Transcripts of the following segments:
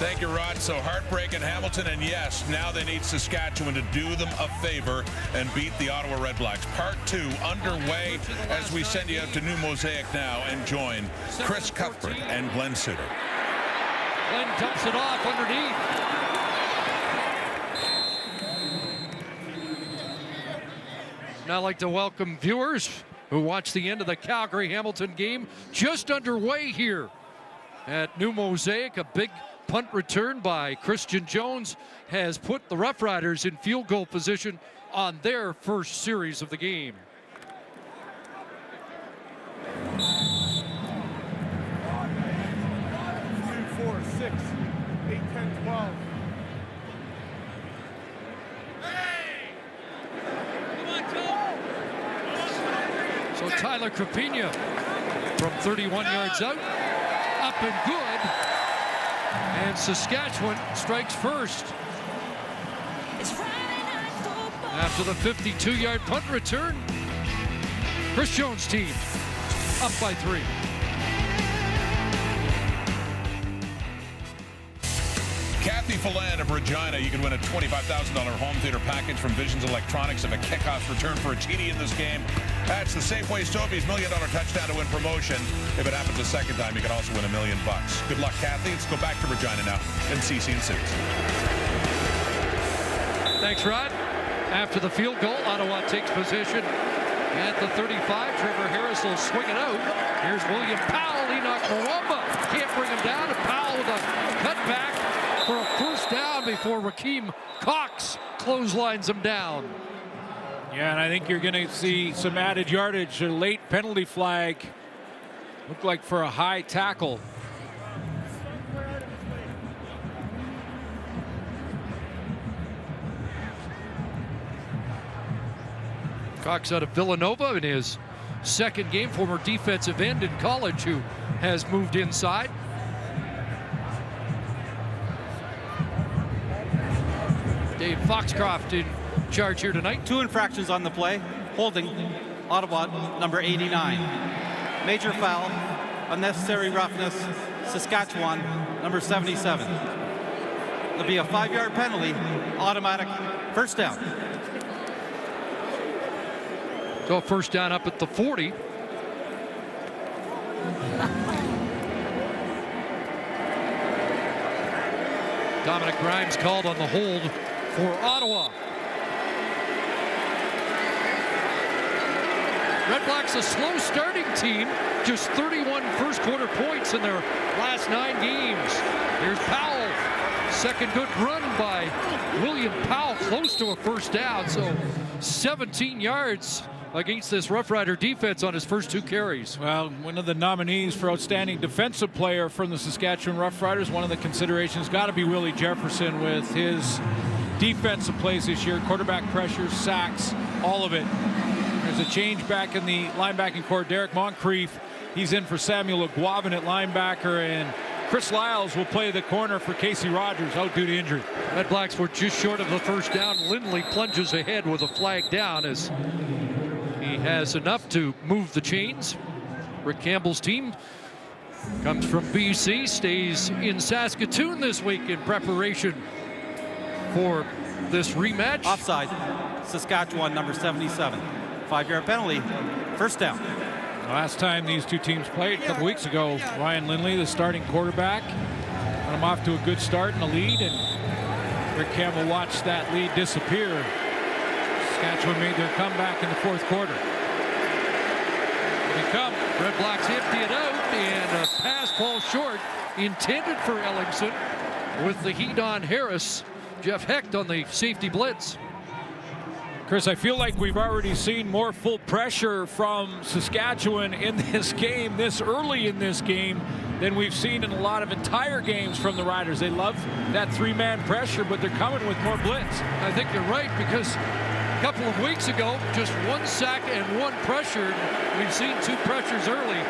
Thank you, Rod. So heartbreak in Hamilton, and yes, now they need Saskatchewan to do them a favor and beat the Ottawa REDBLACKS. Part 2 underway as we send you out to New Mosaic now and join Chris Cuthbert and Glenn Suter. Glenn dumps it off underneath. Now I'd like to welcome viewers who watched the end of the Calgary-Hamilton game just underway here at New Mosaic. A big punt return by Christian Jones has put the Roughriders in field goal position on their first series of the game. 2, 4, 6, 8, 10, 12. So Tyler Crapina from 31 yards out, up and good, and Saskatchewan strikes first. After the 52-yard punt return, Chris Jones' team up by 3. Kathy Phelan of Regina, you can win a $25,000 home theater package from Visions Electronics of a kickoff return for a TD in this game. That's the Safeway Stovies $1 million touchdown to win promotion. If it happens a second time, you can also win $1 million. Good luck, Kathy. Let's go back to Regina now and CC and Suits. Thanks, Rod. After the field goal, Ottawa takes position at the 35. Trevor Harris will swing it out. Here's William Powell. Enoch Mwamba can't bring him down. And Powell with a cutback for a first down before Rakeem Cox clotheslines him down. Yeah, and I think you're going to see some added yardage. A late penalty flag. Looked like for a high tackle. Cox out of Villanova in his second game, former defensive end in college who has moved inside. Dave Foxcroft in charge here tonight. 2 infractions on the play. Holding Ottawa, number 89. Major foul, unnecessary roughness, Saskatchewan, number 77. There'll be a 5-yard penalty, automatic first down. So first down up at the 40. Dominic Grimes called on the hold for Ottawa. REDBLACKS a slow starting team, just 31 first quarter points in their last 9 games. Here's Powell, second good run by William Powell, close to a first down, so 17 yards against this Rough Rider defense on his first 2 carries. Well, one of the nominees for outstanding defensive player from the Saskatchewan Roughriders, one of the considerations got to be Willie Jefferson with his defensive plays this year, quarterback pressures, sacks, all of it. There's a change back in the linebacking core. Derek Moncrief, he's in for Samuel Aguavin at linebacker, and Chris Lyles will play the corner for Casey Rogers out due to injury. REDBLACKS were just short of the first down. Lindley plunges ahead with a flag down as he has enough to move the chains. Rick Campbell's team comes from BC, stays in Saskatoon this week in preparation for this rematch. Offside, Saskatchewan, number 77. 5-yard penalty, first down. Last time these two teams played a couple weeks ago, Ryan Lindley, the starting quarterback, got him off to a good start in the lead, and Rick Campbell watched that lead disappear. Saskatchewan made their comeback in the 4th quarter. Here they come. REDBLACKS empty it out, and a pass falls short, intended for Ellingson, with the heat on Harris. Jeff Hecht on the safety blitz. Chris, I feel like we've already seen more full pressure from Saskatchewan in this game, this early in this game, than we've seen in a lot of entire games from the Riders. They love that 3-man pressure, but they're coming with more blitz. I think you're right, because a couple of weeks ago, just 1 sack and 1 pressure. We've seen 2 pressures early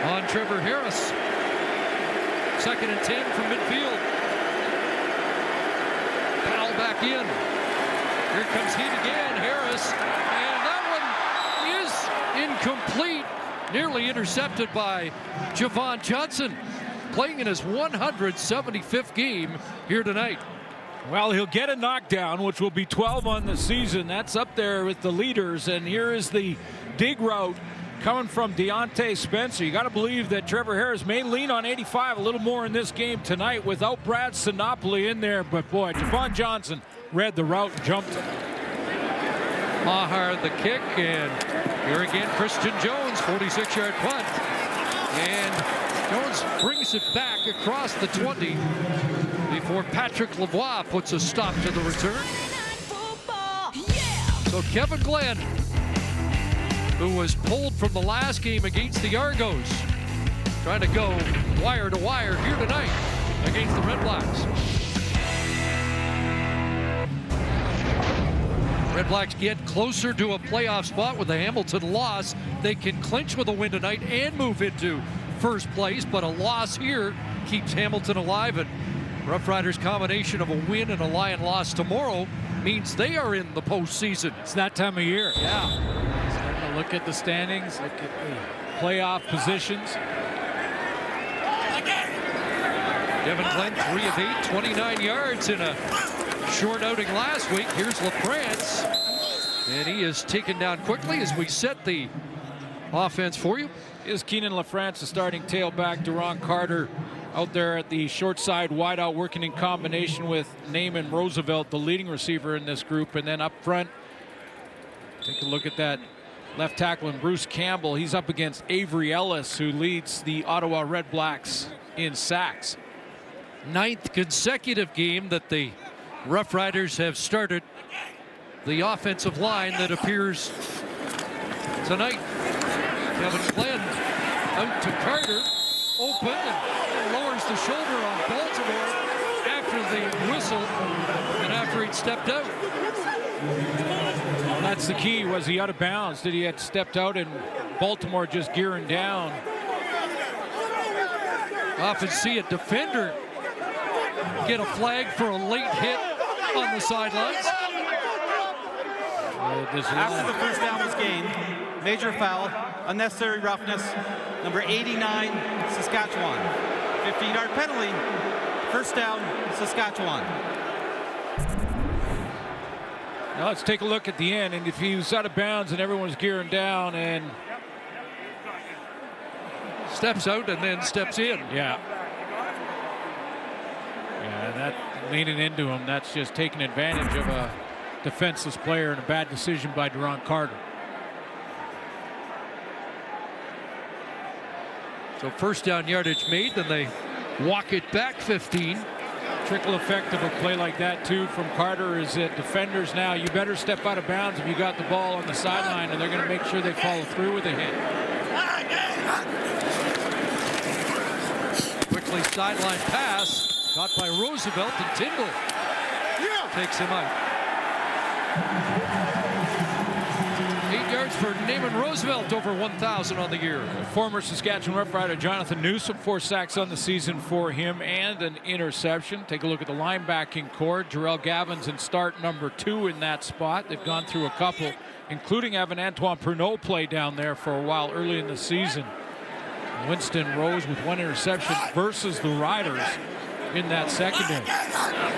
on Trevor Harris. 2nd and 10 from midfield. Powell back in. Here comes heat again, Harris, and that one is incomplete. Nearly intercepted by Javon Johnson. playing in his 175th game here tonight. Well, he'll get a knockdown, which will be 12 on the season. That's up there with the leaders. And here is the dig route coming from Deontay Spencer. You got to believe that Trevor Harris may lean on 85 a little more in this game tonight without Brad Sinopoli in there. But boy, Javon Johnson read the route and jumped it. Maher the kick, and here again Christian Jones, 46-yard punt. And Jones brings it back across the 20 before Patrick Lavoie puts a stop to the return. So Kevin Glenn, who was pulled from the last game against the Argos, trying to go wire to wire here tonight against the REDBLACKS. REDBLACKS get closer to a playoff spot with the Hamilton loss. They can clinch with a win tonight and move into first place, but a loss here keeps Hamilton alive, and Roughriders' combination of a win and a Lion loss tomorrow means they are in the postseason. It's that time of year. Yeah. Starting to look at the standings, look at the playoff positions. Kevin Glenn, 3 of 8, 29 yards in a short outing last week. Here's LaFrance, and he is taken down quickly as we set the offense for you. Is Keenan LaFrance, the starting tailback. Duron Carter out there at the short side wideout, working in combination with Naaman Roosevelt, the leading receiver in this group. And then up front, take a look at that left tackle, and Bruce Campbell. He's up against Avery Ellis, who leads the Ottawa REDBLACKS in sacks. 9th consecutive game that the Roughriders have started the offensive line that appears tonight. Kevin Glenn out to Carter, open, and lowers the shoulder on Baltimore after the whistle and after he'd stepped out. Well, that's the key. Was he out of bounds? Did he have stepped out and Baltimore just gearing down? Often see a defender get a flag for a late hit on the sidelines. After the first down was gained, major foul, unnecessary roughness, number 89, Saskatchewan. 15-yard penalty, first down, Saskatchewan. Now let's take a look at the end, and if he was out of bounds and everyone's gearing down and steps out and then steps in. Yeah, that leaning into him, that's just taking advantage of a defenseless player and a bad decision by Duron Carter. So first down yardage made, then they walk it back 15. Trickle effect of a play like that too from Carter is that defenders now, you better step out of bounds if you got the ball on the sideline, and they're going to make sure they follow through with a hit. Quickly sideline pass, caught by Roosevelt, and Tyndall takes him out. 8 yards for Naaman Roosevelt, over 1,000 on the year. Former Saskatchewan Roughrider Jonathan Newsom, 4 sacks on the season for him and an interception. Take a look at the linebacking core. Jarrell Gavin's in start number 2 in that spot. They've gone through a couple, including having Antoine Pernot play down there for a while early in the season. Winston Rose with 1 interception versus the Riders in that secondary.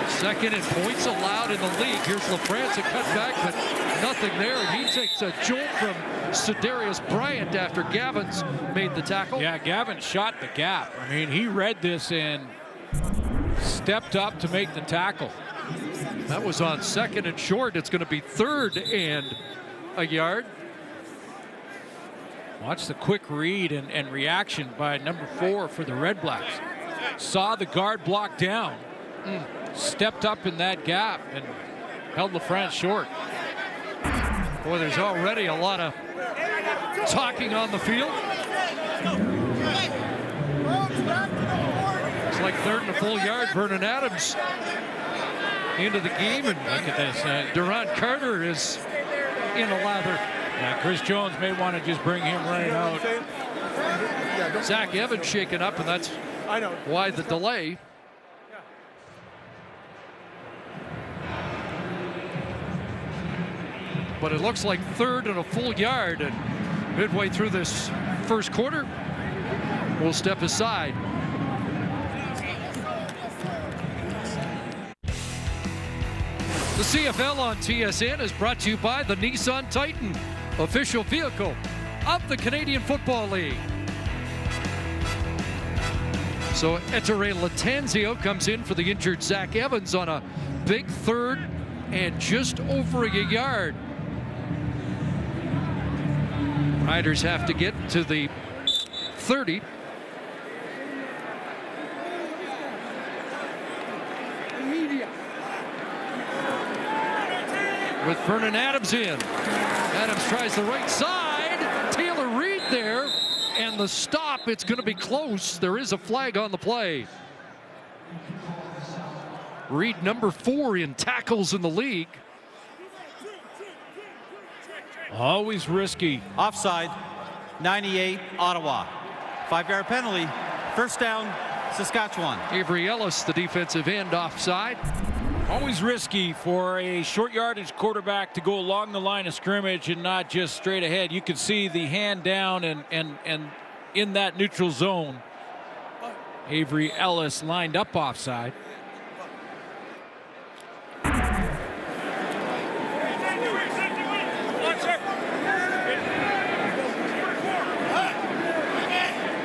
Second in points allowed in the league. Here's LaFrance, a cutback, but nothing there. And he takes a jolt from Cedarius Bryant after Gavin's made the tackle. Yeah, Gavin shot the gap. I mean, he read this and stepped up to make the tackle. That was on second and short. It's going to be 3rd and a yard. Watch the quick read and reaction by number 4 for the REDBLACKS. Saw the guard block down, stepped up in that gap and held LaFrance short. Boy, there's already a lot of talking on the field. It's like 3rd and a full yard. Vernon Adams into the game, and look at this. Duron Carter is in a lather. Yeah, Chris Jones may want to just bring him right out. Zach Evans shaken up, and that's why the delay. But it looks like 3rd and a full yard, and midway through this first quarter, we'll step aside. The CFL on TSN is brought to you by the Nissan Titan, official vehicle of the Canadian Football League. So Ettore Latanzio comes in for the injured Zach Evans on a big third and just over a yard. Riders have to get to the 30. With Vernon Adams in. Adams tries the right side. Taylor Reed there. And the stop, it's going to be close. There is a flag on the play. Reed, number 4 in tackles in the league. Always risky. Offside, 98, Ottawa. 5-yard penalty, first down, Saskatchewan. Avery Ellis, the defensive end, offside. Always risky for a short yardage quarterback to go along the line of scrimmage and not just straight ahead. You can see the hand down and in that neutral zone. Avery Ellis lined up offside.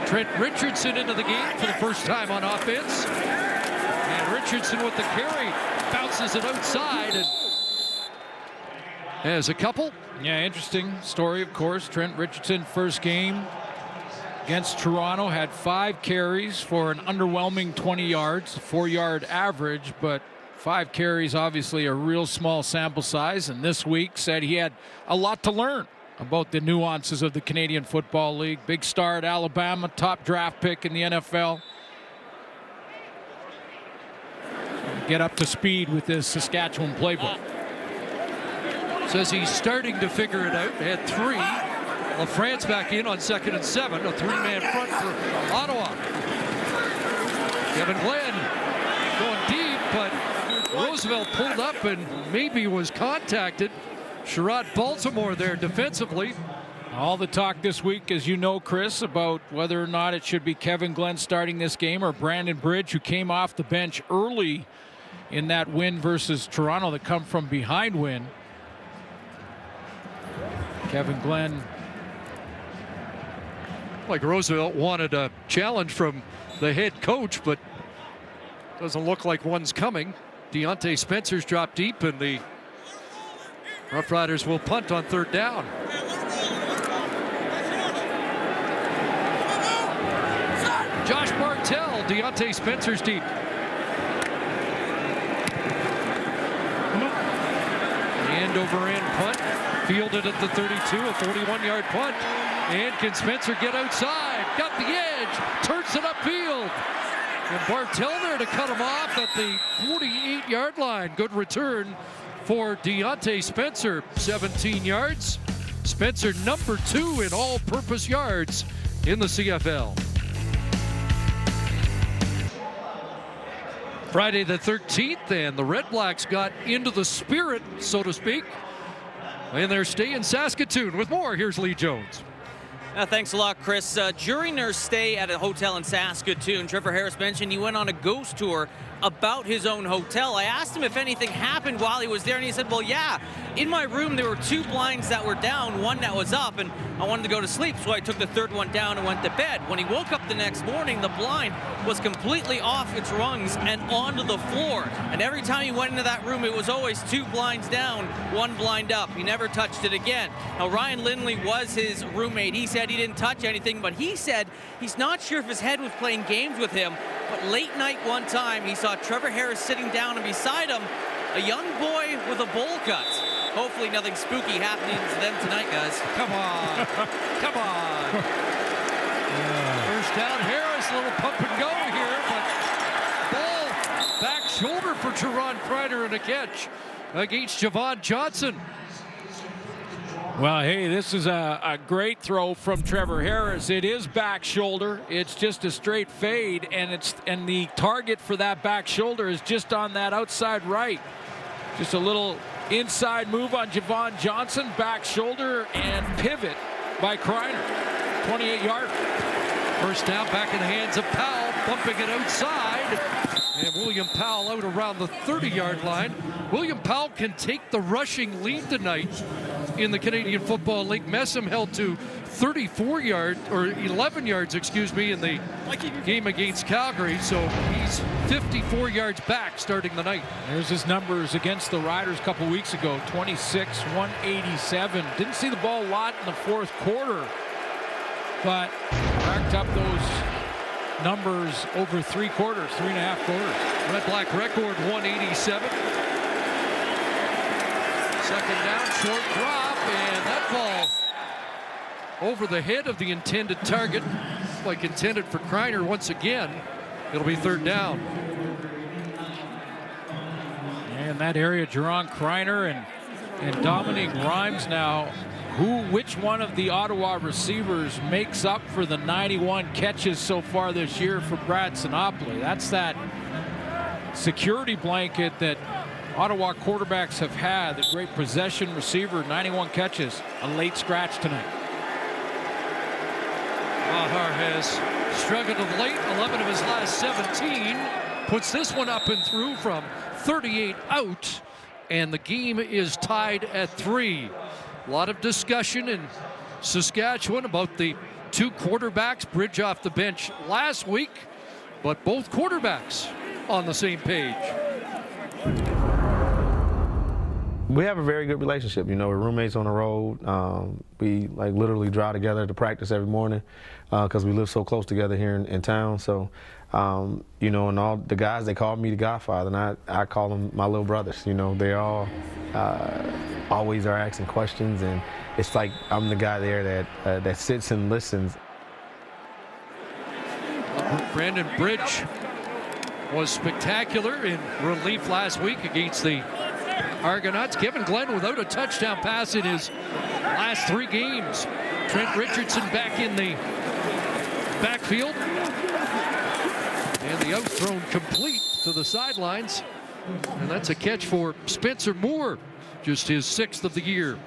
Trent Richardson into the game for the first time on offense. And Richardson with the carry, bounces it outside and has a couple. Yeah, interesting story, of course. Trent Richardson, first game against Toronto, had 5 carries for an underwhelming 20 yards, 4-yard average, but 5 carries, obviously a real small sample size. And this week said he had a lot to learn about the nuances of the Canadian Football League. Big star at Alabama, top draft pick in the NFL. Get up to speed with this Saskatchewan playbook. Says he's starting to figure it out. Had 3. LaFrance back in on 2nd and 7. A 3-man front for Ottawa. Kevin Glenn going deep, but Roosevelt pulled up and maybe was contacted. Sherrod Baltimore there defensively. All the talk this week, as you know, Chris, about whether or not it should be Kevin Glenn starting this game or Brandon Bridge, who came off the bench early in that win versus Toronto, the come from behind win. Kevin Glenn. Like Roosevelt wanted a challenge from the head coach, but doesn't look like one's coming. Deontay Spencer's dropped deep, and the Roughriders will punt on 3rd down. Josh Bartell, Deontay Spencer's deep. End over end punt, fielded at the 32, a 41-yard punt. And can Spencer get outside? Got the edge, turns it upfield. And Bartell there to cut him off at the 48-yard line. Good return for Deontay Spencer, 17 yards. Spencer number 2 in all-purpose yards in the CFL. Friday the 13th, and the REDBLACKS got into the spirit, so to speak, in their stay in Saskatoon. With more, here's Lee Jones. Thanks a lot, Chris. During their stay at a hotel in Saskatoon, Trevor Harris mentioned he went on a ghost tour about his own hotel. I asked him if anything happened while he was there, and he said, well, yeah, in my room there were 2 blinds that were down, 1 that was up, and I wanted to go to sleep, so I took the 3rd one down and went to bed. When he woke up the next morning, the blind was completely off its rungs and onto the floor. And every time he went into that room, it was always 2 blinds down, 1 blind up. He never touched it again. Now, Ryan Lindley was his roommate. He said he didn't touch anything, but he said he's not sure if his head was playing games with him. But late night one time, he saw Trevor Harris sitting down, and beside him, a young boy with a bowl cut. Hopefully nothing spooky happening to them tonight, guys. Come on. Come on. First down, Harris, a little pump and go here, but ball back shoulder for Teron Kreider and a catch against Javon Johnson. Well, hey, this is a great throw from Trevor Harris. It is back shoulder. It's just a straight fade, and the target for that back shoulder is just on that outside right. Just a little inside move on Javon Johnson, back shoulder, and pivot by Kreider. 28-yard. First down, back in the hands of Powell. bumping it outside. And William Powell out around the 30-yard line. William Powell can take the rushing lead tonight in the Canadian Football League. Messam held to 34 yards, or 11 yards, excuse me, in the game against Calgary. So he's 54 yards back starting the night. There's his numbers against the Riders a couple weeks ago, 26, 187. Didn't see the ball a lot in the fourth quarter, but racked up those numbers over 3 quarters, 3.5 quarters. Red Black record 187. Second down, short drop, and that ball over the head of the intended target, like intended for Kreiner once again. It'll be third down. And that area, Jerron Kreiner and Dominic Rhymes now. Which one of the Ottawa receivers makes up for the 91 catches so far this year for Brad Sinopoli? That's that security blanket that Ottawa quarterbacks have had. The great possession receiver, 91 catches, a late scratch tonight. Maher has struggled of late, 11 of his last 17. Puts this one up and through from 38 out, and the game is tied at 3. A lot of discussion in Saskatchewan about the 2 quarterbacks, Bridge off the bench last week, but both quarterbacks on the same page. We have a very good relationship. You know, we're roommates on the road. We like literally drive together to practice every morning because we live so close together here in town. So, you know, and all the guys, they call me the Godfather, and I call them my little brothers. You know, they all always are asking questions, and it's like I'm the guy there that sits and listens. Brandon Bridge was spectacular in relief last week against the Argonauts. Kevin Glenn without a touchdown pass in his last 3 games. Trent Richardson back in the backfield. And the out thrown complete to the sidelines. And that's a catch for Spencer Moore, just his 6th of the year.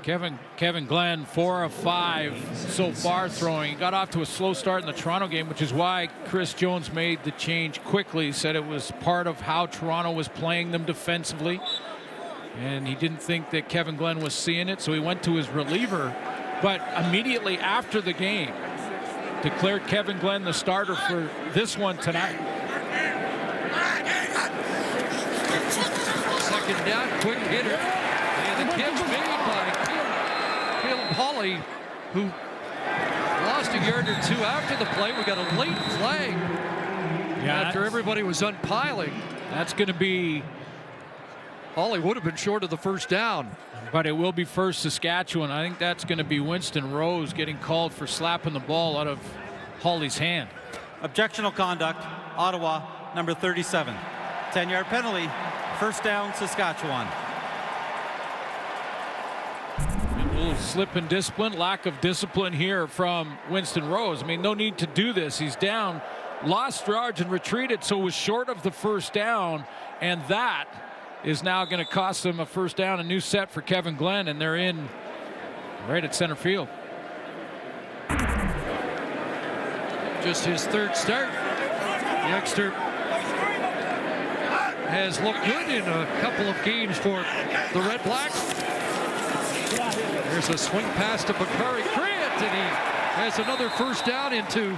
Kevin Glenn, 4 of 5 so far throwing. He got off to a slow start in the Toronto game, which is why Chris Jones made the change quickly. Said it was part of how Toronto was playing them defensively. And he didn't think that Kevin Glenn was seeing it, so he went to his reliever. But immediately after the game, declared Kevin Glenn the starter for this one tonight. Second down, quick hitter. And the catch made by Caleb Hawley, who lost a yard or 2 after the play. We got a late flag after everybody was unpiling. That's going to be... Hawley would have been short of the first down. But it will be first Saskatchewan. I think that's going to be Winston Rose getting called for slapping the ball out of Hawley's hand. Objectional conduct, Ottawa, number 37. 10-yard penalty, first down, Saskatchewan. A little slip in discipline, lack of discipline here from Winston Rose. I mean, no need to do this. He's down, lost yards and retreated, so was short of the first down, and that is now going to cost them a first down, a new set for Kevin Glenn, and they're in right at center field. Just his 3rd start. The youngster has looked good in a couple of games for the Red Blacks. There's a swing pass to Bakari Grant, and he has another first down into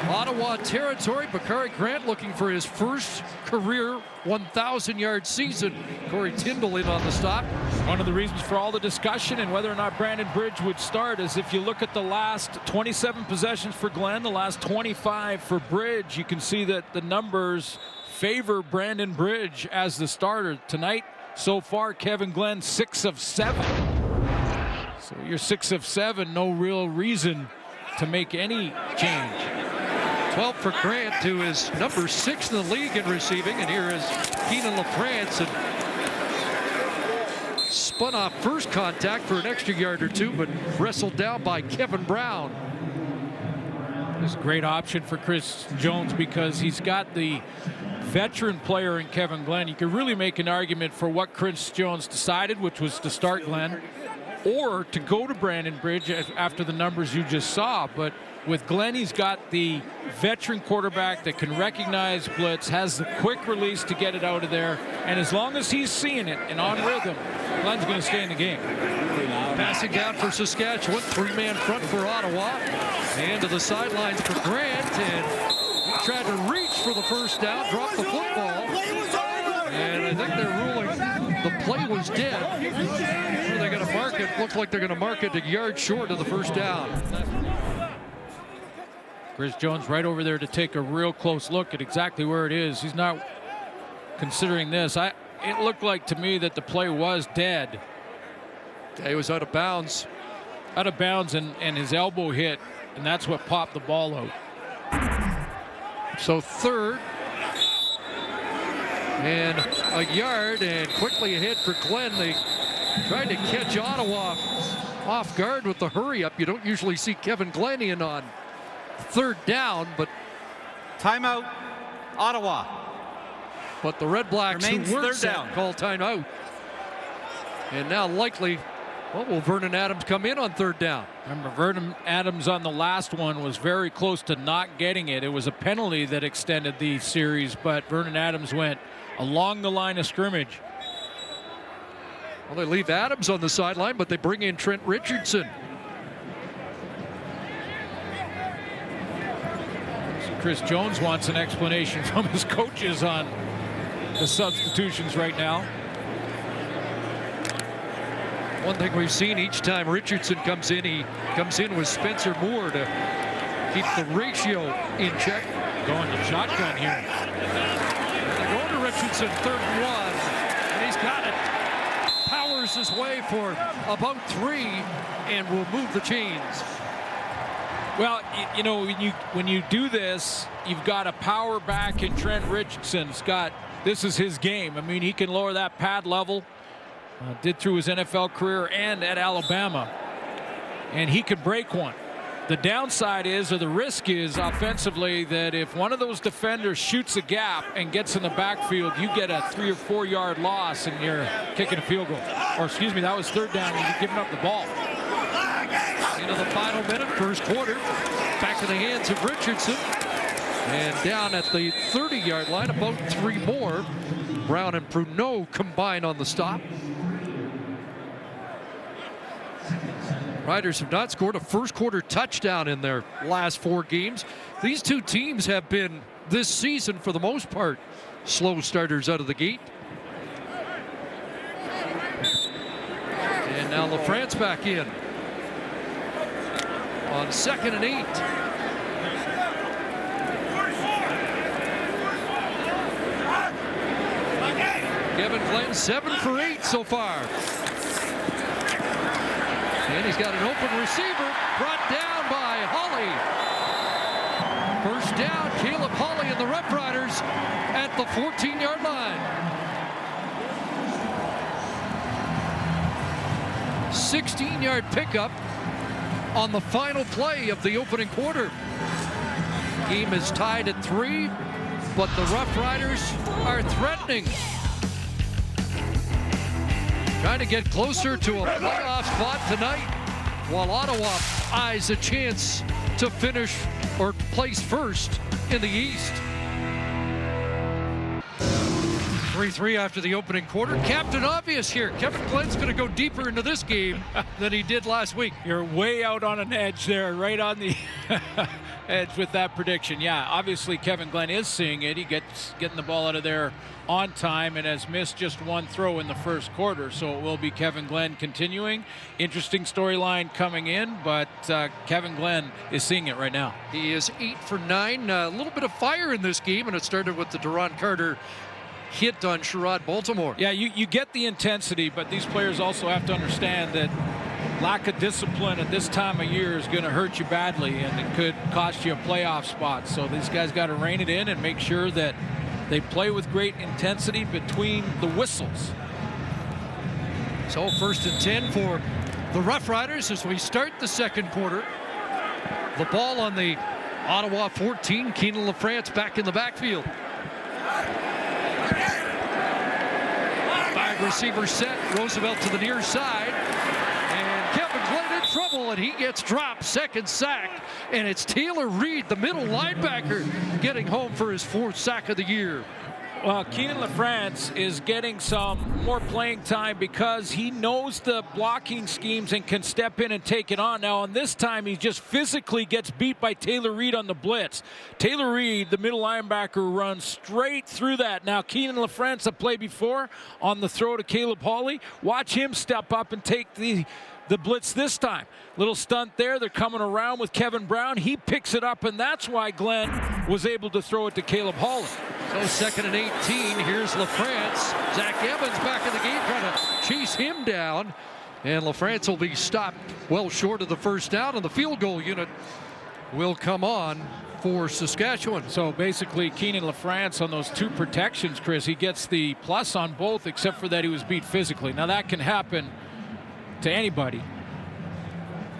Ottawa territory. Bakari Grant looking for his first career 1,000-yard season. Corey Tyndall in on the stop. One of the reasons for all the discussion and whether or not Brandon Bridge would start is if you look at the last 27 possessions for Glenn, the last 25 for Bridge, you can see that the numbers favor Brandon Bridge as the starter. Tonight, so far, Kevin Glenn 6 of 7. So you're 6 of 7, no real reason to make any change. 12 for Grant, who is number 6 in the league in receiving. And here is Keenan LaFrance, and spun off first contact for an extra yard or 2, but wrestled down by Kevin Brown. This is a great option for Chris Jones because he's got the veteran player in Kevin Glenn. You could really make an argument for what Chris Jones decided, which was to start Glenn, or to go to Brandon Bridge after the numbers you just saw. But with Glenn, he's got the veteran quarterback that can recognize blitz, has the quick release to get it out of there, and as long as he's seeing it and on rhythm, Glenn's going to stay in the game. Passing down for Saskatchewan, 3-man front for Ottawa, and to the sidelines for Grant, and he tried to reach for the first down, dropped the football, and I think they're ruling the play was dead. Where are they going to mark it? Looks like they're going to mark it a yard short of the first down. Chris Jones right over there to take a real close look at exactly where it is. He's not considering this. It looked like to me that the play was dead. He was out of bounds. Out of bounds, and his elbow hit, and that's what popped the ball out. So third and a yard, and quickly ahead for Glenn. They tried to catch Ottawa off guard with the hurry up. You don't usually see Kevin Glenn in on third down, but Timeout, Ottawa. the Red Blacks, who Remains weren't third set, down. call timeout. And now likely, will Vernon Adams come in on third down? Remember, Vernon Adams on the last one was very close to not getting it. It was a penalty that extended the series, but Vernon Adams went along the line of scrimmage. Well, they leave Adams on the sideline, but they bring in Trent Richardson. Chris Jones wants an explanation from his coaches on the substitutions right now. One thing we've seen each time Richardson comes in, he comes in with Spencer Moore to keep the ratio in check. Going to shotgun here. They're going to Richardson, 3rd and 1, and he's got it. Powers his way for about 3 and will move the chains. Well, you know, when you do this, you've got a power back in Trent Richardson. This is his game. I mean, he can lower that pad level. Did through his NFL career and at Alabama. And he could break one. The downside is, or the risk is offensively, that if one of those defenders shoots a gap and gets in the backfield, you get a 3 or 4 yard loss and you're kicking a field goal. Or excuse me, that was third down and you're giving up the ball. Into the final minute, first quarter. Back in the hands of Richardson. And down at the 30-yard line, about 3 more. Brown and Pruneau combine on the stop. Riders have not scored a first quarter touchdown in their last 4 games. These two teams have been, this season for the most part, slow starters out of the gate. And now LaFrance back in on 2nd and 8. Kevin Glenn 7 for 8 so far. And he's got an open receiver brought down by Hawley. First down, Caleb Hawley and the Roughriders at the 14-yard line. 16-yard pickup on the final play of the opening quarter. Game is tied at 3, but the Roughriders are threatening. Trying to get closer to a playoff spot tonight, while Ottawa eyes a chance to finish or place first in the East. 3-3 after the opening quarter. Captain Obvious here. Kevin Glenn's going to go deeper into this game than he did last week. You're way out on an edge there, right on the edge with that prediction. Yeah, obviously Kevin Glenn is seeing it. He getting the ball out of there on time and has missed just 1 throw in the first quarter. So it will be Kevin Glenn continuing. Interesting storyline coming in, but Kevin Glenn is seeing it right now. He is 8 for 9. A little bit of fire in this game, and it started with the Duron Carter hit on Sherrod Baltimore. Yeah, you get the intensity, but these players also have to understand that lack of discipline at this time of year is going to hurt you badly, and it could cost you a playoff spot. So these guys got to rein it in and make sure that they play with great intensity between the whistles. So 1st and 10 for the Roughriders as we start the second quarter. The ball on the Ottawa 14. Keenan LaFrance back in the backfield. 5 receivers set. Roosevelt to the near side. And trouble, and he gets dropped, second sack, and it's Taylor Reed, the middle linebacker, getting home for his 4th sack of the year. Well, Keenan LaFrance is getting some more playing time because he knows the blocking schemes and can step in and take it on. Now, on this time, he just physically gets beat by Taylor Reed on the blitz. Taylor Reed, the middle linebacker, runs straight through that. Now, Keenan LaFrance, a play before on the throw to Caleb Hawley. Watch him step up and take the blitz this time. Little stunt there. They're coming around with Kevin Brown. He picks it up, and that's why Glenn was able to throw it to Caleb Hawley. So 2nd and 18. Here's LaFrance. Zach Evans back in the game trying to chase him down. And LaFrance will be stopped well short of the first down, and the field goal unit will come on for Saskatchewan. So basically, Keenan LaFrance on those 2 protections, Chris, he gets the plus on both except for that he was beat physically. Now, that can happen to anybody.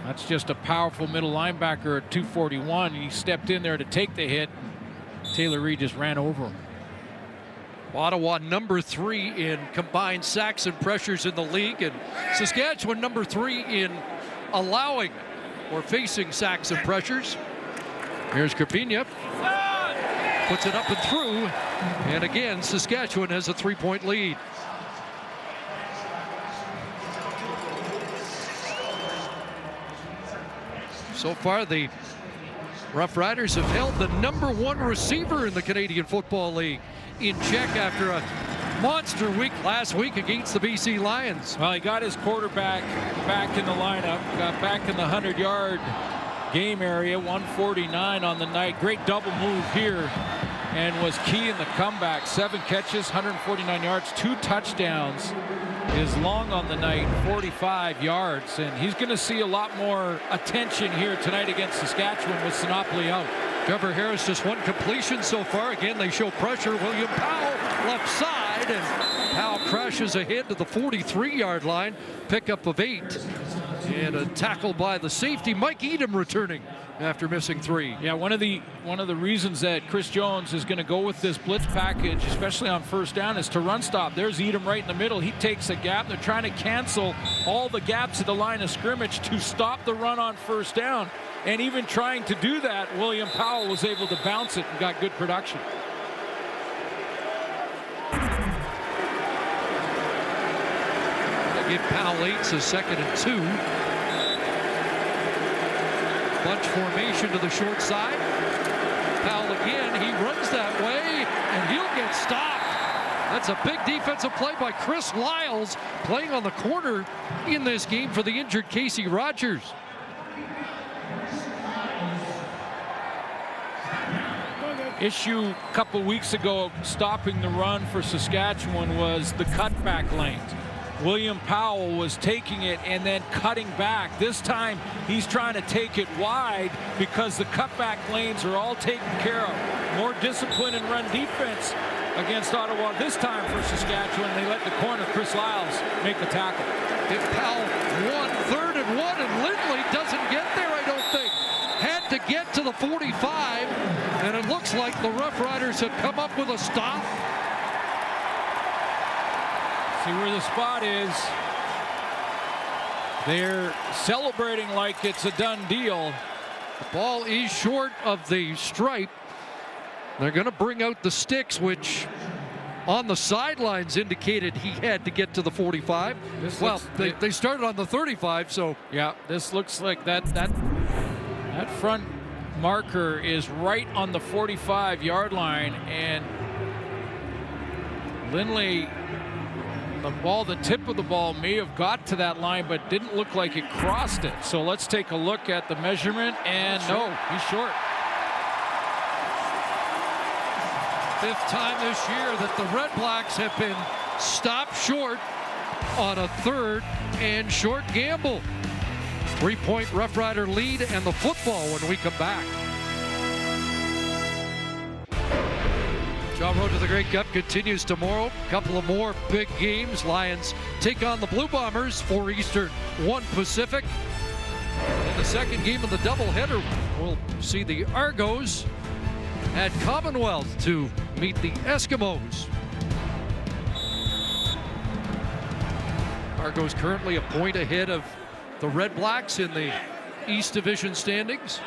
That's just a powerful middle linebacker at 241. He stepped in there to take the hit. Taylor Reed just ran over him. Ottawa number 3 in combined sacks and pressures in the league, and Saskatchewan number 3 in allowing or facing sacks and pressures. Here's Carpina. Puts it up and through, and again Saskatchewan has a 3-point lead. So far, the Roughriders have held the number 1 receiver in the Canadian Football League in check after a monster week last week against the BC Lions. Well, he got his quarterback back in the lineup, got back in the 100-yard game area, 149 on the night. Great double move here, and was key in the comeback. 7 catches, 149 yards, 2 touchdowns. Is long on the night, 45 yards, and he's going to see a lot more attention here tonight against Saskatchewan with Sinopoli out. Trevor Harris just 1 completion so far. Again, they show pressure. William Powell left side, and Powell crashes ahead to the 43-yard line. Pickup of 8, and a tackle by the safety. Mike Edom returning after missing 3. Yeah, one of the reasons that Chris Jones is going to go with this blitz package, especially on first down, is to run stop. There's Edom right in the middle. He takes a gap. They're trying to cancel all the gaps at the line of scrimmage to stop the run on first down. And even trying to do that, William Powell was able to bounce it and got good production. They give Powell 8, so 2nd and 2. Bunch formation to the short side. Powell again, he runs that way, and he'll get stopped. That's a big defensive play by Chris Lyles, playing on the corner in this game for the injured Casey Rogers. Issue a couple weeks ago stopping the run for Saskatchewan was the cutback lanes. William Powell was taking it and then cutting back. This time he's trying to take it wide because the cutback lanes are all taken care of. More discipline and run defense against Ottawa this time for Saskatchewan. They let the corner, Chris Lyles, make the tackle. If Powell 1, 3rd and 1, and Lindley doesn't get there, I don't think. Had to get to the 45, and it looks like the Roughriders have come up with a stop. See where the spot is. They're celebrating like it's a done deal. The ball is short of the stripe. They're going to bring out the sticks, which on the sidelines indicated he had to get to the 45. Well, they started on the 35, so. Yeah, this looks like that front marker is right on the 45-yard line, and Lindley, the tip of the ball may have got to that line, but didn't look like it crossed it. So let's take a look at the measurement, and no, he's short. 5th time this year that the REDBLACKS have been stopped short on a 3rd and short gamble. 3-point Rough Rider lead and the football when we come back. John Road to the Grey Cup continues tomorrow. A couple of more big games. Lions take on the Blue Bombers, 4 Eastern, 1 Pacific. In the second game of the doubleheader, we'll see the Argos at Commonwealth to meet the Eskimos. Argos currently a point ahead of the Red Blacks in the East Division standings.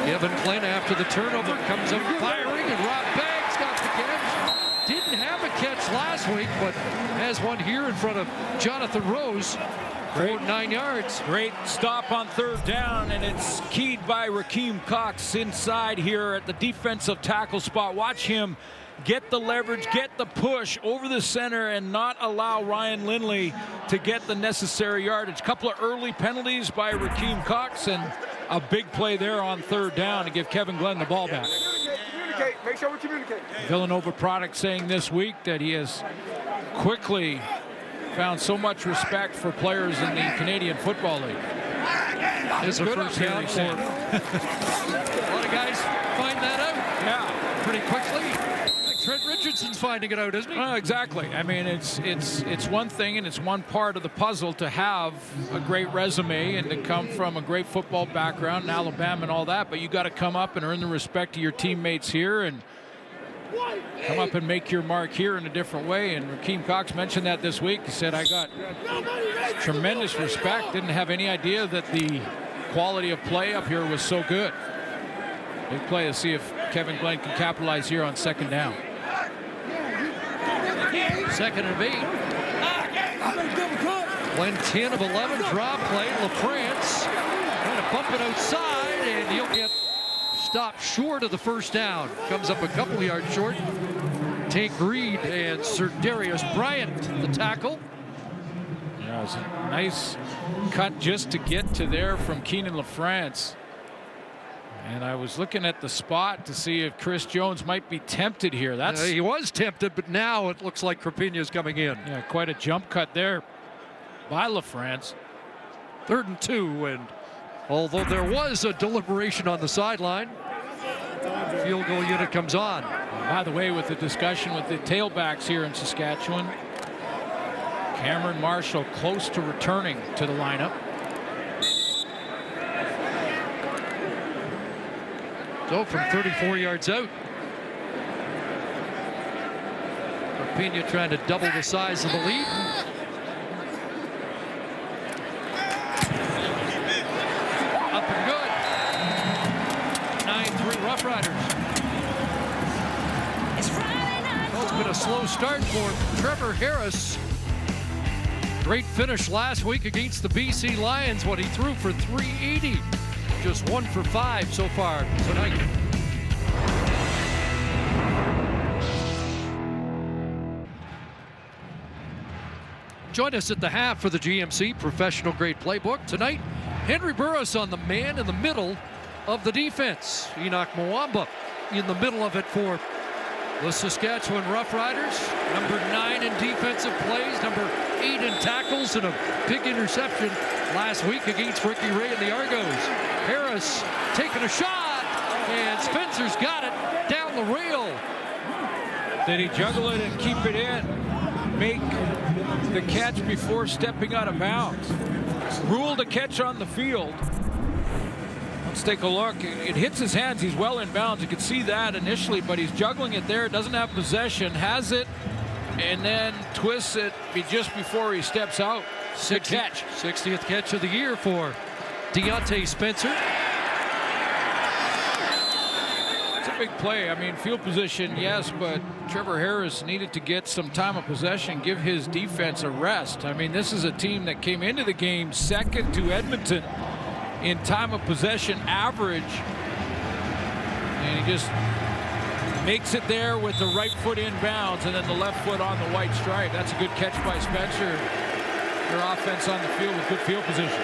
Kevin Glenn after the turnover comes up firing, and Rob Baggs got the catch. Didn't have a catch last week, but has one here in front of Jonathan Rose. Great, 9 yards. Great stop on third down, and it's keyed by Rakeem Cox inside here at the defensive tackle spot. Watch him get the leverage, get the push over the center, and not allow Ryan Lindley to get the necessary yardage. A couple of early penalties by Rakeem Cox, and a big play there on third down to give Kevin Glenn the ball back. Communicate. Make sure we communicate. Villanova product saying this week that he has quickly found so much respect for players in the Canadian Football League. It's a first down for a lot of guys find that out. Yeah, pretty quickly. Trent Richardson's finding it out, isn't he? Exactly. I mean, it's one thing, and it's one part of the puzzle to have a great resume and to come from a great football background in Alabama and all that, but you got to come up and earn the respect of your teammates here and come up and make your mark here in a different way. And Rakeem Cox mentioned that this week. He said, I got tremendous respect. Didn't have any idea that the quality of play up here was so good. Big play to see if Kevin Glenn can capitalize here on second down. 2nd and 8. Glenn 10 of 11, drop play. LaFrance trying to bump it outside, and he'll get stopped short of the first down. Comes up a couple of yards short. Tank Reed and Sir Darius Bryant, the tackle. Yeah, it was a nice cut just to get to there from Keenan LaFrance. And I was looking at the spot to see if Chris Jones might be tempted here. He was tempted, but now it looks like Crapina's coming in. Yeah, quite a jump cut there by LaFrance. 3rd and 2, and although there was a deliberation on the sideline, field goal unit comes on. By the way, with the discussion with the tailbacks here in Saskatchewan, Cameron Marshall close to returning to the lineup. So from 34 yards out, Crapina trying to double the size of the lead. Up and good. 9-3 Roughriders. Well, it's been a slow start for Trevor Harris. Great finish last week against the BC Lions when he threw for 380. Just 1 for 5 so far tonight. Join us at the half for the GMC Professional Grade Playbook. Tonight, Henry Burris on the man in the middle of the defense. Enoch Mwamba in the middle of it for the Saskatchewan Roughriders. Number 9 in defensive plays, number 8 in tackles, and a big interception last week against Ricky Ray and the Argos. Harris taking a shot, and Spencer's got it down the rail. Did he juggle it and keep it in? Make the catch before stepping out of bounds. Ruled a catch on the field. Let's take a look. It hits his hands. He's well in bounds. You can see that initially, but he's juggling it there. Doesn't have possession. Has it, and then twists it just before he steps out. Good catch. 60th catch of the year for Deontay Spencer. It's a big play. I mean, field position, yes, but Trevor Harris needed to get some time of possession, give his defense a rest. I mean, this is a team that came into the game second to Edmonton in time of possession average. And he just makes it there with the right foot in bounds and then the left foot on the white stripe. That's a good catch by Spencer. Their offense on the field with good field position.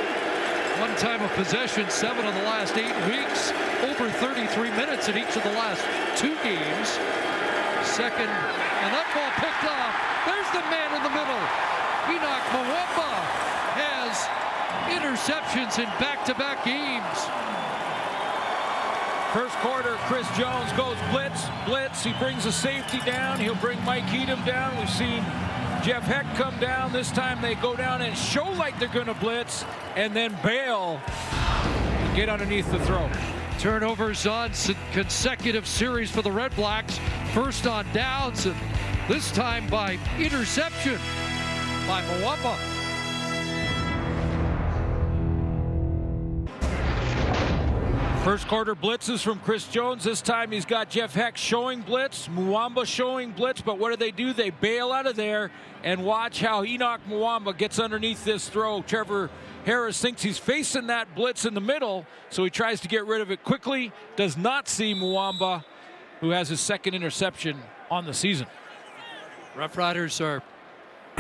1 time of possession, 7 of the last 8 weeks. Over 33 minutes in each of the last 2 games. Second, and that ball picked off. There's the man in the middle. Enoch Mwamba has interceptions in back-to-back games. First quarter, Chris Jones goes blitz. He brings a safety down. He'll bring Mike Edom down. We've seen Jeff Heck come down. This time they go down and show like they're going to blitz and then bail and get underneath the throw. Turnovers on consecutive series for the Red Blacks. First on downs, and this time by interception by Mwamba. First quarter blitzes from Chris Jones. This time he's got Jeff Heck showing blitz, Muamba showing blitz, but what do? They bail out of there, and watch how Enoch Muamba gets underneath this throw. Trevor Harris thinks he's facing that blitz in the middle, so he tries to get rid of it quickly. Does not see Muamba, who has his second interception on the season. Roughriders are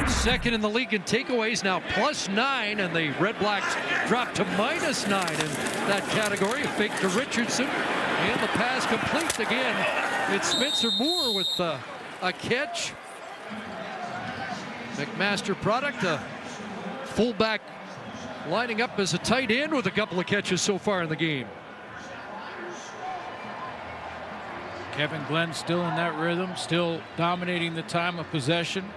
second in the league in takeaways, now +9, and the Red Blacks dropped to -9 in that category. A fake to Richardson, and the pass complete again. It's Spencer Moore with a catch. McMaster product, a fullback lining up as a tight end with a couple of catches so far in the game. Kevin Glenn still in that rhythm, still dominating the time of possession.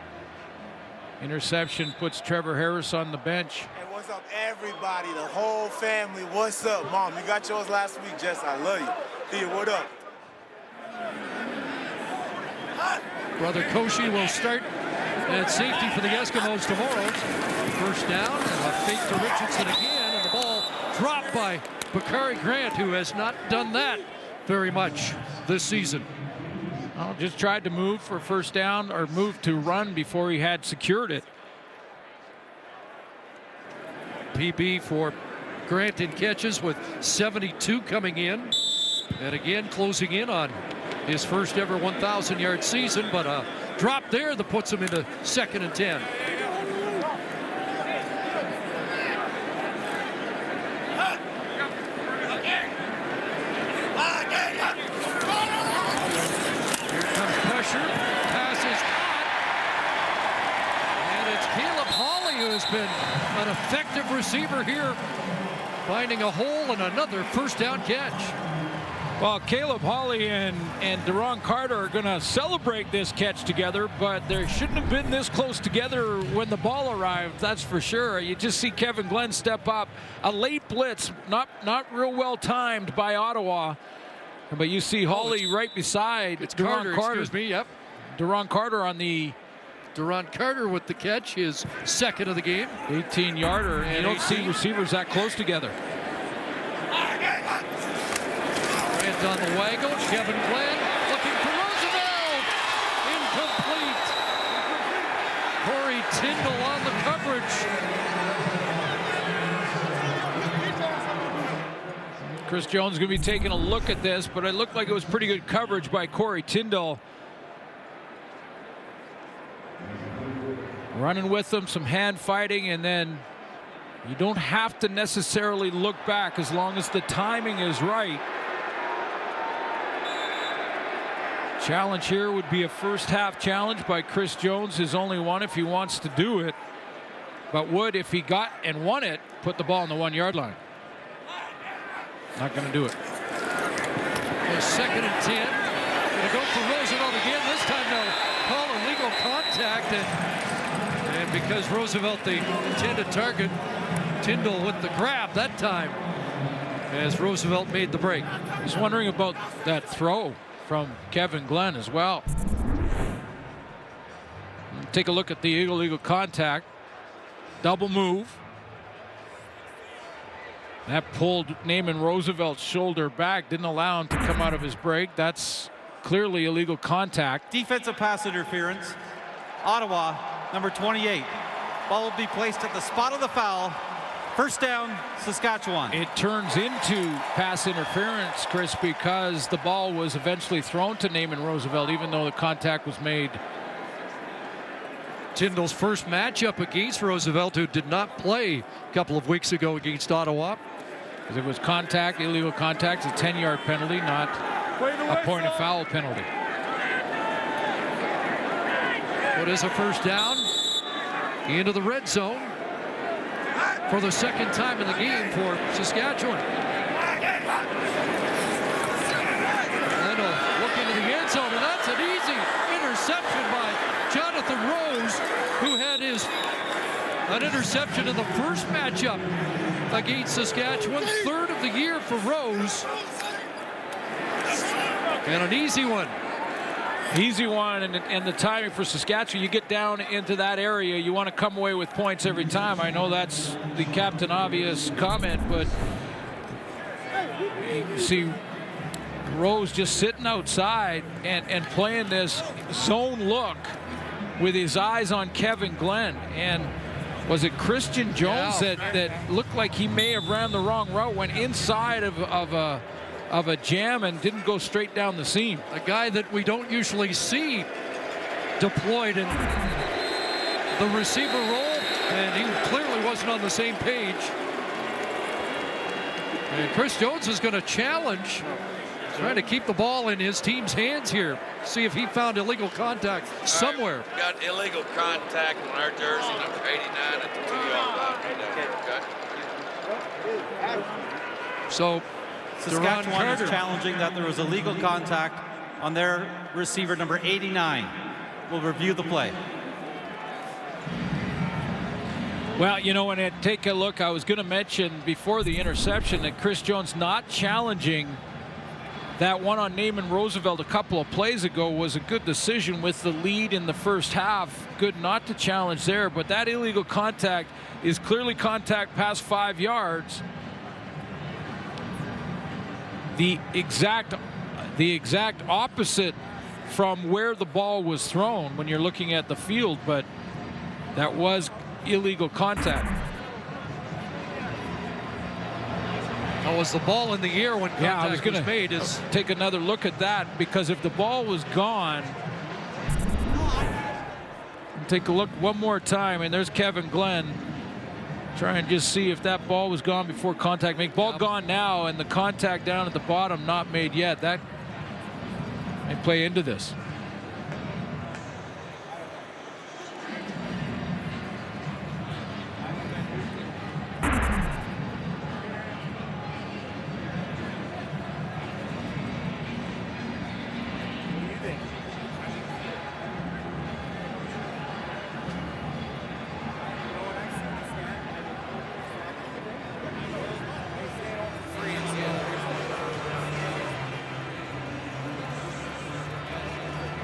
Interception puts Trevor Harris on the bench. Hey, what's up, everybody? The whole family. What's up, Mom? You got yours last week, Jess. I love you. Thea, what up? Brother Koshi will start at safety for the Eskimos tomorrow. First down, and a fake to Richardson again, and the ball dropped by Bakari Grant, who has not done that very much this season. Well, just tried to move for first down, or move to run before he had secured it. PB for Grant in catches with 72 coming in, and again closing in on his first ever 1,000-yard season, but a drop there that puts him into 2nd and 10. Been an effective receiver here, finding a hole and another first down catch. Well, Caleb Hawley and Deron Carter are going to celebrate this catch together, but they shouldn't have been this close together when the ball arrived, that's for sure. You just see Kevin Glenn step up. A late blitz, not real well timed by Ottawa, but you see Hawley right beside Deron Carter. Excuse me, yep. Deron Carter on the Deron Carter with the catch, his 2nd of the game. 18-yarder, and you don't see receivers that close together. Grant on the waggle. Kevin Glenn looking for Roosevelt. Incomplete. Corey Tyndall on the coverage. Chris Jones is going to be taking a look at this, but it looked like it was pretty good coverage by Corey Tyndall. Running with them, some hand fighting, and then you don't have to necessarily look back as long as the timing is right. Challenge here would be a first half challenge by Chris Jones, his only one if he wants to do it, but would, if he got and won it, put the ball on the 1-yard line. Not going to do it. 2nd and 10. Going to go for Roosevelt again. This time they'll call illegal contact, and because Roosevelt, the intended target, Tyndall with the grab that time as Roosevelt made the break. I was wondering about that throw from Kevin Glenn as well. Take a look at the illegal contact. Double move. That pulled Naaman Roosevelt's shoulder back, didn't allow him to come out of his break. That's clearly illegal contact. Defensive pass interference. Ottawa, number 28. Ball will be placed at the spot of the foul. First down, Saskatchewan. It turns into pass interference, Chris, because the ball was eventually thrown to Naaman Roosevelt, even though the contact was made. Tyndall's first matchup against Roosevelt, who did not play a couple of weeks ago against Ottawa. Because it was contact, illegal contact, it's a 10-yard penalty, not a point of foul penalty. What is a first down into the red zone for the 2nd time in the game for Saskatchewan. Then a look into the end zone, and that's an easy interception by Jonathan Rose, who had an interception in the first matchup against Saskatchewan, 3rd of the year for Rose, and an easy one. Easy one, and the timing for Saskatchewan, you get down into that area, you want to come away with points every time. I know that's the Captain Obvious comment, but You see Rose just sitting outside and playing this zone look with his eyes on Kevin Glenn. And was it Christian Jones that looked like he may have ran the wrong route, went inside of a jam and didn't go straight down the seam. A guy that we don't usually see deployed in the receiver role, and he clearly wasn't on the same page. And Chris Jones is going to challenge, trying to keep the ball in his team's hands here. See if he found illegal contact somewhere. We got illegal contact on our jersey, number 89 at the 2-yard line. So Saskatchewan is challenging that there was illegal contact on their receiver, number 89. We'll review the play. Well, you know, when I take a look, I was going to mention before the interception that Chris Jones not challenging that one on Naaman Roosevelt a couple of plays ago was a good decision with the lead in the first half. Good not to challenge there, but that illegal contact is clearly contact past 5 yards. The exact opposite from where the ball was thrown when you're looking at the field, but that was illegal contact. Now, was the ball in the air when contact was made? Take another look at that, because if the ball was gone, take a look one more time, and there's Kevin Glenn. Try and just see if that ball was gone before contact made. Ball gone now, and the contact down at the bottom not made yet. That may play into this.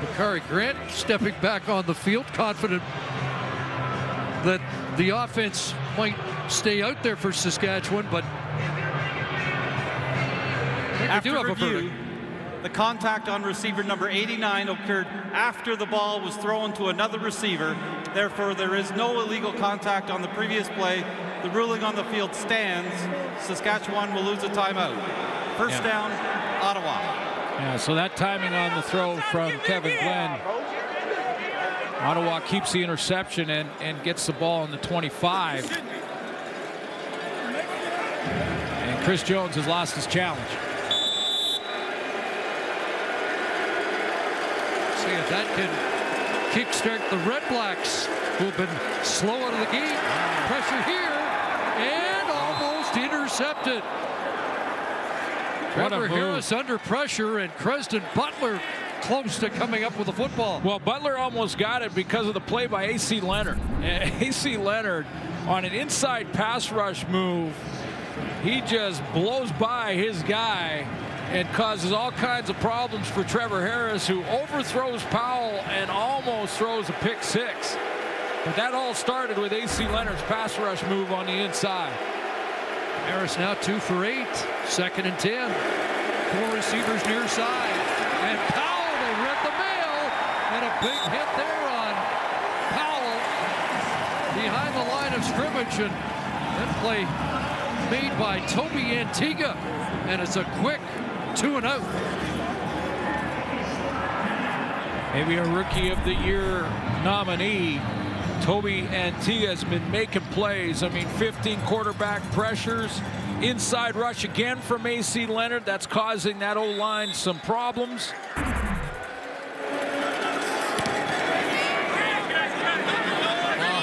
Bakari Grant stepping back on the field, confident that the offense might stay out there for Saskatchewan, but after do have review, a verdict. The contact on receiver number 89 occurred after the ball was thrown to another receiver. Therefore, there is no illegal contact on the previous play. The ruling on the field stands. Saskatchewan will lose a timeout. First down, Ottawa. Yeah, so that timing on the throw from Kevin Glenn. Ottawa keeps the interception and gets the ball on the 25. And Chris Jones has lost his challenge. See if that can kickstart the REDBLACKS, who've been slow out of the gate. Pressure here, and almost intercepted. Trevor Harris under pressure, and Creston Butler close to coming up with the football. Well, Butler almost got it because of the play by A.C. Leonard. A.C. Leonard on an inside pass rush move, he just blows by his guy and causes all kinds of problems for Trevor Harris, who overthrows Powell and almost throws a pick six. But that all started with A.C. Leonard's pass rush move on the inside. Harris now 2 for 8, 2nd and 10. 4 receivers near side. And Powell, they read the mail. And a big hit there on Powell behind the line of scrimmage. And that play made by Toby Antigua. And it's a quick 2 and out. Maybe a Rookie of the Year nominee. Toby Antigua has been making plays. I mean, 15 quarterback pressures. Inside rush again from A.C. Leonard. That's causing that O-line some problems.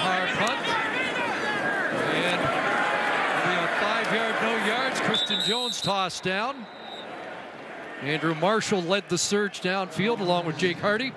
Hard punt. And a 5-yard, no yards. Christian Jones tossed down. Andrew Marshall led the surge downfield along with Jake Hardy.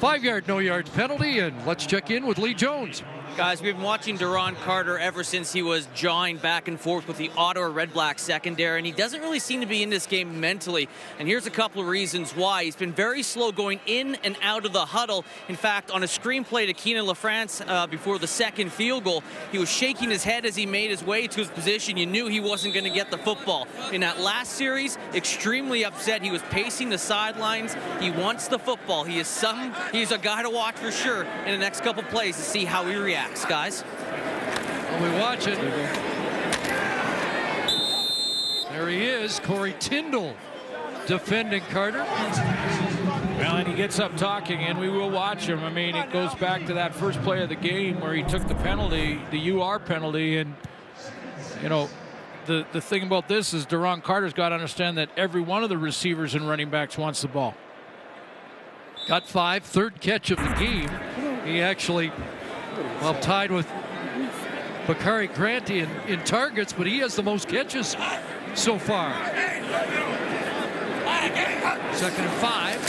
5-yard, no yards penalty, and let's check in with Lee Jones. Guys, we've been watching Duron Carter ever since he was jawing back and forth with the Ottawa REDBLACKS secondary, and he doesn't really seem to be in this game mentally. And here's a couple of reasons why. He's been very slow going in and out of the huddle. In fact, on a screenplay to Keenan LaFrance before the second field goal, he was shaking his head as he made his way to his position. You knew he wasn't going to get the football. In that last series, extremely upset. He was pacing the sidelines. He wants the football. He's a guy to watch for sure in the next couple plays to see how he reacts. Guys, well, we watch it. There he is, Corey Tyndall defending Carter. Well, and he gets up talking, and we will watch him. I mean, it goes back to that first play of the game where he took the penalty, the UR penalty, and you know, the thing about this is Duron Carter's got to understand that every one of the receivers and running backs wants the ball. Got 5, third catch of the game. He actually, well, tied with Bakari Grant in targets, but he has the most catches so far. 2nd and 5.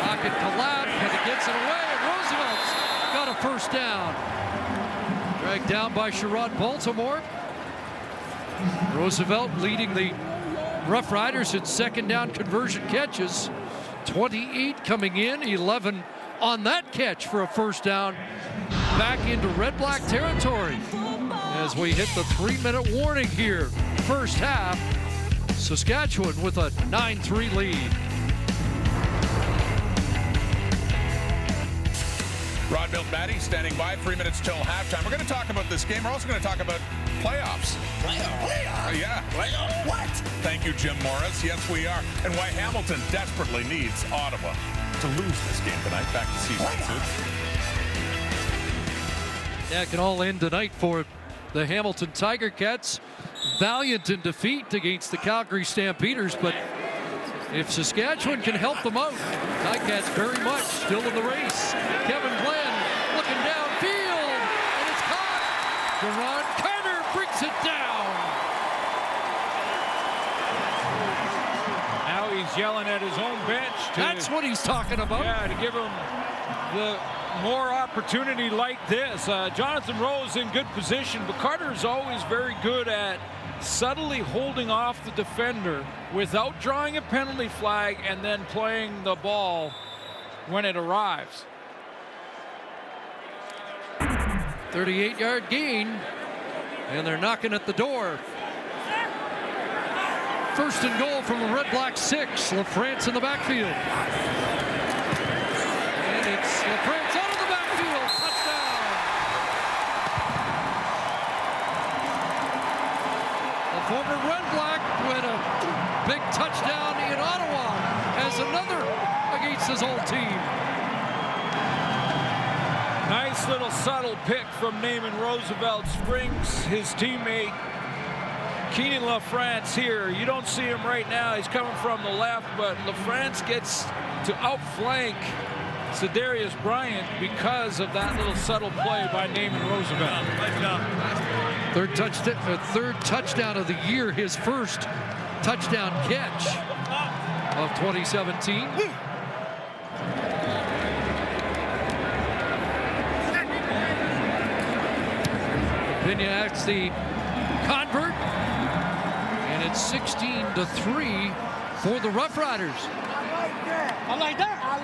Pocket collapse, and it gets it away, and Roosevelt's got a first down. Dragged down by Sherrod Baltimore. Roosevelt leading the Roughriders in 2nd down conversion catches. 28 coming in, 11 on that catch for a first down. Back into REDBLACK territory as we hit the 3-minute warning here. First half, Saskatchewan with a 9-3 lead. Rod Milton-Matty standing by, 3 minutes till halftime. We're going to talk about this game. We're also going to talk about playoffs. Playoffs? Yeah. Playoffs? What? Thank you, Jim Morris. Yes, we are. And why Hamilton desperately needs Ottawa to lose this game tonight. Back to season 2. Yeah, it can all end tonight for the Hamilton Tiger Cats. Valiant in defeat against the Calgary Stampeders, but if Saskatchewan can help them out, Ticats very much still in the race. Kevin Glenn looking downfield, and it's caught. Duron Carter brings it down. Now he's yelling at his own bench. That's what he's talking about. Yeah, to give him the more opportunity like this. Jonathan Rose in good position, but Carter is always very good at subtly holding off the defender without drawing a penalty flag and then playing the ball when it arrives. 38-yard gain, and they're knocking at the door. First and goal from the REDBLACKS 6. LaFrance in the backfield. And it's LaFrance out of the backfield. Touchdown. The former REDBLACK with a big touchdown in Ottawa as another against his old team. Nice little subtle pick from Naaman Roosevelt. Springs his teammate Keenan LaFrance here. You don't see him right now. He's coming from the left, but LaFrance gets to outflank Cedarius Bryant because of that little subtle play by Naaman Roosevelt. Third touchdown of the year, his first touchdown catch of 2017. Vigneault's the convert, and it's 16-3 for the Roughriders. I like that. I like that. I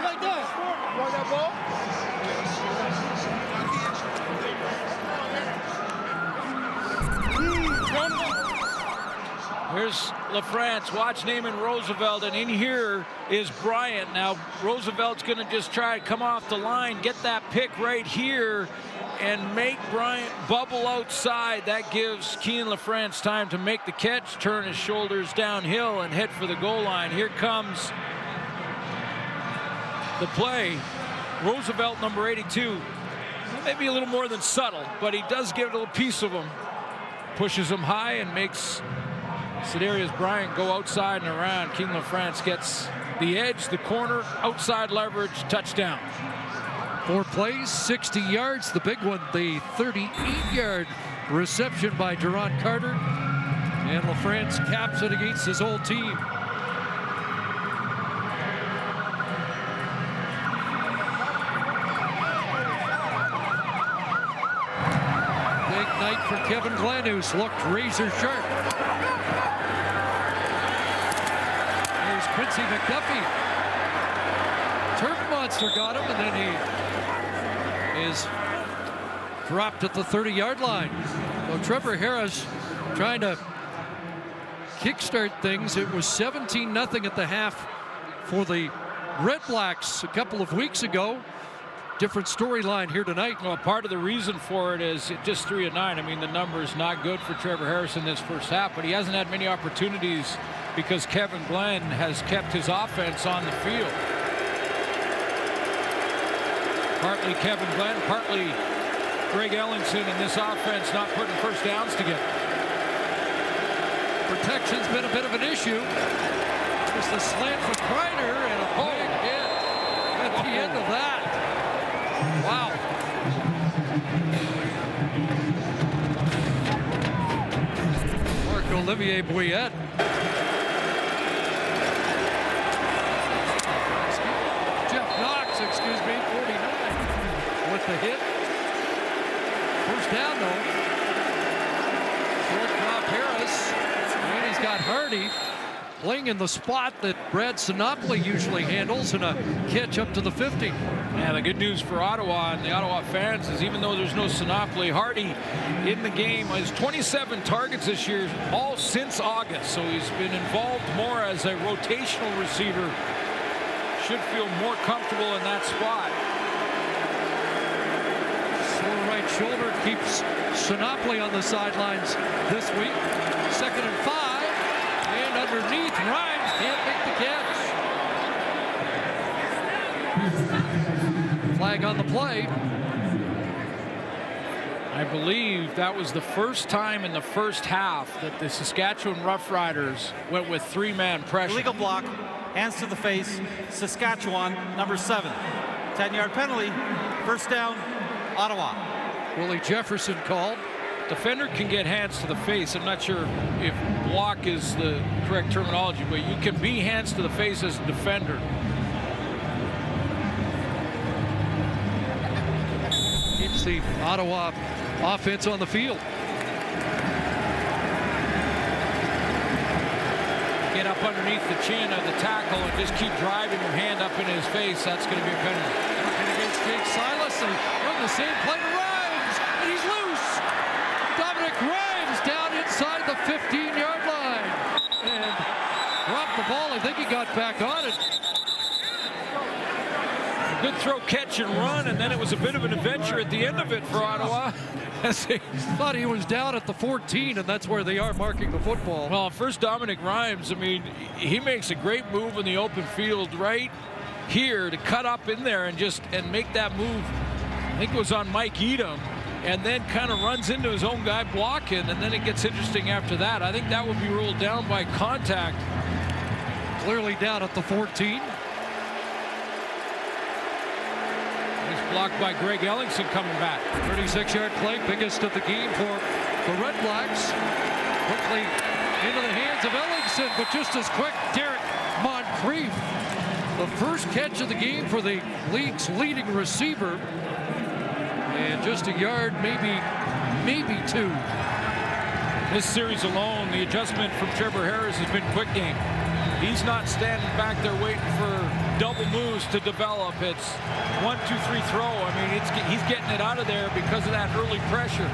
like that. You want that ball? Here's LaFrance. Watch Naaman Roosevelt, and in here is Bryant. Now Roosevelt's going to just try to come off the line, get that pick right here, and make Bryant bubble outside. That gives Keenan LaFrance time to make the catch, turn his shoulders downhill, and head for the goal line. Here comes the play. Roosevelt, number 82. Maybe a little more than subtle, but he does give it a little piece of him. Pushes him high and makes Cedarius Bryant go outside and around. Keenan LaFrance gets the edge, the corner, outside leverage, touchdown. 4 plays, 60 yards. The big one, the 38-yard reception by Duron Carter. And LaFrance caps it against his old team. Kevin Glenn, who's looked razor sharp. Here's Quincy McDuffie. Turf Monster got him, and then he is dropped at the 30-yard line. So Trevor Harris trying to kickstart things. It was 17-0 at the half for the Red Blacks a couple of weeks ago. Different storyline here tonight. Well, part of the reason for it is just 3 of 9. I mean, the number is not good for Trevor Harris in this first half, but he hasn't had many opportunities because Kevin Glenn has kept his offense on the field. Partly Kevin Glenn, partly Greg Ellingson in this offense not putting first downs together. Protection's been a bit of an issue. Just a slant for Kreider and a big hit at the end of that. Wow. Marc-Olivier Bouillet. Jeff Knox, excuse me, 49 with the hit. First down, though. Short drop Harris. And he's got Hardy playing in the spot that Brad Sinopoli usually handles, and a catch up to the 50. Yeah, the good news for Ottawa and the Ottawa fans is even though there's no Sinopoli, Hardy in the game has 27 targets this year, all since August. So he's been involved more as a rotational receiver. Should feel more comfortable in that spot. Sore right shoulder keeps Sinopoli on the sidelines this week. 2nd and 5. And underneath, Rhymes can't make the catch. Flag on the play. I believe that was the first time in the first half that the Saskatchewan Roughriders went with 3-man pressure. Illegal block, hands to the face, Saskatchewan, number 7. 10-yard penalty, first down, Ottawa. Willie Jefferson called. Defender can get hands to the face. I'm not sure if block is the correct terminology, but you can be hands to the face as a defender. Keeps the Ottawa offense on the field. Get up underneath the chin of the tackle and just keep driving your hand up in his face. That's going to be a penalty. Working against Jake Silas. They run the same play to Rhymes, and he's loose. Dominic Rhymes down inside the 15-yard line and dropped the ball. I think he got back on it. A good throw, catch, and run, and then it was a bit of an adventure at the end of it for Ottawa. As they thought he was down at the 14, and that's where they are marking the football. Well, first Dominic Rhymes, I mean, he makes a great move in the open field right here to cut up in there and make that move. I think it was on Mike Edom, and then kind of runs into his own guy blocking, and then it gets interesting after that. I think that would be ruled down by contact. Clearly down at the 14. Blocked by Greg Ellingson coming back. 36-yard play, biggest of the game for the Red Blacks. Quickly into the hands of Ellingson, but just as quick, Derek Moncrief. The first catch of the game for the league's leading receiver. And just a yard, maybe 2. This series alone, the adjustment from Trevor Harris has been quick game. He's not standing back there waiting for double moves to develop. It's 1, 2, 3 throw. I mean, he's getting it out of there because of that early pressure.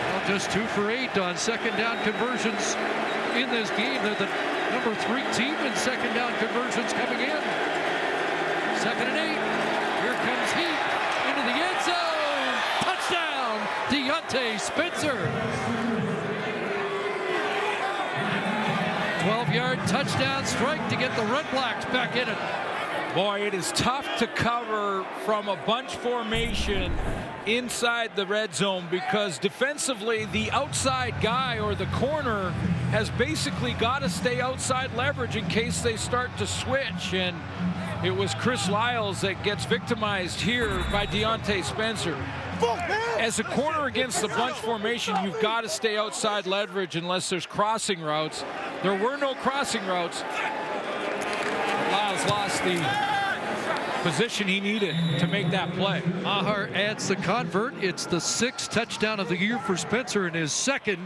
Well, just 2 for 8 on second down conversions in this game. They're the number 3 team in second down conversions coming in. 2nd and 8. Here comes Heat into the end zone. Touchdown, Deontay Spencer. 12-yard touchdown strike to get the Red Blacks back in it. Boy, it is tough to cover from a bunch formation inside the red zone because defensively the outside guy or the corner has basically got to stay outside leverage in case they start to switch, and it was Chris Lyles that gets victimized here by Deontay Spencer. As a corner against the bunch formation, you've got to stay outside leverage unless there's crossing routes. There were no crossing routes. Lyles lost the position he needed to make that play. Maher adds the convert. It's the 6th touchdown of the year for Spencer and his 2nd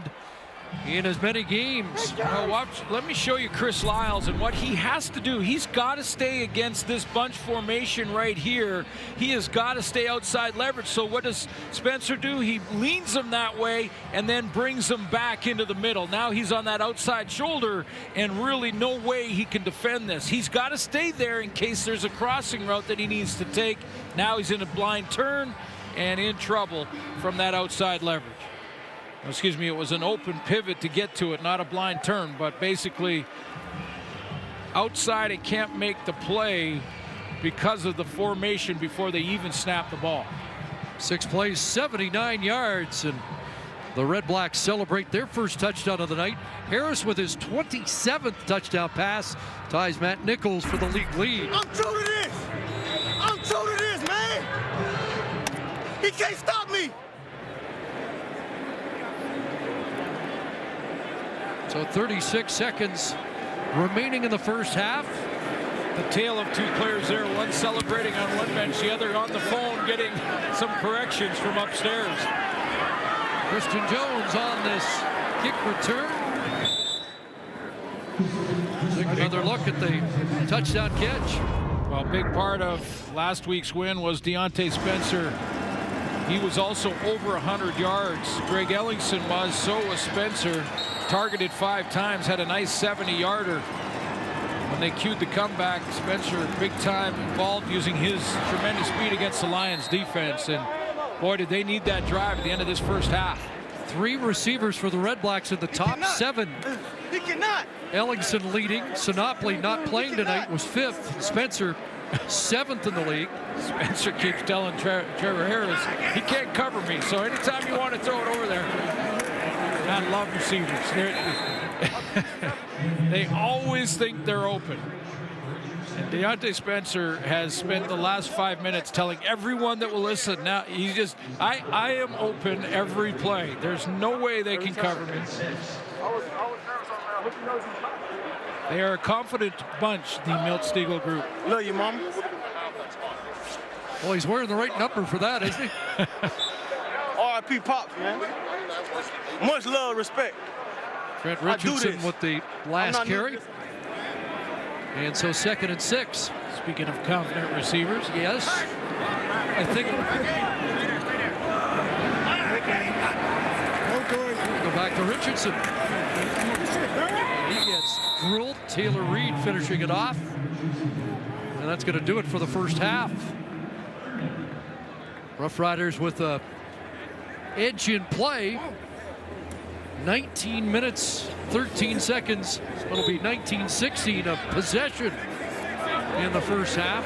in as many games. Now watch, let me show you Chris Lyles and what he has to do. He's got to stay against this bunch formation right here. He has got to stay outside leverage. So what does Spencer do? He leans him that way and then brings him back into the middle. Now he's on that outside shoulder, and really no way he can defend this. He's got to stay there in case there's a crossing route that he needs to take. Now he's in a blind turn and in trouble from that outside leverage. Excuse me, it was an open pivot to get to it, not a blind turn, but basically outside it can't make the play because of the formation before they even snap the ball. 6 plays, 79 yards, and the Red Blacks celebrate their first touchdown of the night. Harris with his 27th touchdown pass ties Matt Nichols for the league lead. I'm true to this. I'm true to this, man. He can't stop me. So 36 seconds remaining in the first half. The tale of 2 players there, one celebrating on one bench, the other on the phone getting some corrections from upstairs. Christian Jones on this kick return. Take another look at the touchdown catch. Well, a big part of last week's win was Deontay Spencer. He was also over 100 yards. Greg Ellingson was, so was Spencer. Targeted 5 times, had a nice 70-yarder. When they cued the comeback, Spencer big time involved using his tremendous speed against the Lions defense. And boy, did they need that drive at the end of this first half. 3 receivers for the Red Blacks in the top 7. He cannot. Ellingson leading. Sinopoli not playing tonight was 5th. Spencer 7th in the league. Spencer keeps telling Trevor Harris, he can't cover me. So anytime you want to throw it over there, I love receivers. They always think they're open. And Deontay Spencer has spent the last 5 minutes telling everyone that will listen. Now he's just, I am open every play. There's no way they can cover me. They are a confident bunch, the Milt Stegall group. Love you, Mom. Well, he's wearing the right number for that, isn't he? R.I.P. Pops, man. Much love, respect. Trent Richardson with the last carry. And so 2nd and 6. Speaking of confident receivers. Yes. I think. Go back to Richardson. He gets drilled. Taylor Reed finishing it off. And that's going to do it for the first half. Roughriders with a edge in play. 19 minutes, 13 seconds. It'll be 19-16 of possession in the first half.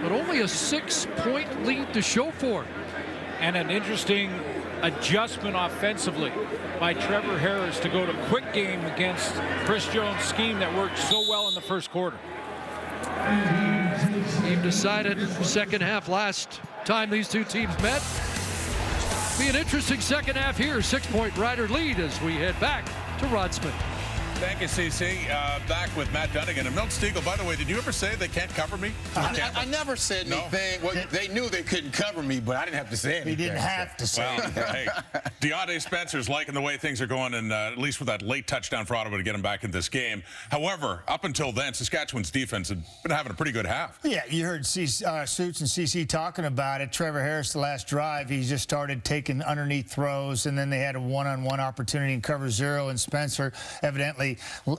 But only a 6-point lead to show for. And an interesting adjustment offensively by Trevor Harris to go to quick game against Chris Jones' scheme that worked so well in the first quarter. Game decided second half last time these two teams met. Be an interesting second half here. 6-point Rider lead as we head back to Rod Smith. Thank you, CC. Back with Matt Dunnigan. And Milt Stegall, by the way, did you ever say they can't cover me? I never said anything. Well, they knew they couldn't cover me, but I didn't have to say anything. He didn't have to say anything. Hey, Deontay Spencer's liking the way things are going, and at least with that late touchdown for Ottawa to get him back in this game. However, up until then, Saskatchewan's defense had been having a pretty good half. Yeah, you heard Suits and CC talking about it. Trevor Harris, the last drive, he just started taking underneath throws, and then they had a one-on-one opportunity in cover 0, and Spencer, evidently,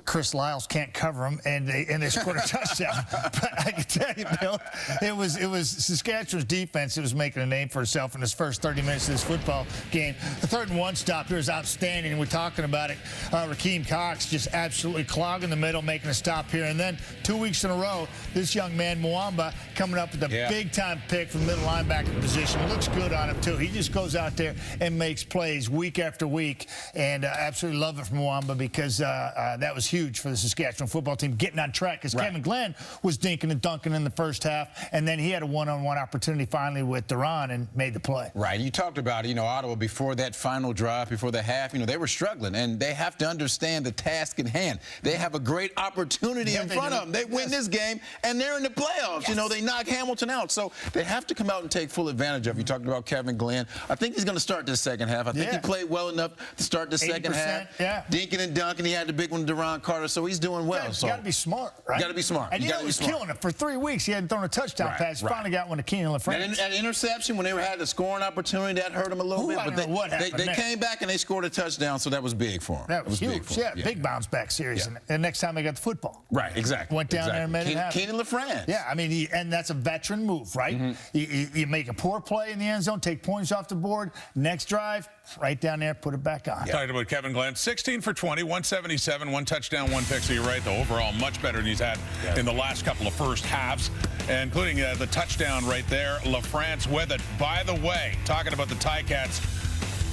Chris Lyles can't cover him, and they scored a touchdown. But I can tell you, Bill, it was Saskatchewan's defense that was making a name for itself in this first 30 minutes of this football game. The 3rd and 1 stop here is outstanding, and we're talking about it. Rakeem Cox just absolutely clogging the middle, making a stop here. And then 2 weeks in a row, this young man, Mwamba, coming up with a big-time pick from middle linebacker position. It looks good on him, too. He just goes out there and makes plays week after week, and I absolutely love it from Mwamba because that was huge for the Saskatchewan football team getting on track because Kevin Glenn was dinking and dunking in the first half, and then he had a one-on-one opportunity finally with Duran and made the play. Right. You talked about, Ottawa before that final drive, before the half, they were struggling, and they have to understand the task at hand. They have a great opportunity in front of them. They win this game, and they're in the playoffs. They knock Hamilton out, so they have to come out and take full advantage of. You talked about Kevin Glenn. I think he's going to start this second half. I think he played well enough to start the second half. Dinking and dunking. He had the big one, Duran Carter, so he's doing well. You got to be smart, right? Got to be smart. And he was killing it for 3 weeks. He hadn't thrown a touchdown pass. Finally got one to Keenan LaFrance. That interception, when they had the scoring opportunity, that hurt him a little bit. But they came back and they scored a touchdown, so that was big for him. That was huge. Big bounce back series. And next time they got the football. Right, exactly. Went down there and made it happen. Keenan LaFrance. Yeah, I mean, and that's a veteran move, right? You make a poor play in the end zone, take points off the board. Next drive, right down there, put it back on. Talked about Kevin Glenn, 16 for 20, 177, 1 touchdown, 1 pick. So you're right, the overall much better than he's had in the last couple of first halves, including the touchdown right there. LaFrance with it. By the way, talking about the Ticats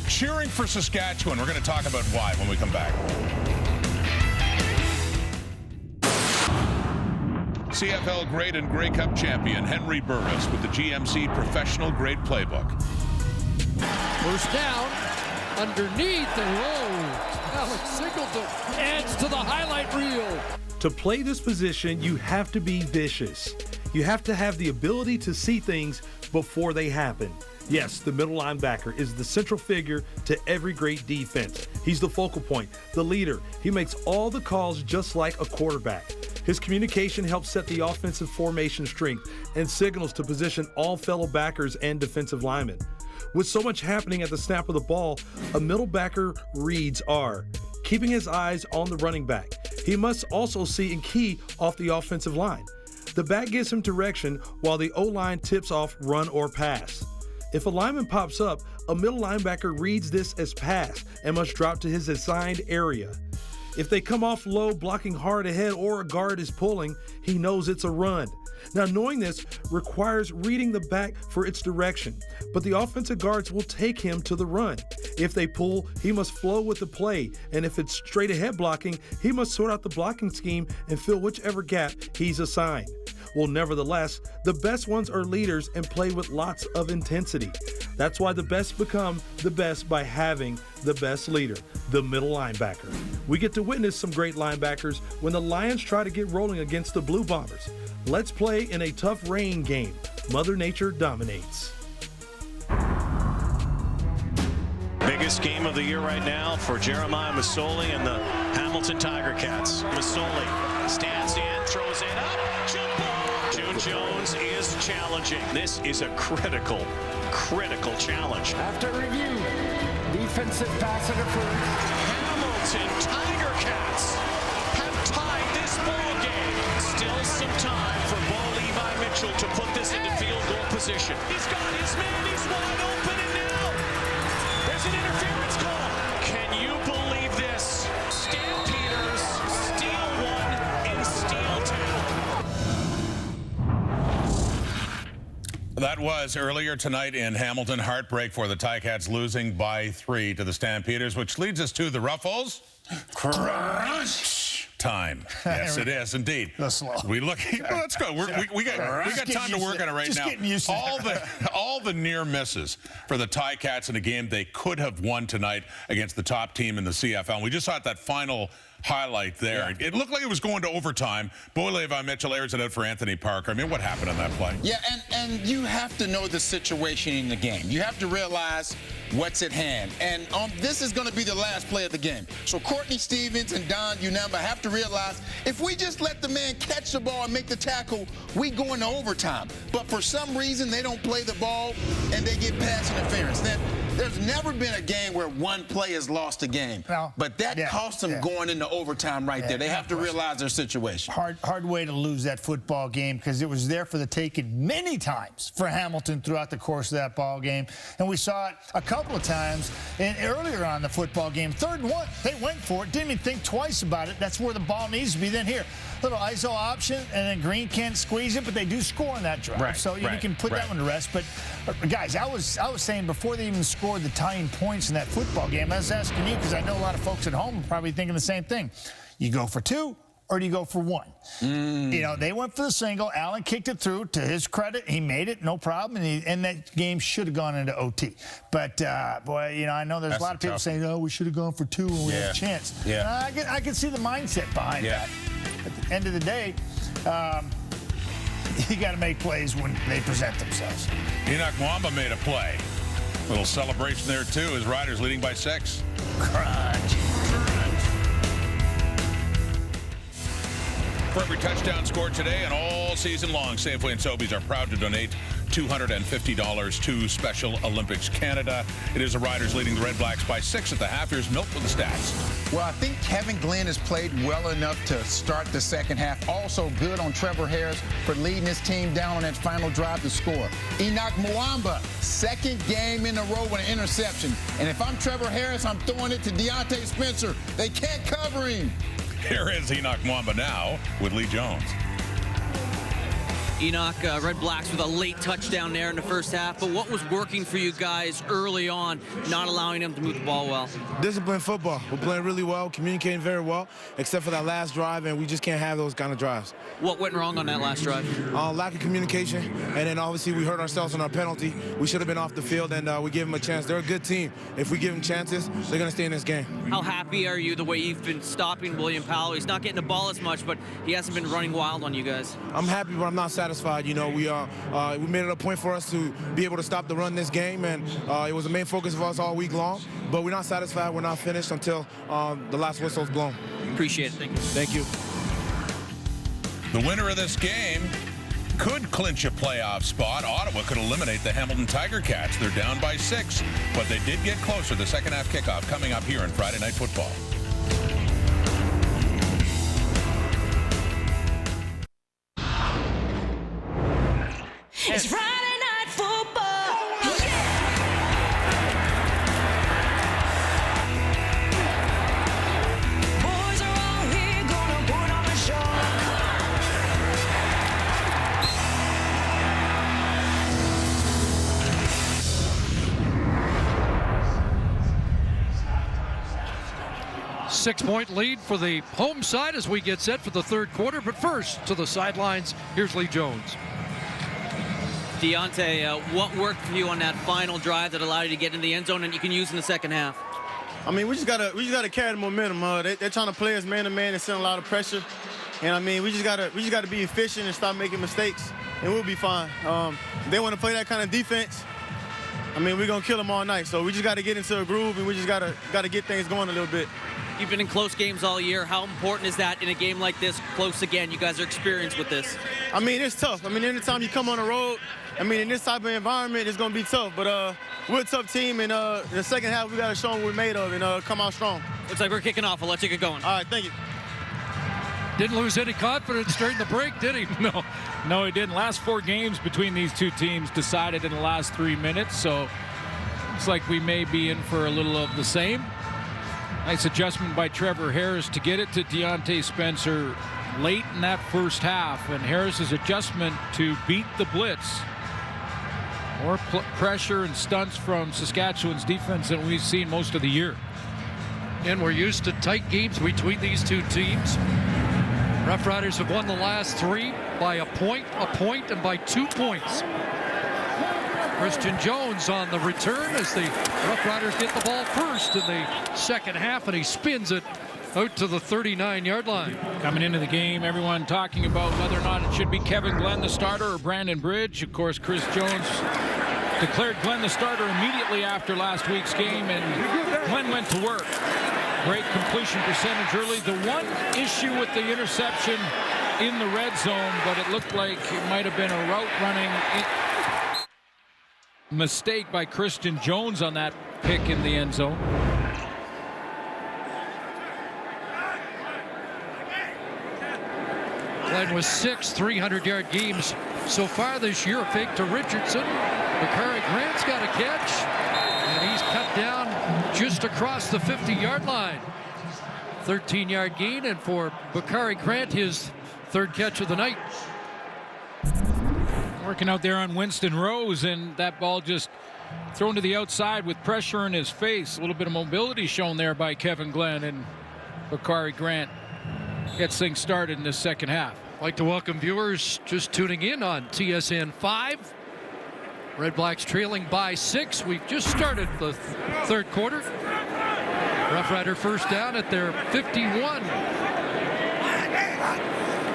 cheering for Saskatchewan. We're going to talk about why when we come back. CFL Grade and Grey Cup champion Henry Burris with the GMC Professional Grade Playbook. First down, underneath, and Alex Singleton adds to the highlight reel. To play this position, you have to be vicious. You have to have the ability to see things before they happen. Yes, the middle linebacker is the central figure to every great defense. He's the focal point, the leader. He makes all the calls just like a quarterback. His communication helps set the offensive formation strength and signals to position all fellow backers and defensive linemen. With so much happening at the snap of the ball, a middle backer reads are keeping his eyes on the running back. He must also see and key off the offensive line. The back gives him direction while the O-line tips off run or pass. If a lineman pops up, a middle linebacker reads this as pass and must drop to his assigned area. If they come off low, blocking hard ahead, or a guard is pulling, he knows it's a run. Now, knowing this requires reading the back for its direction, but the offensive guards will take him to the run. If they pull, he must flow with the play, and if it's straight ahead blocking, he must sort out the blocking scheme and fill whichever gap he's assigned. Well, nevertheless, the best ones are leaders and play with lots of intensity. That's why the best become the best by having the best leader, the middle linebacker. We get to witness some great linebackers when the Lions try to get rolling against the Blue Bombers. Let's play in a tough rain game. Mother Nature dominates. Biggest game of the year right now for Jeremiah Masoli and the Hamilton Tiger Cats. Masoli stands in, throws it up, jump ball. June Jones is challenging. This is a critical challenge. After review, defensive pass interference. Hamilton Tiger Cats have tied this ball game. Still some time for Bo Levi Mitchell to put this into field goal position. He's got his man, he's wide open, and now there's an interference call. Can you believe this? Stampeders steal one and steal two. That was earlier tonight in Hamilton. Heartbreak for the Ticats, losing by 3 to the Stampeders, which leads us to the Ruffles. Crunch time. Yes, it is indeed. That's slow. We look. Well, let's go. We got time to work on it right now. Just getting used to all the near misses for the Ticats in a game they could have won tonight against the top team in the CFL. And we just saw that final highlight there. Yeah. It looked like it was going to overtime. Bo Levi Mitchell airs it out for Anthony Parker. I mean, what happened on that play? Yeah, and you have to know the situation in the game. You have to realize what's at hand. And this is going to be the last play of the game. So Courtney Stevens and Don Unamba have to realize if we just let the man catch the ball and make the tackle, we go into overtime. But for some reason, they don't play the ball and they get pass interference. Then there's never been a game where one play has lost a game. No. But that cost them going into overtime right there. They have to realize their situation. Hard way to lose that football game because it was there for the taking many times for Hamilton throughout the course of that ball game. And we saw it a couple of times earlier on in the football game. 3rd and 1, they went for it, didn't even think twice about it. That's where the ball needs to be. Then here, little ISO option, and then Green can't squeeze it, but they do score on that drive. So you can put that one to rest. But guys, I was saying before they even scored scored the tying points in that football game. I was asking you because I know a lot of folks at home are probably thinking the same thing. You go for 2 or do you go for 1? You know, they went for the single. Allen kicked it through. To his credit, he made it, no problem. And that game should have gone into OT. But, boy, you know, I know there's a lot of people saying, oh, we should have gone for 2 when we had a chance. Yeah. I can see the mindset behind that. At the end of the day, you got to make plays when they present themselves. Enoch Mwamba made a play. Little celebration there, too, as Riders leading by 6. Crunch. For every touchdown scored today and all season long, Safeway and Sobeys are proud to donate $250 to Special Olympics Canada. It is the Riders leading the Red Blacks by 6 at the half. Here's Milt with the stats. Well, I think Kevin Glenn has played well enough to start the second half. Also good on Trevor Harris for leading his team down on that final drive to score. Enoch Mwamba, second game in a row with an interception. And if I'm Trevor Harris, I'm throwing it to Deontay Spencer. They can't cover him. Here is Enoch Mwamba now with Lee Jones. Enoch, Red Blacks with a late touchdown there in the first half, but what was working for you guys early on, not allowing them to move the ball well? Disciplined football. We're playing really well, communicating very well, except for that last drive, and we just can't have those kind of drives. What went wrong on that last drive? Lack of communication, and then obviously we hurt ourselves on our penalty. We should have been off the field, and we gave them a chance. They're a good team. If we give them chances, they're going to stay in this game. How happy are you the way you've been stopping William Powell? He's not getting the ball as much, but he hasn't been running wild on you guys. I'm happy, but I'm not satisfied. You know, we made it a point for us to be able to stop the run this game, and it was the main focus of us all week long. But we're not satisfied. We're not finished until the last whistle's blown. Appreciate it. Thank you. Thank you. The winner of this game could clinch a playoff spot. Ottawa could eliminate the Hamilton Tiger Cats. They're down by 6, but they did get closer. The second half kickoff coming up here in Friday Night Football. It's Friday Night Football. Boys are all here, gonna put on a show. Six-point lead for the home side as we get set for the third quarter. But first, to the sidelines, here's Lee Jones. Deontay, what worked for you on that final drive that allowed you to get in the end zone and you can use in the second half? I mean, we just gotta carry the momentum. They're trying to play us man to man and send a lot of pressure. And I mean, we just gotta be efficient and stop making mistakes, and we'll be fine. If they want to play that kind of defense, I mean, we're gonna kill them all night. So we just gotta get into a groove, and we just gotta get things going a little bit. You've been in close games all year. How important is that in a game like this, close again? You guys are experienced with this. I mean, it's tough. I mean, anytime you come on the road, I mean, in this type of environment, it's going to be tough. But we're a tough team, and in the second half, we got to show them what we're made of and come out strong. Looks like we're kicking off. I'll let you get going. All right, thank you. Didn't lose any confidence during the break, did he? No, he didn't. Last 4 games between these two teams decided in the last 3 minutes, so looks like we may be in for a little of the same. Nice adjustment by Trevor Harris to get it to Deontay Spencer late in that first half, and Harris's adjustment to beat the blitz. More pressure and stunts from Saskatchewan's defense than we've seen most of the year. And we're used to tight games between these two teams. Roughriders have won the last 3 by a point, and by 2 points. Christian Jones on the return as the Roughriders get the ball first in the second half, and he spins it out to the 39-yard line. Coming into the game, everyone talking about whether or not it should be Kevin Glenn the starter or Brandon Bridge. Of course, Chris Jones declared Glenn the starter immediately after last week's game, and Glenn went to work. Great completion percentage early. The one issue with the interception in the red zone, but it looked like it might have been a route running mistake by Christian Jones on that pick in the end zone. Glenn was 6 300-yard games so far this year. A fake to Richardson. Bakari Grant's got a catch, and he's cut down just across the 50-yard line. 13-yard gain, and for Bakari Grant, his 3rd catch of the night. Working out there on Winston Rose, and that ball just thrown to the outside with pressure in his face. A little bit of mobility shown there by Kevin Glenn, and Bakari Grant gets things started in this second half. I'd like to welcome viewers just tuning in on TSN 5. Red Blacks trailing by 6. We've just started the third quarter. Rough Rider first down at their 51.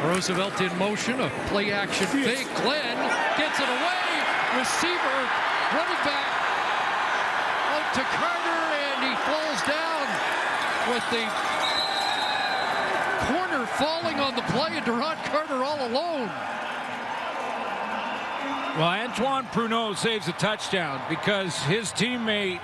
Roosevelt in motion, a play action fake. Glenn gets it away. Receiver running back out to Carter, and he falls down with the corner falling on the play, and Durant Carter all alone. Well, Antoine Pruneau saves a touchdown because his teammate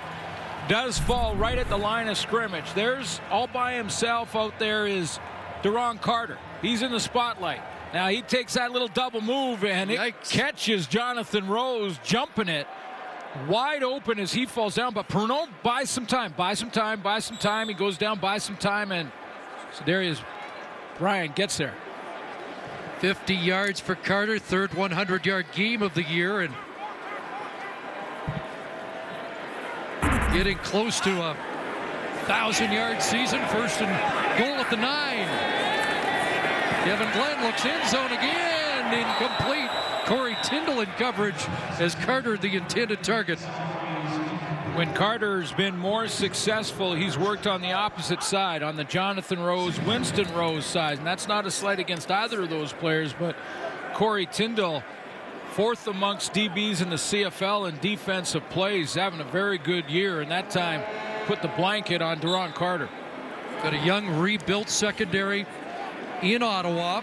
does fall right at the line of scrimmage. There's all by himself out there is Durant Carter. He's in the spotlight. Now he takes that little double move and it catches Jonathan Rose jumping it wide open as he falls down. But Pruneau buys some time. He goes down, buys some time, and so Darius Bryant gets there. 50 yards for Carter, third 100-yard game of the year, and getting close to a 1,000-yard season. First and goal at the 9. Kevin Glenn looks end zone again, incomplete. Corey Tyndall in coverage as Carter the intended target. When Carter's been more successful, he's worked on the opposite side, on the Jonathan Rose, Winston Rose side. And that's not a slight against either of those players, but Corey Tyndall, fourth amongst DBs in the CFL in defensive plays, having a very good year, and that time put the blanket on Durant Carter. Got a young rebuilt secondary in Ottawa.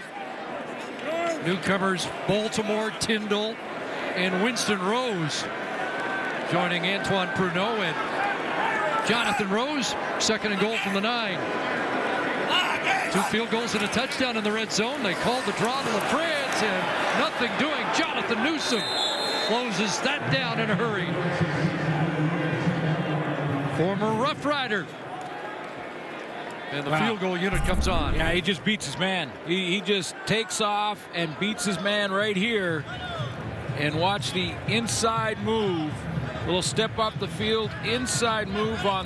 Newcomers Baltimore, Tyndall, and Winston Rose joining Antoine Pruneau and Jonathan Rose. Second and goal from the 9. 2 field goals and a touchdown in the red zone. They called the draw to LaFrance, and nothing doing. Jonathan Newsom closes that down in a hurry. Former Rough Rider. And the field goal unit comes on. Yeah, he just beats his man. He just takes off and beats his man right here. And watch the inside move. Little step up the field, inside move on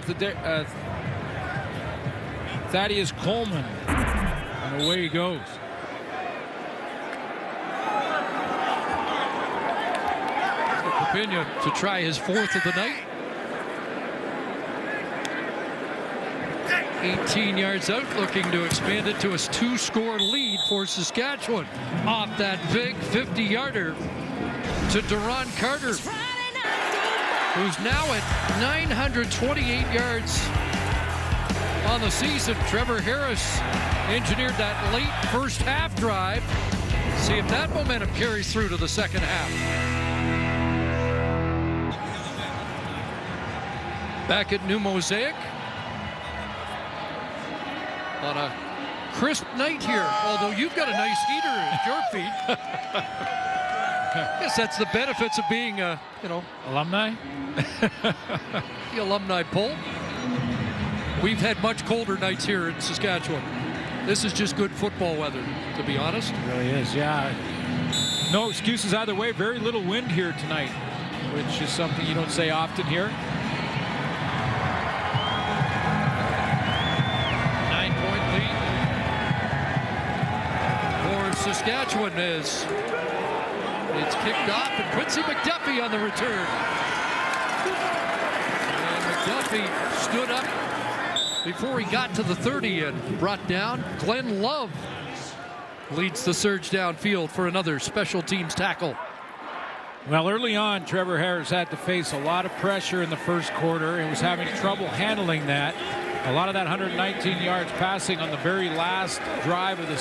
Thaddeus Coleman. And away he goes. Pena to try his 4th of the night. 18 yards out, looking to expand it to a 2-score lead for Saskatchewan. Off that big 50-yarder to Durant Carter, who's now at 928 yards on the season. Trevor Harris engineered that late first half drive. See if that momentum carries through to the second half. Back at New Mosaic on a crisp night here, although you've got a nice heater at your feet. I guess that's the benefits of being alumni. The alumni poll. We've had much colder nights here in Saskatchewan. This is just good football weather, to be honest. It really is, yeah. No excuses either way. Very little wind here tonight, which is something you don't say often here. 9-point lead for Saskatchewan as it's kicked off, and Quincy McDuffie on the return. And McDuffie stood up before he got to the 30 and brought down. Glenn Love leads the surge downfield for another special teams tackle. Well, early on, Trevor Harris had to face a lot of pressure in the first quarter and was having trouble handling that. A lot of that 119 yards passing on the very last drive of the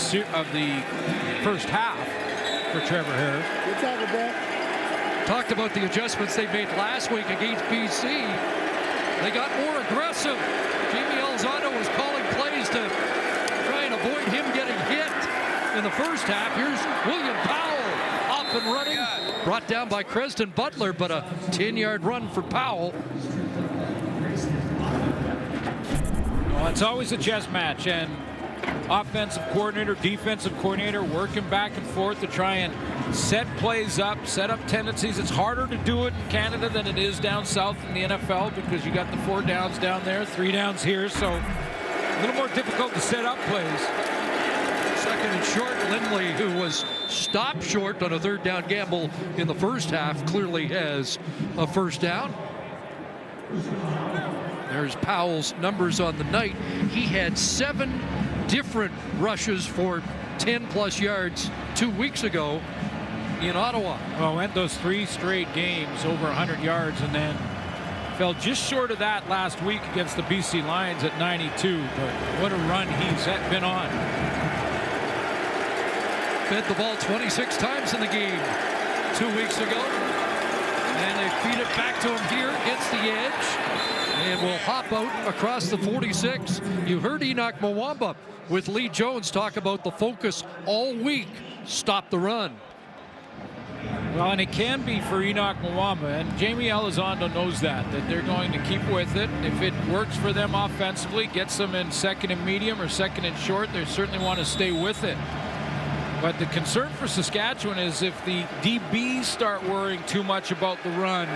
first half for Trevor Harris. Good tackle, bro. Talked about the adjustments they made last week against BC. They got more aggressive. Jamie Elizondo was calling plays to try and avoid him getting hit in the first half. Here's William Powell off and running. Brought down by Creston Butler, but a 10-yard run for Powell. Well, it's always a chess match, and offensive coordinator, defensive coordinator working back and forth to try and set plays up, set up tendencies. It's harder to do it in Canada than it is down south in the NFL because you got the 4 downs down there, 3 downs here, so a little more difficult to set up plays. Second and short, Lindley, who was stopped short on a 3rd down gamble in the first half, clearly has a 1st down. There's Powell's numbers on the night. He had 7 different rushes for 10-plus yards 2 weeks ago in Ottawa. Well, went those 3 straight games over 100 yards and then fell just short of that last week against the BC Lions at 92. But what a run he's been on. Fed the ball 26 times in the game 2 weeks ago. And they feed it back to him here against the edge. And will hop out across the 46. You heard Enoch Mwamba with Lee Jones talk about the focus all week. Stop the run. Well, and it can be for Enoch Mwamba, and Jamie Elizondo knows that they're going to keep with it. If it works for them offensively, gets them in 2nd and medium or 2nd and short, they certainly want to stay with it. But the concern for Saskatchewan is if the DBs start worrying too much about the run,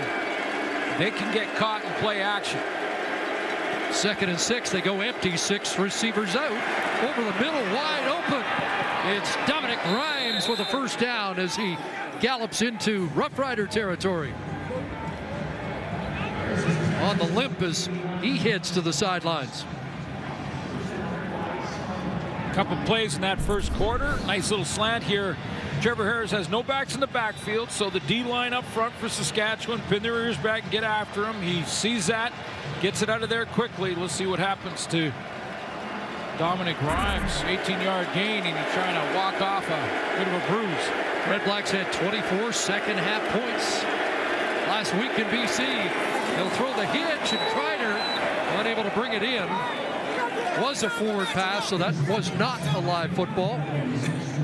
they can get caught in play action. 2nd and 6, they go empty, 6 receivers out. Over the middle, wide open. It's Dominic Rhymes with a 1st down as he gallops into Rough Rider territory. On the limp as he heads to the sidelines. Couple plays in that first quarter. Nice little slant here. Trevor Harris has no backs in the backfield, so the D-line up front for Saskatchewan, pin their ears back and get after him. He sees that, gets it out of there quickly. Let's see what happens to Dominic Rhymes. 18-yard gain, and he's trying to walk off a bit of a bruise. REDBLACKS had 24 second-half points last week in BC. They'll throw the hitch, and Kreider unable to bring it in. Was a forward pass, so that was not a live football.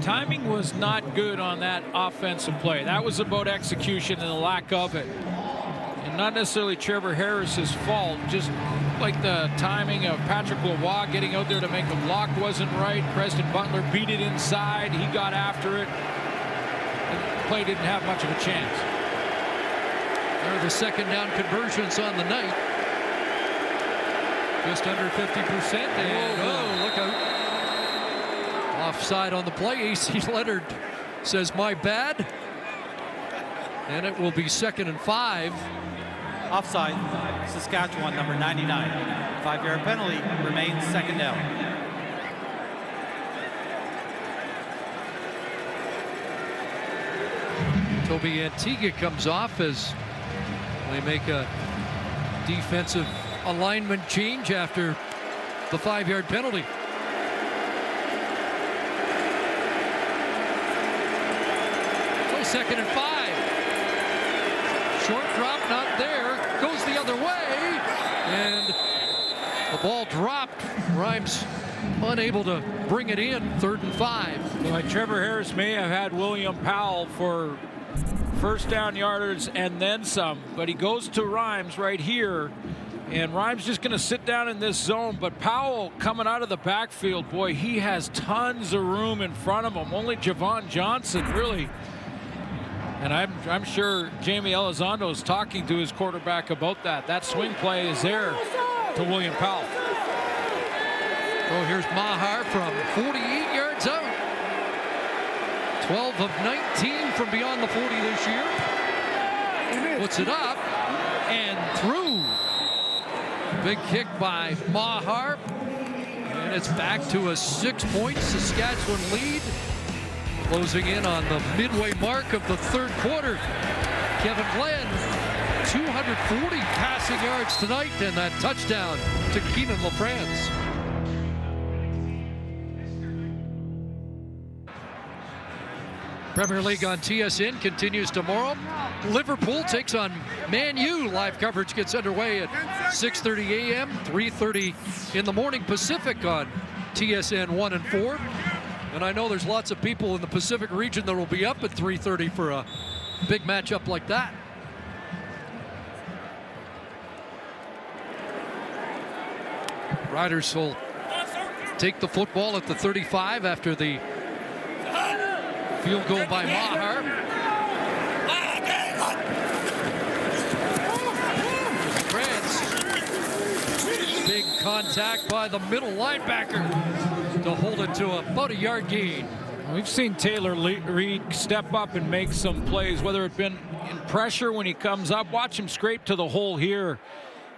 Timing was not good on that offensive play. That was about execution and the lack of it. And not necessarily Trevor Harris's fault, just like the timing of Patrick Lavoie getting out there to make a block wasn't right. Preston Butler beat it inside. He got after it. The play didn't have much of a chance. There are the 2nd down conversions on the night. Just under 50%. And oh, look out. Offside on the play. AC Leonard says, my bad. And it will be 2nd and 5. Offside, Saskatchewan, number 99. 5-yard penalty, remains 2nd down. Toby Antigua comes off as they make a defensive alignment change after the 5-yard penalty. So 2nd and 5. Short drop, not there. Goes the other way. And the ball dropped. Rhymes unable to bring it in. 3rd and 5. Well, Trevor Harris may have had William Powell for 1st down yarders and then some, but he goes to Rhymes right here. And Rhymes just going to sit down in this zone, but Powell coming out of the backfield, boy, he has tons of room in front of him. Only Javon Johnson really. And I'm sure Jamie Elizondo is talking to his quarterback about that. That swing play is there to William Powell. Oh, here's Maher from 48 yards out. 12 of 19 from beyond the 40 this year. Puts it up and through. Big kick by Maher. And it's back to a 6-point Saskatchewan lead. Closing in on the midway mark of the 3rd quarter. Kevin Glenn, 240 passing yards tonight, and that touchdown to Keenan LaFrance. Premier League on TSN continues tomorrow. Liverpool takes on Man U. Live coverage gets underway at 6:30 a.m., 3:30 in the morning Pacific on TSN 1 and 4. And I know there's lots of people in the Pacific region that will be up at 3:30 for a big matchup like that. Riders will take the football at the 35 after the field goal by Maher. contact by the middle linebacker to hold it to about a yard gain. We've seen Taylor Reed step up and make some plays, whether it been in pressure when he comes up. Watch him scrape to the hole here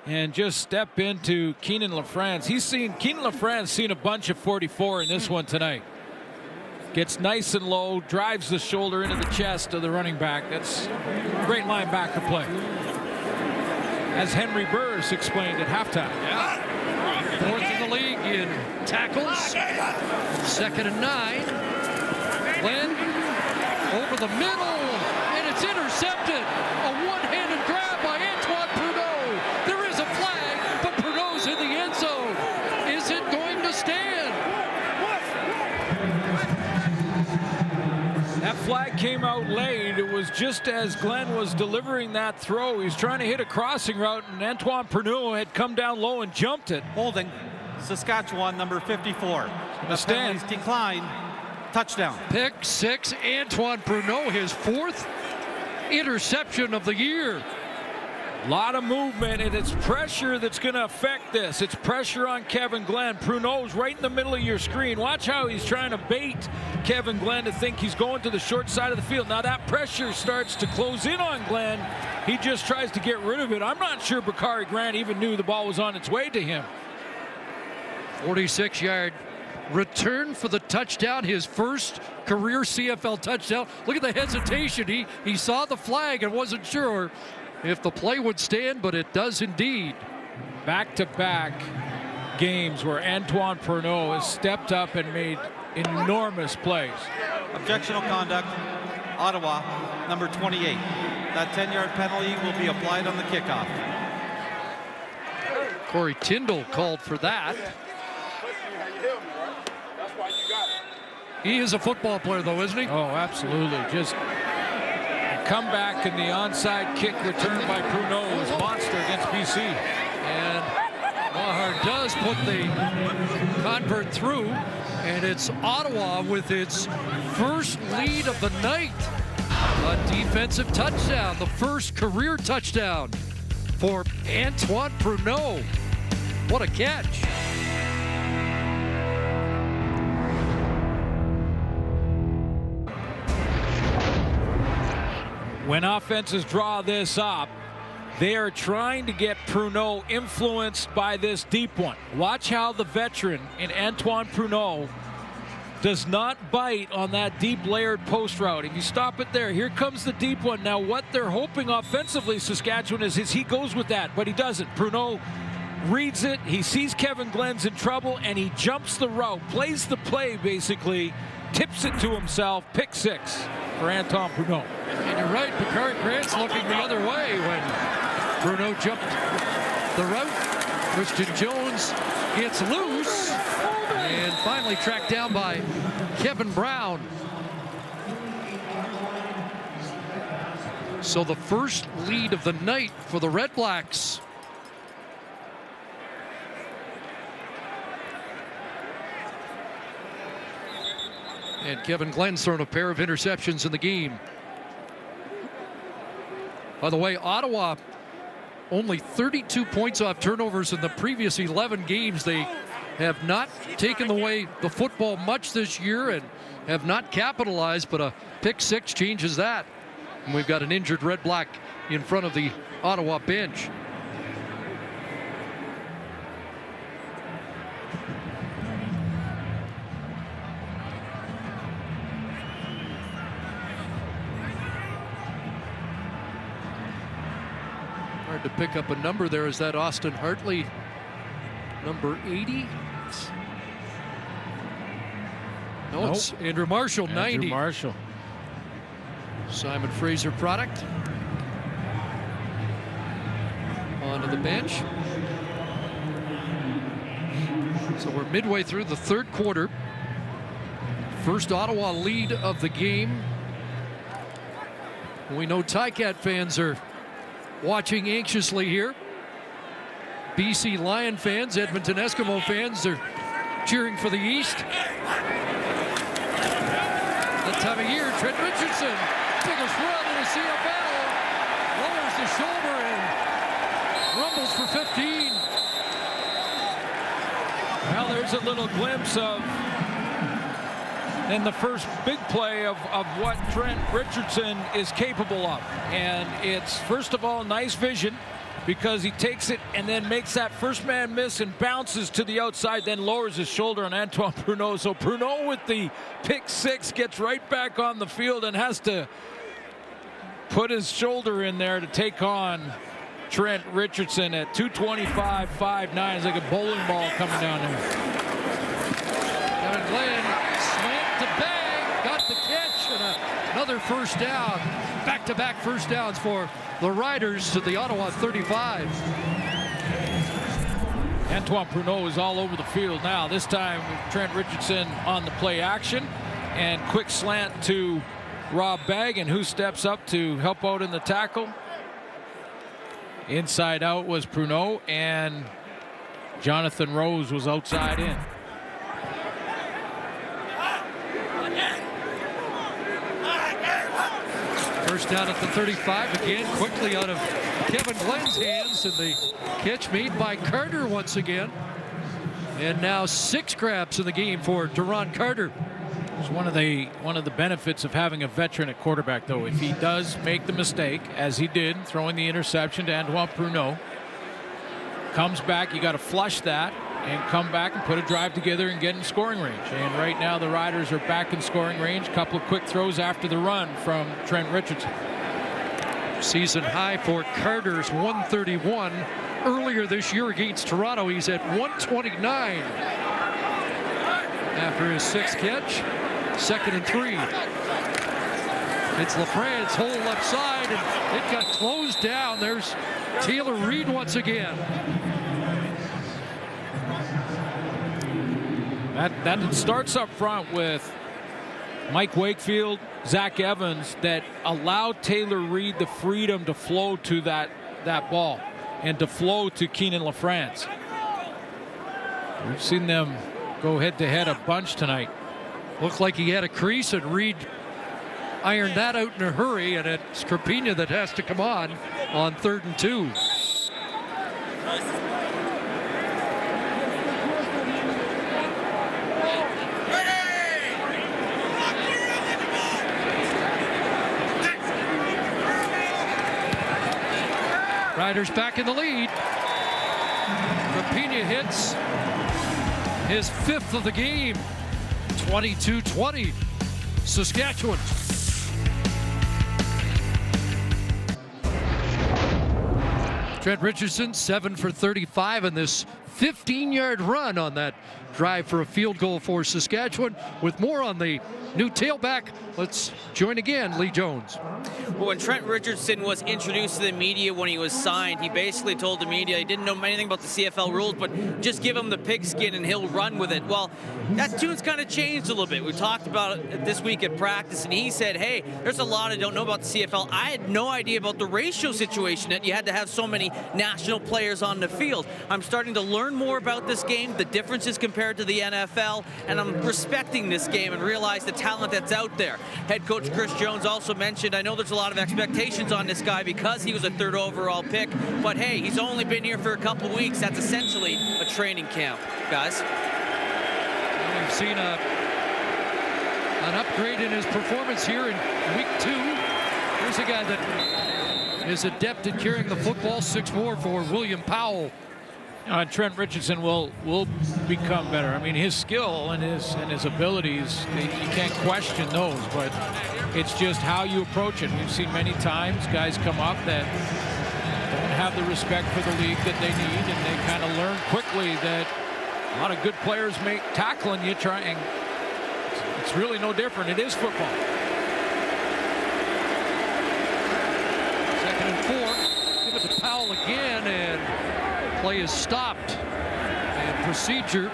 and just step into Keenan LaFrance. Keenan LaFrance seen a bunch of 44 in this one tonight. Gets nice and low, drives the shoulder into the chest of the running back. That's great linebacker play. As Henry Burris explained at halftime. Yeah. Fourth in the league in tackles. 2nd and 9. Glenn over the middle, and it's intercepted. A one-handed grab by Antoine Pruneau. There is a flag, but Pruneau's in the end zone. Is it going to stand? That flag came out late. It was just as Glenn was delivering that throw. He was trying to hit a crossing route, and Antoine Pruneau had come down low and jumped it. Holding Saskatchewan, number 54. The stand. penalties decline. Touchdown. Pick 6, Antoine Pruneau, his 4th interception of the year. A lot of movement, and it's pressure that's going to affect this. It's pressure on Kevin Glenn. Pruneau's right in the middle of your screen. Watch how he's trying to bait Kevin Glenn to think he's going to the short side of the field. Now that pressure starts to close in on Glenn. He just tries to get rid of it. I'm not sure Bakari Grant even knew the ball was on its way to him. 46-yard return for the touchdown, his first career CFL touchdown. Look at the hesitation. He saw the flag and wasn't sure if the play would stand, but it does indeed. Back-to-back games where Antoine Pruneau has stepped up and made enormous plays. Objectional conduct, Ottawa, number 28. That 10-yard penalty will be applied on the kickoff. Corey Tyndall called for that. He is a football player, though, isn't he? Oh, absolutely. Just a comeback and the onside kick return by Pruneau was monster against BC. And Maher does put the convert through, and it's Ottawa with its first lead of the night. A defensive touchdown, the first career touchdown for Antoine Pruneau. What a catch. When offenses draw this up, they are trying to get Pruneau influenced by this deep one. Watch how the veteran in Antoine Pruneau does not bite on that deep layered post route. If you stop it there, here comes the deep one. Now what they're hoping offensively, Saskatchewan, is he goes with that, but he doesn't. Pruneau reads it, he sees Kevin Glenn's in trouble, and he jumps the route, plays the play basically, tips it to himself, pick 6 for Antoine Pruneau. And you're right, Bakari Grant's looking the other way when Pruneau jumped the route. Christian Jones gets loose and finally tracked down by Kevin Brown. So the first lead of the night for the Red Blacks. And Kevin Glenn's thrown a pair of interceptions in the game. By the way, Ottawa only 32 points off turnovers in the previous 11 games. They have not taken away the football much this year and have not capitalized, but a pick 6 changes that. And we've got an injured Red Black in front of the Ottawa bench. Hard to pick up a number there. Is that Austin Hartley, number 80? No, nope. It's Andrew Marshall, 90. Andrew Marshall. Simon Fraser product. Onto the bench. So we're midway through the third quarter. First Ottawa lead of the game. We know Ticat fans are watching anxiously here. BC Lion fans, Edmonton Eskimo fans are cheering for the East. That time of year, Trent Richardson, biggest run in the CFL, lowers the shoulder and rumbles for 15. here's a little glimpse of, in the first big play of what Trent Richardson is capable of. And it's, first of all, nice vision, because he takes it and then makes that first man miss and bounces to the outside, then lowers his shoulder on Antoine Pruneau. So Pruneau with the pick six gets right back on the field and has to put his shoulder in there to take on Trent Richardson at 225, 5'9". It's like a bowling ball coming down there. Kevin Glenn slant to bag, got the catch, and another first down. Back-to-back first downs for the Riders to the Ottawa 35. Antoine Pruneau is all over the field now. This time Trent Richardson on the play action, and quick slant to Rob Bagan, who steps up to help out in the tackle. Inside out was Pruneau, and Jonathan Rose was outside in. First down at the 35 again, quickly out of Kevin Glenn's hands, and the catch made by Carter once again. And now 6 grabs in the game for Duron Carter. It's one of the benefits of having a veteran at quarterback, though. If he does make the mistake, as he did, throwing the interception to Antoine Pruneau, comes back, you got to flush that and come back and put a drive together and get in scoring range. And right now the Riders are back in scoring range. Couple of quick throws after the run from Trent Richardson. Season high for Carter's 131. Earlier this year against Toronto, he's at 129. After his 6th catch, 2nd and 3. It's LaFrance, hole left side, and it got closed down. There's Taylor Reed once again. That starts up front with Mike Wakefield, Zach Evans, that allowed Taylor Reed the freedom to flow to that ball and to flow to Keenan LaFrance. We've seen them go head-to-head a bunch tonight. Looked like he had a crease, and Reed ironed that out in a hurry, and it's Scarpina that has to come on 3rd and 2. Riders back in the lead. Rapina hits his 5th of the game. 22-20, Saskatchewan. Trent Richardson, 7 for 35 in this 15-yard run on that drive for a field goal for Saskatchewan. With more on the new tailback, let's join again Lee Jones. Well, when Trent Richardson was introduced to the media when he was signed, he basically told the media he didn't know anything about the CFL rules, but just give him the pigskin and he'll run with it. Well, that tune's kind of changed a little bit. We talked about it this week at practice, and he said, hey, there's a lot I don't know about the CFL. I had no idea about the ratio situation that you had to have so many national players on the field. I'm starting to learn more about this game, the differences compared to the NFL, and I'm respecting this game and realize the talent that's out there. Head coach Chris Jones also mentioned, I know there's a lot of expectations on this guy because he was a 3rd overall pick, but hey, he's only been here for a couple weeks. That's essentially a training camp, guys. We've seen an upgrade in his performance here in week 2. Here's a guy that is adept at carrying the football. 6 more for William Powell. Trent Richardson will become better. I mean, his skill and his abilities, you can't question those, but it's just how you approach it. We've seen many times guys come up that don't have the respect for the league that they need, and they kind of learn quickly that a lot of good players make tackling you trying. It's really no different. It is football. 2nd and 4. Give it to Powell again, and play is stopped. And procedure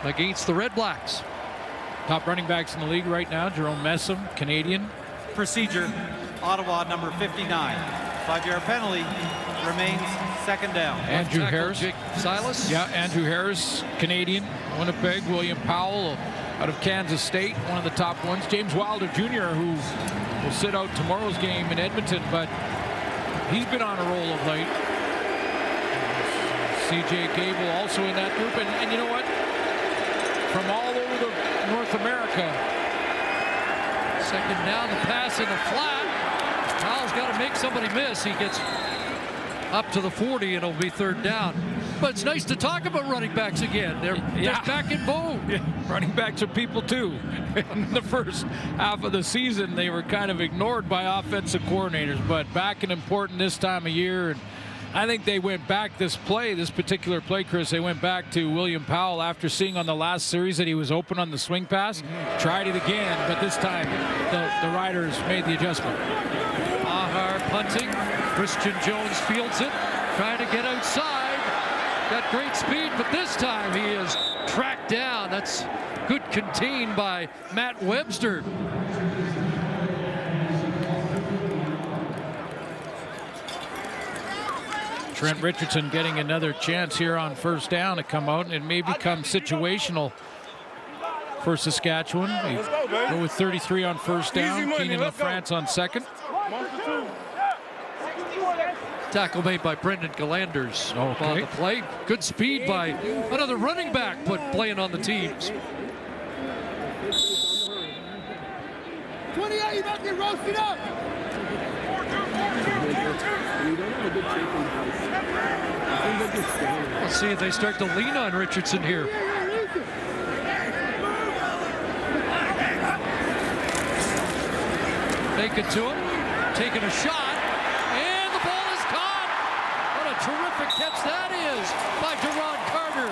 against the REDBLACKS. Top running backs in the league right now, Jerome Messam, Canadian. Procedure, Ottawa, number 59. 5-yard penalty, remains 2nd down. Andrew Harris. Jake Silas. Yeah, Andrew Harris, Canadian. Winnipeg. William Powell out of Kansas State, one of the top ones. James Wilder Jr., who will sit out tomorrow's game in Edmonton, but he's been on a roll of late. C.J. Gable also in that group, and you know what? from all over North America. Second down, the pass in the flat. Powell's got to make somebody miss. He gets up to the 40, and it'll be third down. But it's nice to talk about running backs again. They're back in vogue. Yeah, running backs are people too. In the first half of the season, they were kind of ignored by offensive coordinators, but back and important this time of year. And I think they went back this particular play, Chris, they went back to William Powell after seeing on the last series that he was open on the swing pass. Tried it again, but this time the Riders made the adjustment. Ahar punting. Christian Jones fields it, trying to get outside. Got great speed, but this time he is tracked down. That's good contained by Matt Webster. Trent Richardson getting another chance here on first down to come out, and it may become situational for Saskatchewan. They go with 33 on first down. Keenan LaFrance on second. Tackle made by Brendan Galanders on the play. Good speed by another running back, but playing on the teams. 28, you about to get roasted up. Let's see if they start to lean on Richardson here. Take it to him, taking a shot. Terrific catch that is by Jerron Carter.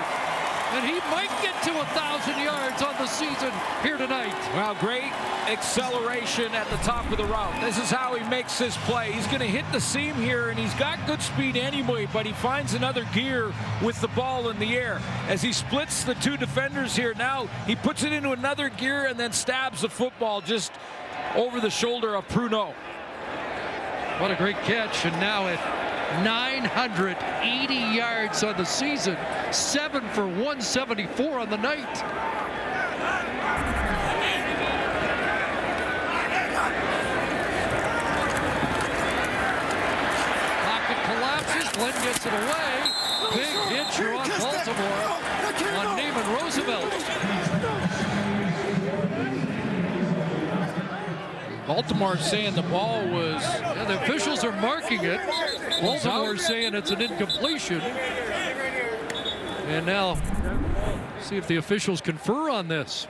And he might get to 1,000 yards on the season here tonight. Well, great acceleration at the top of the route. This is how he makes this play. He's going to hit the seam here, and he's got good speed anyway, but he finds another gear with the ball in the air. As he splits the two defenders here, now he puts it into another gear and then stabs the football just over the shoulder of Pruneau. What a great catch, and now at 980 yards on the season, 7 for 174 on the night. Pocket collapses, Glenn gets it away. Big hit here on Baltimore on Naaman Roosevelt. Baltimore's saying the ball was... Yeah, the officials are marking it. Baltimore's saying it's an incompletion. And now, see if the officials confer on this.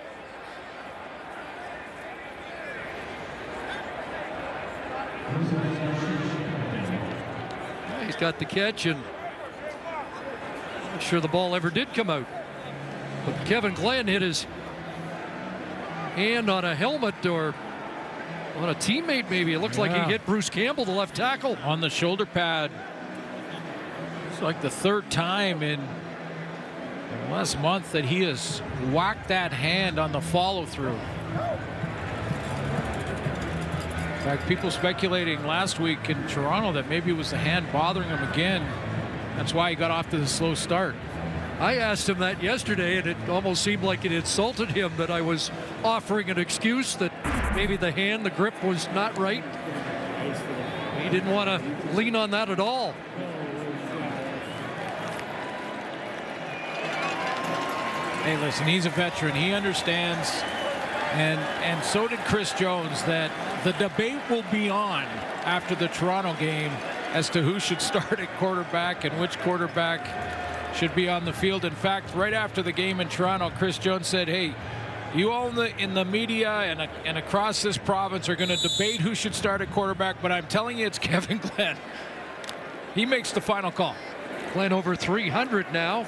Yeah, he's got the catch, and I'm not sure the ball ever did come out. But Kevin Glenn hit his hand on a helmet or on a teammate, maybe. It looks like he hit Bruce Campbell, the left tackle. On the shoulder pad. It's like the third time in last month that he has whacked that hand on the follow-through. In fact, people speculating last week in Toronto that maybe it was the hand bothering him again. That's why he got off to the slow start. I asked him that yesterday, and it almost seemed like it insulted him that I was offering an excuse that maybe the hand, the grip was not right. He didn't want to lean on that at all. Hey, listen, he's a veteran. He understands, and so did Chris Jones, that the debate will be on after the Toronto game as to who should start at quarterback and which quarterback should be on the field. In fact, right after the game in Toronto, Chris Jones said, hey, you all in the media and across this province are going to debate who should start at quarterback, but I'm telling you, it's Kevin Glenn. He makes the final call. Glenn over 300 now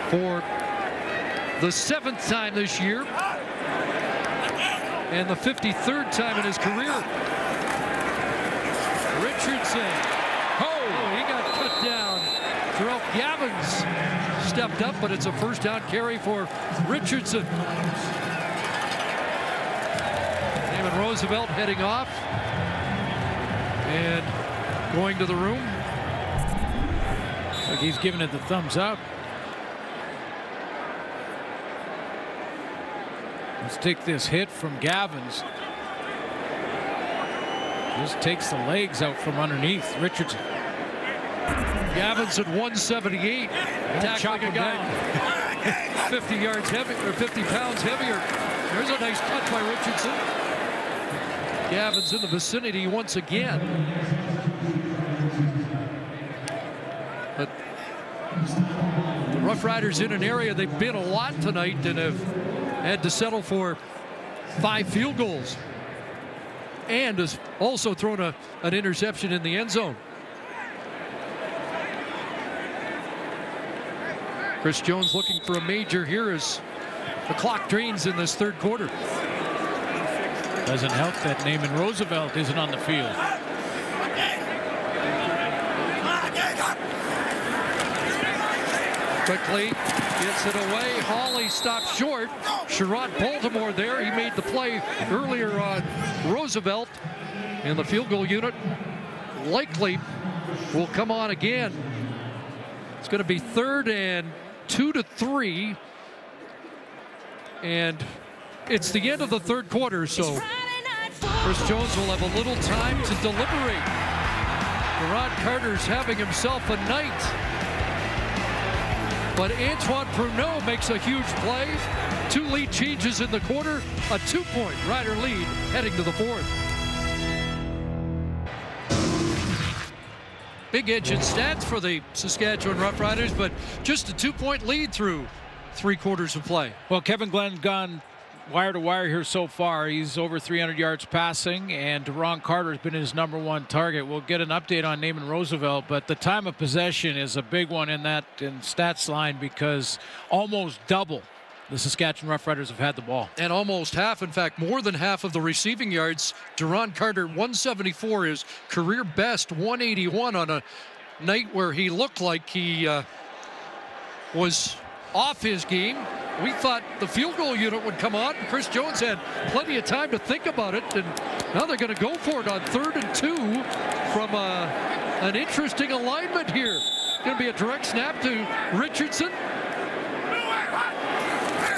for the 7th time this year and the 53rd time in his career. Richardson. Oh, he got cut down. Terrell Gavins stepped up, but it's a first down carry for Richardson. Naaman Roosevelt heading off and going to the room. Looks like he's giving it the thumbs up. Let's take this hit from Gavins. Just takes the legs out from underneath Richardson. Gavins at 178. Tackling a guy. 50 yards heavy, or 50 pounds heavier. There's a nice touch by Richardson. Gavin's in the vicinity once again. But the Rough Riders in an area they've been a lot tonight and have had to settle for 5 field goals. And has also thrown an interception in the end zone. Chris Jones looking for a major here as the clock drains in this third quarter. Doesn't help that Naaman Roosevelt isn't on the field. Quickly gets it away. Hawley stops short. Sherrod Baltimore there. He made the play earlier on Roosevelt. And the field goal unit likely will come on again. It's going to be 3rd and 2 to 3. And it's the end of the third quarter, so Chris Jones will have a little time to deliberate. Ron Carter's having himself a night. But Antoine Pruneau makes a huge play. 2 lead changes in the quarter. A 2-point Rider lead heading to the 4th. Big engine stats for the Saskatchewan Roughriders, but just a 2-point lead through 3 quarters of play. Well, Kevin Glenn gone wire to wire here so far. He's over 300 yards passing, and Ron Carter has been his #1 target. We'll get an update on Naaman Roosevelt, but the time of possession is a big one in that stats line because almost double the Saskatchewan Roughriders have had the ball. And almost half, in fact, more than half of the receiving yards. Duron Carter, 174, is career best, 181 on a night where he looked like he was off his game. We thought the field goal unit would come on. Chris Jones had plenty of time to think about it, and now they're going to go for it on 3rd and 2 from an interesting alignment here. Going to be a direct snap to Richardson.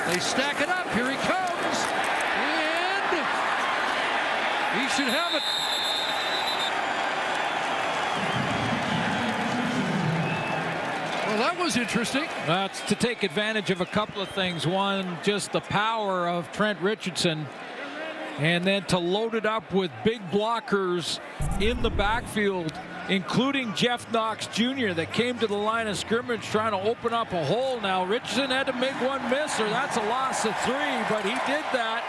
They stack it up. Here he comes. And he should have it. Well, that was interesting. That's to take advantage of a couple of things. One, just the power of Trent Richardson. And then to load it up with big blockers in the backfield, including Jeff Knox Jr. that came to the line of scrimmage trying to open up a hole. Now, Richardson had to make one miss, or that's a loss of 3, but he did that.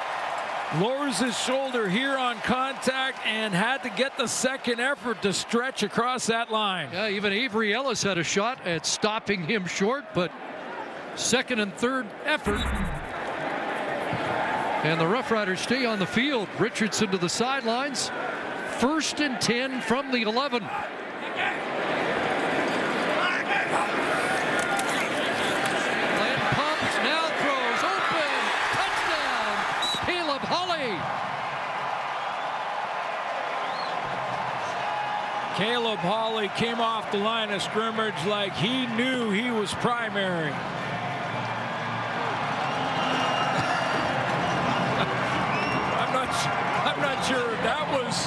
Lowers his shoulder here on contact and had to get the second effort to stretch across that line. Yeah, even Avery Ellis had a shot at stopping him short, but second and third effort. And the Rough Riders stay on the field. Richardson to the sidelines. 1st and 10 from the 11. Glenn pumps, now throws, open, touchdown, Caleb Hawley. Caleb Hawley came off the line of scrimmage like he knew he was primary. I'm not sure that was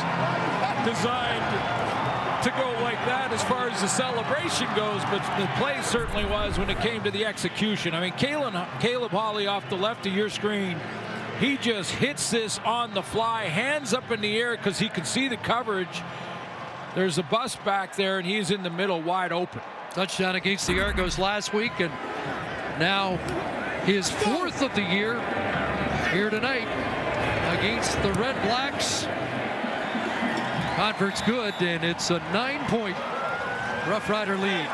designed to go like that as far as the celebration goes, but the play certainly was when it came to the execution. I mean, Caleb Hawley off the left of your screen, he just hits this on the fly, hands up in the air because he can see the coverage. There's a bus back there, and he's in the middle wide open. Touchdown against the Argos last week, and now his 4th of the year here tonight against the REDBLACKS. Convert's good, and it's a 9-point Rough Rider lead.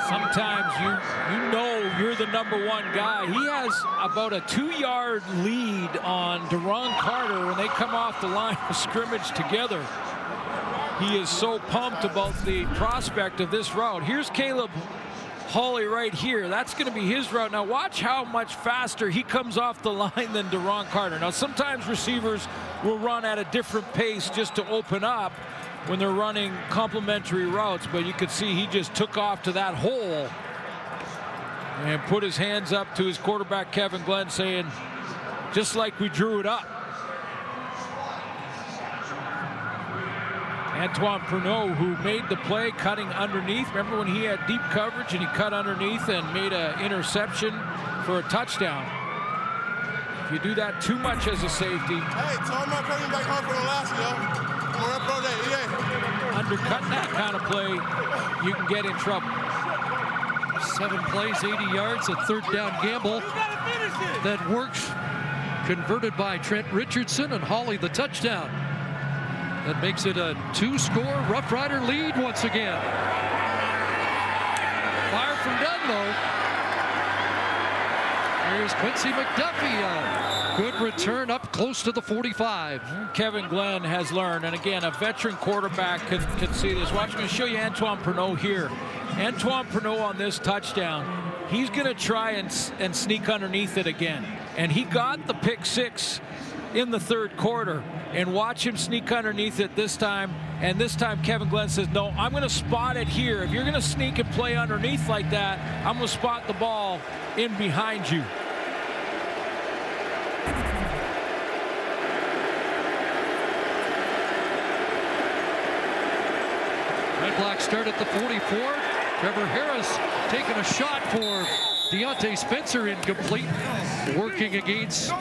Sometimes you know you're the #1 guy. He has about a 2-yard lead on Duron Carter when they come off the line of scrimmage together. He is so pumped about the prospect of this route. Here's Caleb Hawley right here. That's going to be his route. Now watch how much faster he comes off the line than Duron Carter. Now sometimes receivers will run at a different pace just to open up when they're running complementary routes, but you could see he just took off to that hole and put his hands up to his quarterback Kevin Glenn saying, just like we drew it up. Antoine Pernot, who made the play cutting underneath. Remember when he had deep coverage and he cut underneath and made an interception for a touchdown? If you do that too much as a safety, undercutting that kind of play, you can get in trouble. 7 plays, 80 yards, a third down gamble that works. Converted by Trent Richardson, and Hawley the touchdown. That makes it a 2-score Rough Rider lead once again. Fire from Dunlow. Here's Quincy McDuffie. A good return up close to the 45. Kevin Glenn has learned, and again, a veteran quarterback can see this. Watch me show you Antoine Pernot here. Antoine Pernot on this touchdown, he's going to try and sneak underneath it again. And he got the pick 6 in the third quarter. And watch him sneak underneath it this time. And this time Kevin Glenn says, no, I'm going to spot it here. If you're going to sneak and play underneath like that, I'm going to spot the ball in behind you. REDBLACKS start at the 44. Trevor Harris taking a shot for Deontay Spencer, incomplete. Working against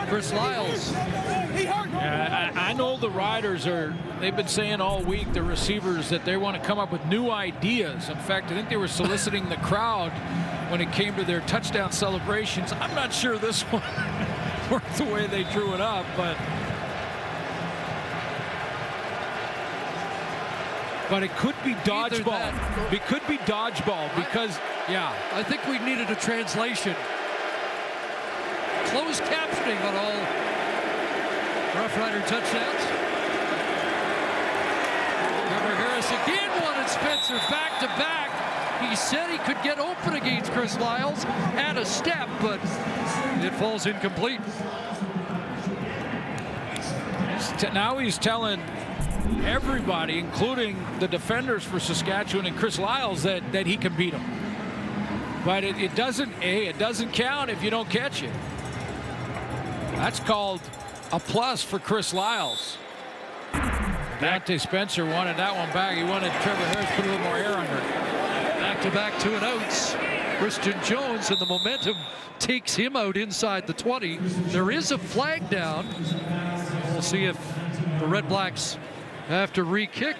Chris Lyles. I know the Riders they've been saying all week, the receivers, that they want to come up with new ideas. In fact, I think they were soliciting the crowd when it came to their touchdown celebrations. I'm not sure this one worked the way they drew it up, but it could be dodgeball. It could be dodgeball because, yeah. I think we needed a translation. Closed captioning on all Rough Rider touchdowns. Trevor Harris again wanted Spencer back to back. He said he could get open against Chris Lyles at a step, but it falls incomplete. Now he's telling everybody, including the defenders for Saskatchewan and Chris Lyles, that he can beat him. But it doesn't count if you don't catch it. That's called a plus for Chris Lyles. Deontay Spencer wanted that one back. He wanted Trevor Harris to put a little more air under it. Back-to-back 2-and-outs. Christian Jones, and the momentum takes him out inside the 20. There is a flag down. We'll see if the REDBLACKS have to re-kick.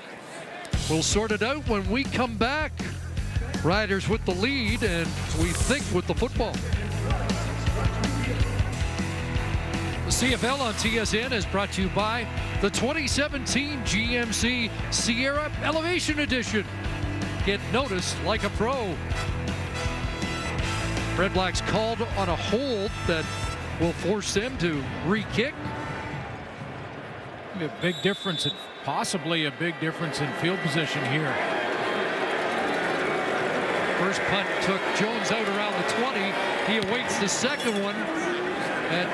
We'll sort it out when we come back. Riders with the lead, and we think with the football. The CFL on TSN is brought to you by the 2017 GMC Sierra Elevation Edition. Get noticed like a pro. REDBLACKS called on a hold that will force them to re-kick. A big difference, possibly a big difference in field position here. First punt took Jones out around the 20. He awaits the second one at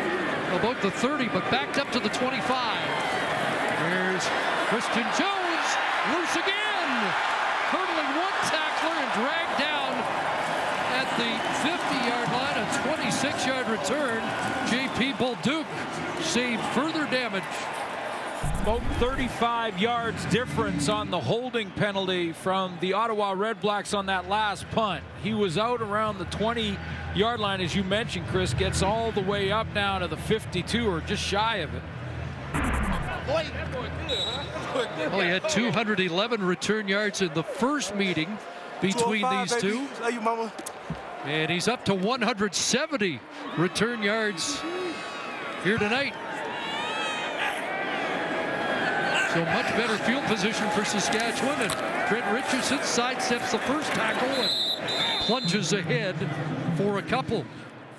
about the 30, but backed up to the 25. There's Christian Jones, loose again. Hurdling one tackler and dragged down at the 50-yard line. A 26-yard return. J.P. Bolduc saved further damage. About 35 yards difference on the holding penalty from the Ottawa REDBLACKS on that last punt. He was out around the 20-yard line, as you mentioned, Chris. Gets all the way up now to the 52, or just shy of it. Well, he had 211 return yards in the first meeting between these two. And he's up to 170 return yards here tonight. So much better field position for Saskatchewan, and Trent Richardson sidesteps the first tackle and plunges ahead for a couple.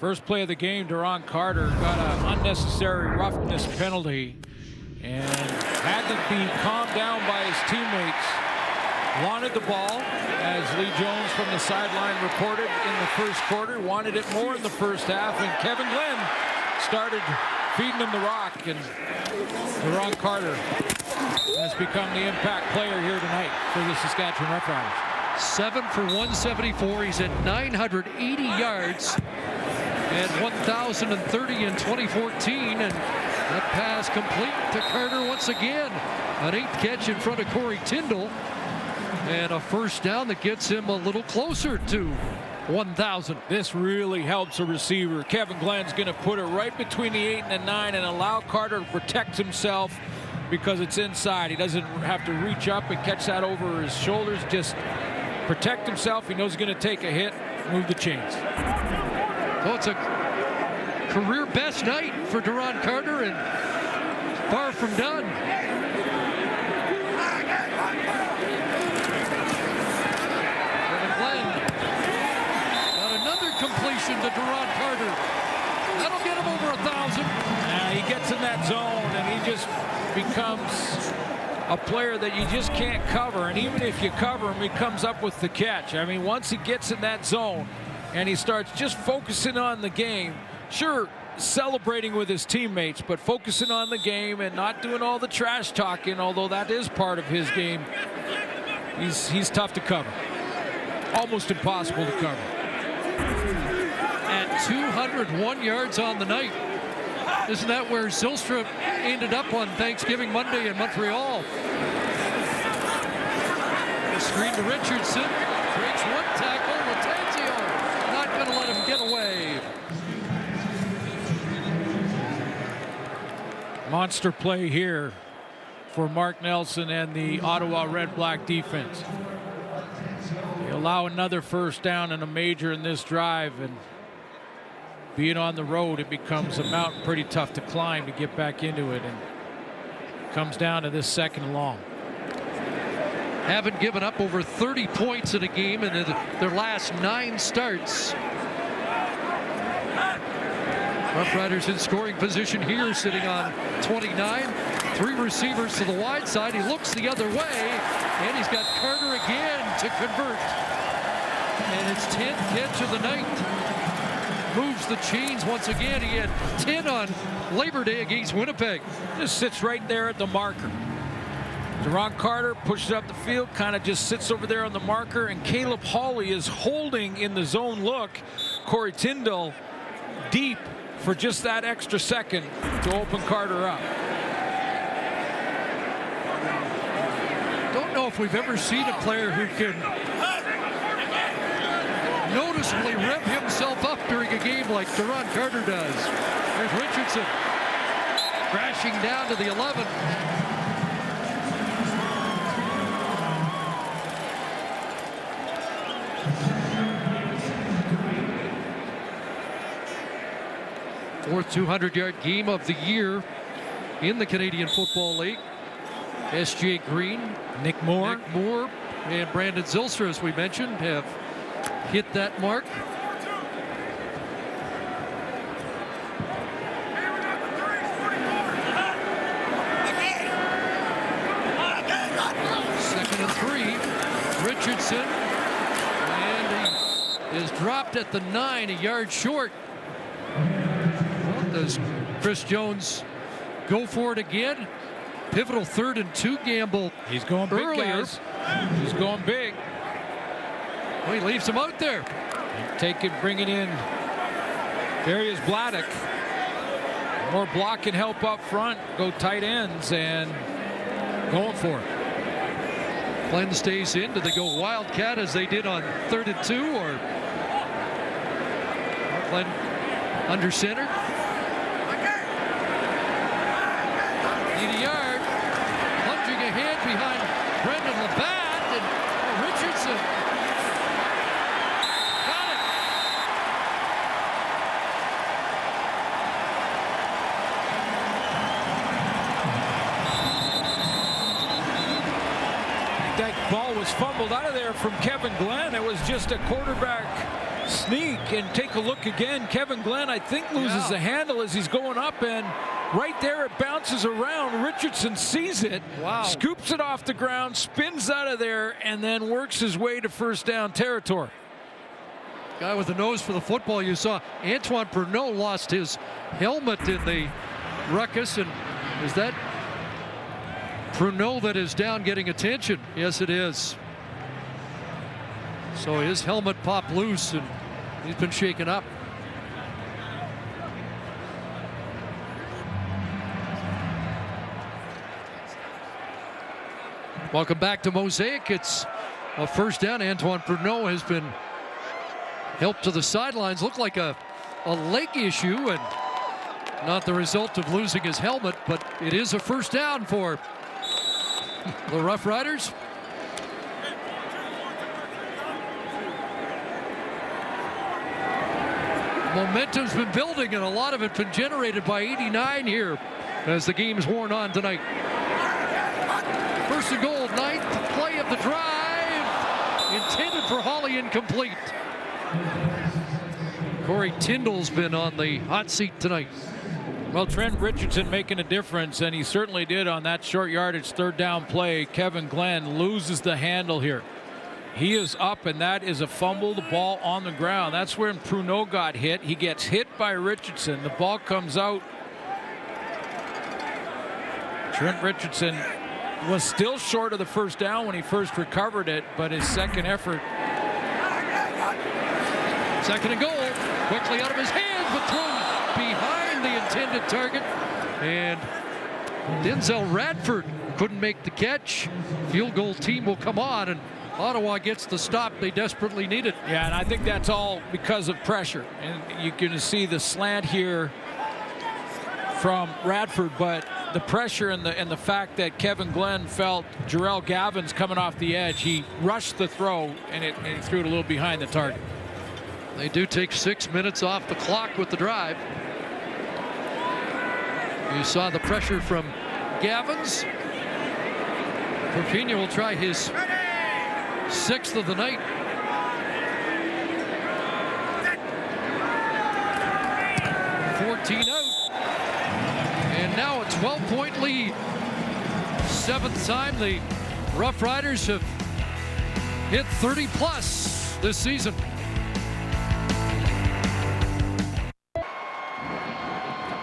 First play of the game, Duron Carter got an unnecessary roughness penalty and had to be calmed down by his teammates. Wanted the ball, as Lee Jones from the sideline reported in the first quarter. Wanted it more in the first half, and Kevin Glenn started feeding him the rock, and Duron Carter has become the impact player here tonight for the Saskatchewan Roughriders. 7 for 174. He's at 980 yards and 1,030 in 2014, and that pass complete to Carter once again. An 8th catch in front of Corey Tyndall. And a first down that gets him a little closer to 1,000. This really helps a receiver. Kevin Glenn's going to put it right between the 8 and the 9 and allow Carter to protect himself because it's inside. He doesn't have to reach up and catch that over his shoulders. Just protect himself. He knows he's going to take a hit, move the chains. So it's a career best night for Duron Carter and far from done. Kevin Glenn got another completion to Duron Carter. That'll get him over 1,000. He gets in that zone and he just becomes a player that you just can't cover. And even if you cover him, he comes up with the catch. I mean, once he gets in that zone and he starts just focusing on the game, sure, celebrating with his teammates, but focusing on the game and not doing all the trash talking, although that is part of his game, he's tough to cover. Almost impossible to cover. At 201 yards on the night. Isn't that where Zylstra ended up on Thanksgiving Monday in Montreal? The screen to Richardson. Breaks one tackle. Lattanzio not going to let him get away. Monster play here for Mark Nelson and the Ottawa Red Black defense. They allow another first down and a major in this drive, and being on the road, it becomes a mountain pretty tough to climb to get back into it, and it comes down to this 2nd and long. Haven't given up over 30 points in a game in their last 9 starts. Roughriders in scoring position here, sitting on 29. 3 receivers to the wide side. He looks the other way, and he's got Carter again to convert. And it's 10th catch of the night. Moves the chains once again. He had 10 on Labor Day against Winnipeg. Just sits right there at the marker. Duron Carter pushes up the field, kind of just sits over there on the marker, and Caleb Hawley is holding in the zone look Corey Tyndall deep for just that extra second to open Carter up. Don't know if we've ever seen a player who can noticeably rev himself up during a game like Duron Carter does. There's Richardson crashing down to the 11. Fourth 200-yard game of the year in the Canadian Football League. S.J. Green, Nick Moore, and Brandon Zylstra, as we mentioned, have hit that mark. Second and 3. Richardson, and he is dropped at the 9, a yard short. Well, does Chris Jones go for it again? Pivotal 3rd and 2 gamble. He's going big, earlier. guys. He's going big. Well, he leaves him out there. Bringing in Darius Bladdock. More block and help up front. Go tight ends and going for it. Glenn stays in. Do they go Wildcat as they did on 3rd and 2, or Glenn under center? Need a yard. Plunging ahead behind Brendan Labatt, and Richardson. Got it. That ball was fumbled out of there from Kevin Glenn. It was just a quarterback sneak. And take a look again. Kevin Glenn, I think, loses the handle as he's going up, and right there it bounces around. Richardson sees it, scoops it off the ground, spins out of there, and then works his way to first down territory. Guy with the nose for the football. You saw Antoine Pruneau lost his helmet in the ruckus, and is that Pruneau that is down getting attention? Yes, it is. So his helmet popped loose, and he's been shaken up. Welcome back to Mosaic. It's a first down. Antoine Pruneau has been helped to the sidelines. Looked like a leg issue and not the result of losing his helmet, but it is a first down for the Roughriders. Momentum's been building, and a lot of it been generated by 89 here as the game's worn on tonight. First and goal, 9th play of the drive. Intended for Hawley, incomplete. Corey Tyndall's been on the hot seat tonight. Well, Trent Richardson making a difference, and he certainly did on that short yardage third down play. Kevin Glenn loses the handle here. He is up, and that is a fumbled ball on the ground. That's where Pruneau got hit. He gets hit by Richardson. The ball comes out. Trent Richardson was still short of the first down when he first recovered it, but his second effort. Second and goal, quickly out of his hands, but thrown behind the intended target. And Denzel Radford couldn't make the catch. Field goal team will come on, and Ottawa gets the stop they desperately needed. Yeah, and I think that's all because of pressure. And you're going to see the slant here from Radford, but the pressure and the fact that Kevin Glenn felt Jarrell Gavin's coming off the edge, he rushed the throw and he threw it a little behind the target. They do take 6 minutes off the clock with the drive. You saw the pressure from Gavins. Porpina will try his 6th of the night. $14 out. And now a 12-point lead. 7th time the Roughriders have hit 30+ this season.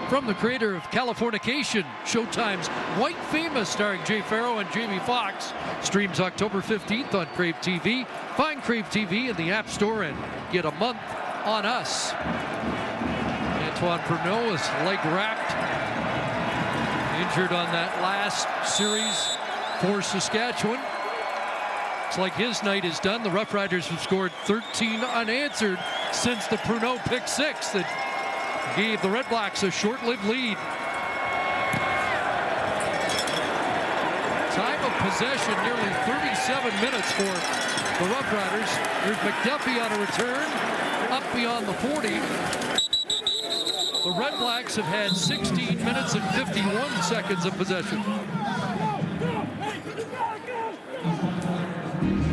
From the creator of Californication, Showtime's White Famous, starring Jay Farrow and Jamie Foxx, streams October 15th on Crave TV. Find Crave TV in the App Store and get a month on us. Antoine Pruneau is leg wrapped, injured on that last series for Saskatchewan. Looks like his night is done. The Roughriders have scored 13 unanswered since the Pruneau pick 6 that gave the REDBLACKS a short-lived lead. Time of possession, nearly 37 minutes for the Roughriders. Here's McDuffie on a return, up beyond the 40. The REDBLACKS have had 16 minutes and 51 seconds of possession.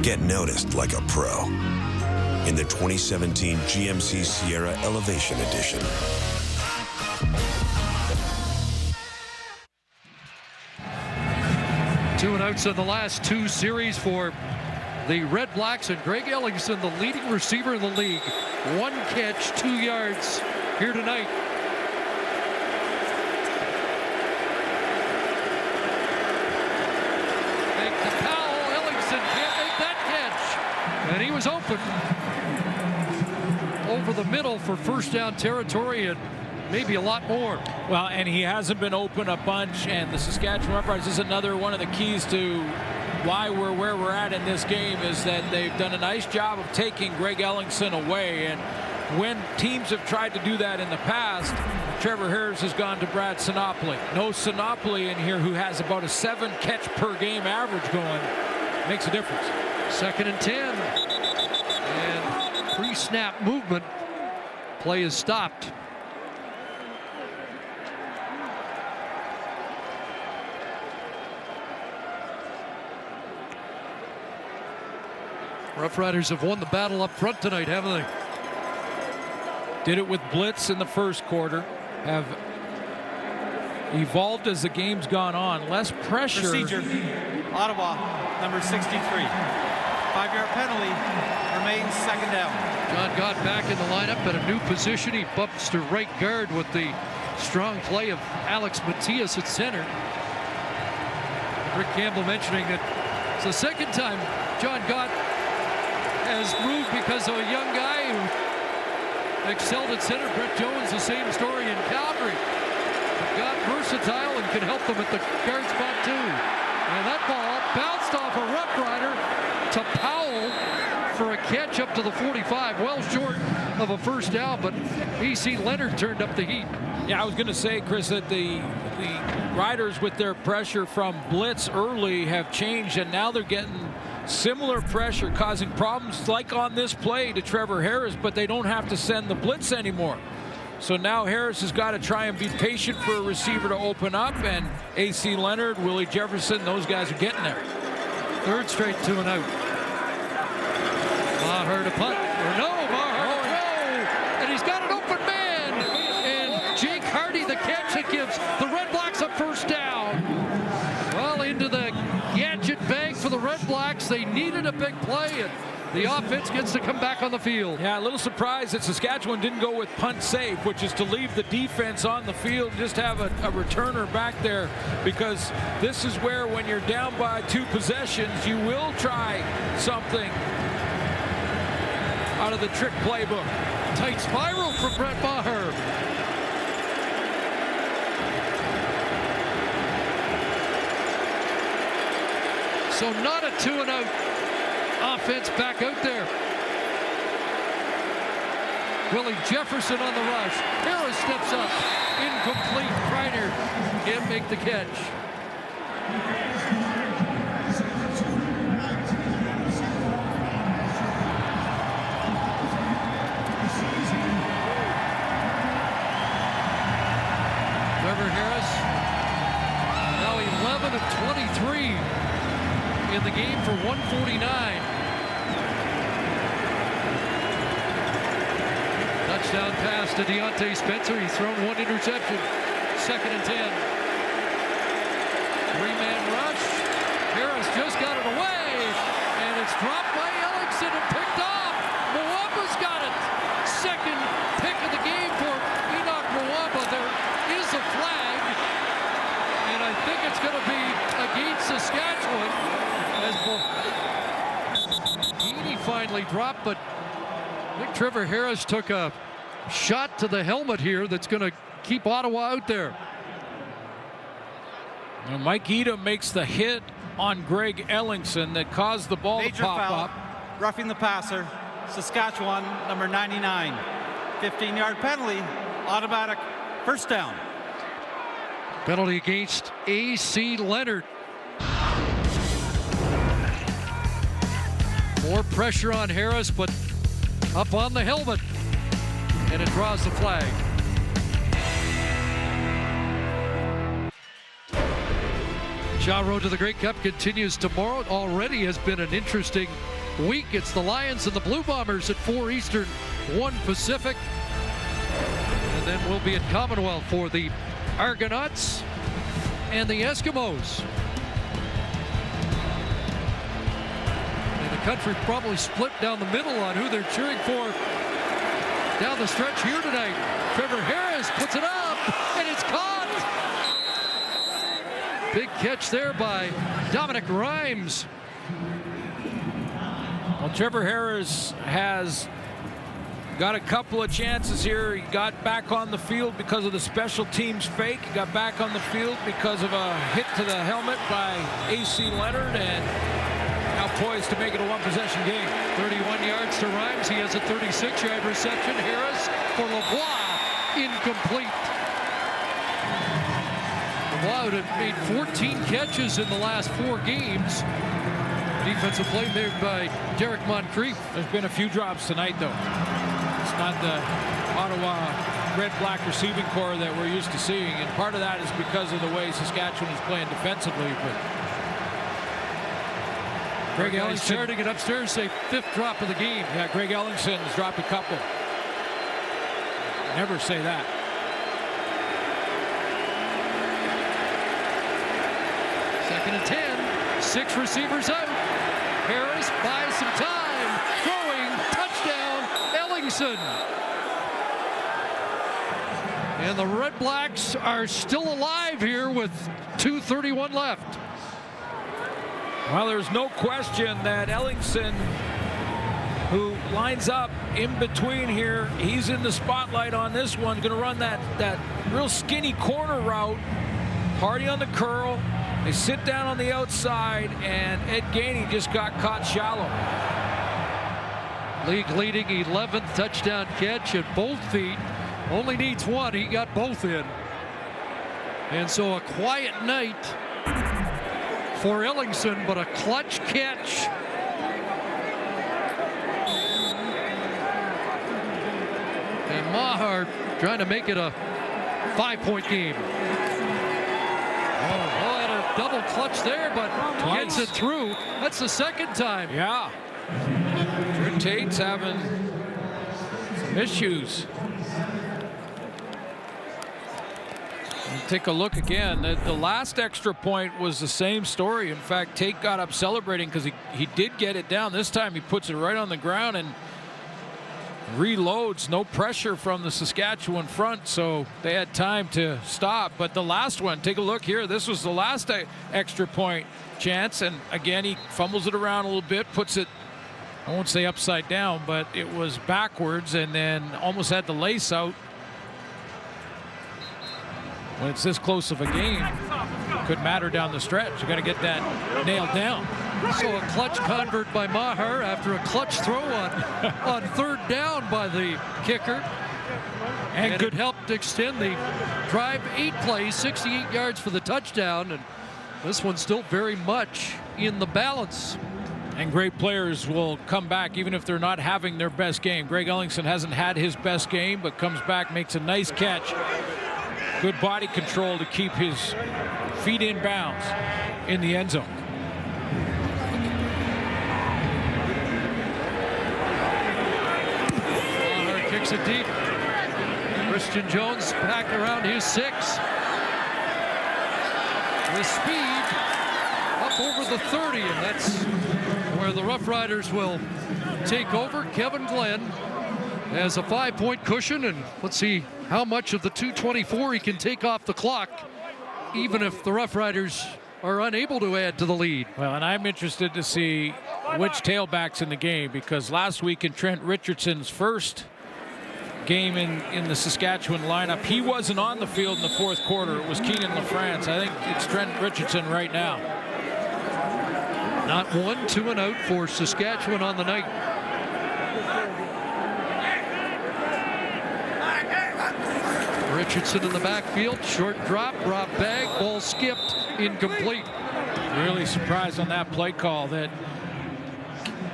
Get noticed like a pro in the 2017 GMC Sierra Elevation Edition. Two and outs in the last 2 series for the REDBLACKS, and Greg Ellingson, the leading receiver in the league. 1 catch, 2 yards here tonight. Make the foul. Ellingson can't make that catch. And he was open over the middle for first down territory and maybe a lot more. Well, and he hasn't been open a bunch, and the Saskatchewan Roughriders is another one of the keys to why we're where we're at in this game, is that they've done a nice job of taking Greg Ellingson away. And when teams have tried to do that in the past, Trevor Harris has gone to Brad Sinopoli. No Sinopoli in here, who has about a 7 catch per game average going. Makes a difference. 2nd and 10. And pre-snap movement. Play is stopped. Roughriders have won the battle up front tonight, haven't they? Did it with blitz in the first quarter. Have evolved as the game's gone on. Less pressure. Procedure. Ottawa, number 63. 5-yard penalty. Remains 2nd down. John Gott back in the lineup at a new position. He bumps to right guard with the strong play of Alex Matias at center. Rick Campbell mentioning that it's the 2nd time John Gott has moved because of a young guy who excelled at center. Brett Jones, the same story in Calgary. Got versatile and can help them at the guard spot too. And that ball bounced off a Rough Rider to Powell for a catch up to the 45. Well short of a first down, but AC Leonard turned up the heat. Yeah, I was going to say, Chris, that the Riders with their pressure from blitz early have changed, and now they're getting similar pressure, causing problems like on this play to Trevor Harris, but they don't have to send the blitz anymore. So now Harris has got to try and be patient for a receiver to open up, and AC Leonard, Willie Jefferson, those guys are getting there. Third straight 2 and out. Maher to punt. Or no, Maher to throw. And he's got an open man. And Jake Hardy, the catch that gives the Red Blacks a first down. Well, into the gadget bag for the Red Blacks. They needed a big play, and the offense gets to come back on the field. Yeah, a little surprised that Saskatchewan didn't go with punt safe, which is to leave the defense on the field and just have a returner back there, because this is where, when you're down by 2 possessions, you will try something out of the trick playbook. Tight spiral from Brett Maher. So not a 2 and out offense back out there. Willie Jefferson on the rush. Harris steps up. Incomplete. Kreider can't make the catch. Trevor Harris now 11 of 23 in the game for 149. Touchdown pass to Deontay Spencer. He's thrown 1 interception. 2nd and 10. 3-man rush. Harris just got it away, and it's dropped by Ellingson and picked off. Mwamba's got it. 2nd pick of the game for Enoch Mwamba. There is a flag, and I think it's going to be against Saskatchewan. Heaney finally dropped, but I think Trevor Harris took a shot to the helmet here that's going to keep Ottawa out there. Now Mike Edom makes the hit on Greg Ellingson that caused the ball Major to pop foul, up. Roughing the passer, Saskatchewan, number 99. 15-yard penalty, automatic first down. Penalty against AC Leonard. More pressure on Harris, but up on the helmet, and it draws the flag. Shaw Road to the Grey Cup continues tomorrow. It already has been an interesting week. It's the Lions and the Blue Bombers at 4 Eastern, 1 Pacific. And then we'll be at Commonwealth for the Argonauts and the Eskimos. Country probably split down the middle on who they're cheering for down the stretch here tonight. Trevor Harris puts it up, and it's caught. Big catch there by Dominic Rhymes. Well, Trevor Harris has got a couple of chances here. He got back on the field because of the special teams fake. He got back on the field because of a hit to the helmet by AC Leonard, and now poised to make it a 1-possession game. 31 yards to Rhymes. He has a 36-yard reception. Harris for LeBlanc. Incomplete. LeBlanc had made 14 catches in the last 4 games. Defensive play made by Derek Moncrief. There's been a few drops tonight, though. It's not the Ottawa red-black receiving core that we're used to seeing, and part of that is because of the way Saskatchewan is playing defensively. But Greg Ellingson starting it upstairs, say 5th drop of the game. Yeah, Greg Ellingson has dropped a couple. Never say that. Second and 10. 6 receivers out. Harris buys some time. Throwing. Touchdown. Ellingson. And the Red Blacks are still alive here with 2:31 left. Well, there's no question that Ellingson, who lines up in between here, he's in the spotlight on this one. Going to run that real skinny corner route. Hardy on the curl. They sit down on the outside, and Ed Gainey just got caught shallow. League leading 11th touchdown catch at both feet. Only needs one. He got both in. And so a quiet night for Ellingson, but a clutch catch. And Maher trying to make it a 5-point game. Oh, and a double clutch there, but gets it through. That's the second time. Yeah. Drew Tate's having some issues. Take a look again. The last extra point was the same story. In fact, Tate got up celebrating because he did get it down. This time he puts it right on the ground and reloads. No pressure from the Saskatchewan front, so they had time to stop. But the last one, take a look here. This was the last extra point chance, and again he fumbles it around a little bit, puts it, I won't say upside down, but it was backwards, and then almost had the lace out. When it's this close of a game, it could matter down the stretch. You got to get that nailed down. So a clutch convert by Maher after a clutch throw on third down by the kicker. And it helped extend the drive. 8 plays, 68 yards for the touchdown. And this one's still very much in the balance. And great players will come back even if they're not having their best game. Greg Ellingson hasn't had his best game, but comes back, makes a nice catch. Good body control to keep his feet in bounds in the end zone. Maher kicks it deep. Christian Jones back around his 6. With speed up over the 30, and that's where the Roughriders will take over. Kevin Glenn has a 5-point cushion, and let's see how much of the 2:24 he can take off the clock, even if the Roughriders are unable to add to the lead. Well, and I'm interested to see which tailback's in the game, because last week in Trent Richardson's first game in the Saskatchewan lineup, he wasn't on the field in the fourth quarter. It was Keenan LaFrance. I think it's Trent Richardson right now. Not 1 2 and out for Saskatchewan on the night. Richardson in the backfield, short drop, Rob Bag, ball skipped, incomplete. Really surprised on that play call that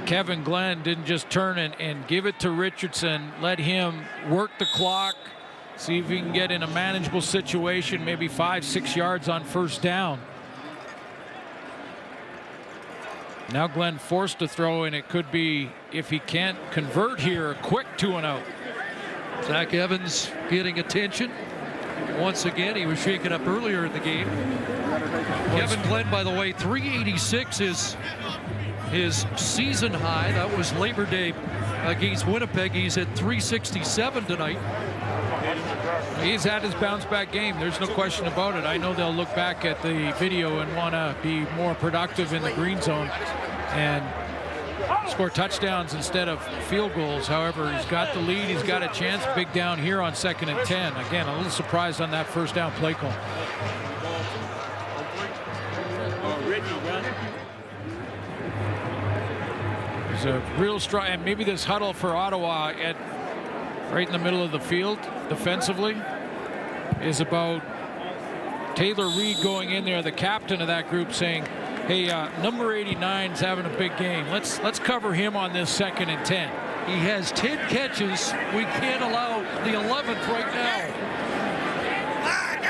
Kevin Glenn didn't just turn and give it to Richardson, let him work the clock, see if he can get in a manageable situation, maybe 5-6 yards on first down. Now Glenn forced to throw, and it could be, if he can't convert here, a quick 2 and out. Zach Evans getting attention. Once again, he was shaken up earlier in the game. Kevin Glenn, by the way, 386 is his season high. That was Labor Day against Winnipeg. He's at 367 tonight. He's had his bounce back game. There's no question about it. I know they'll look back at the video and want to be more productive in the green zone and score touchdowns instead of field goals. However, he's got the lead. He's got a chance. Big down here on 2nd and 10. Again, a little surprised on that first down play call. There's a real strong, and maybe this huddle for Ottawa at right in the middle of the field defensively is about Taylor Reed going in there, the captain of that group, saying, hey, number 89's having a big game. Let's cover him on this 2nd and 10. He has 10 catches. We can't allow the 11th right now.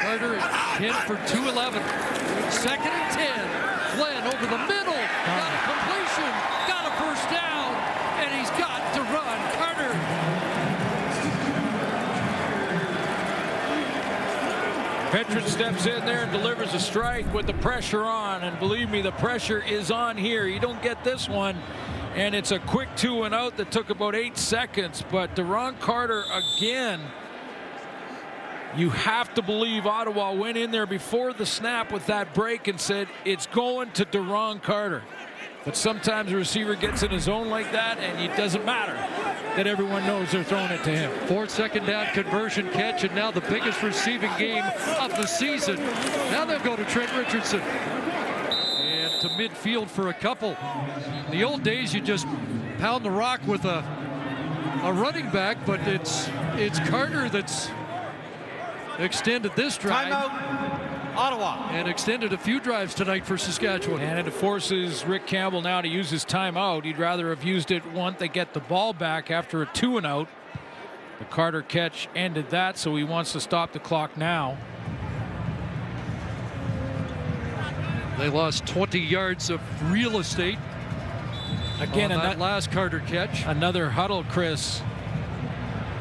Carter is 10 for 211. 2nd and 10. Glenn over the middle. Got a completion. Got a first down. And he's got to run. Carter. Veteran steps in there and delivers a strike with the pressure on, and believe me, the pressure is on here. You don't get this one, and it's a quick 2 and out that took about 8 seconds. But Deron Carter again, you have to believe Ottawa went in there before the snap with that break and said it's going to Deron Carter. But sometimes a receiver gets in his zone like that and it doesn't matter. that everyone knows they're throwing it to him. 4th second down conversion catch, and now the biggest receiving game of the season. Now they'll go to Trent Richardson. And to midfield for a couple. In the old days, you just pound the rock with a running back, but it's Carter that's extended this drive. Timeout, Ottawa. And extended a few drives tonight for Saskatchewan. And it forces Rick Campbell now to use his timeout. He'd rather have used it once they get the ball back after a 2-and-out. The Carter catch ended that, so he wants to stop the clock now. They lost 20 yards of real estate. Again, on that last Carter catch. Another huddle, Chris.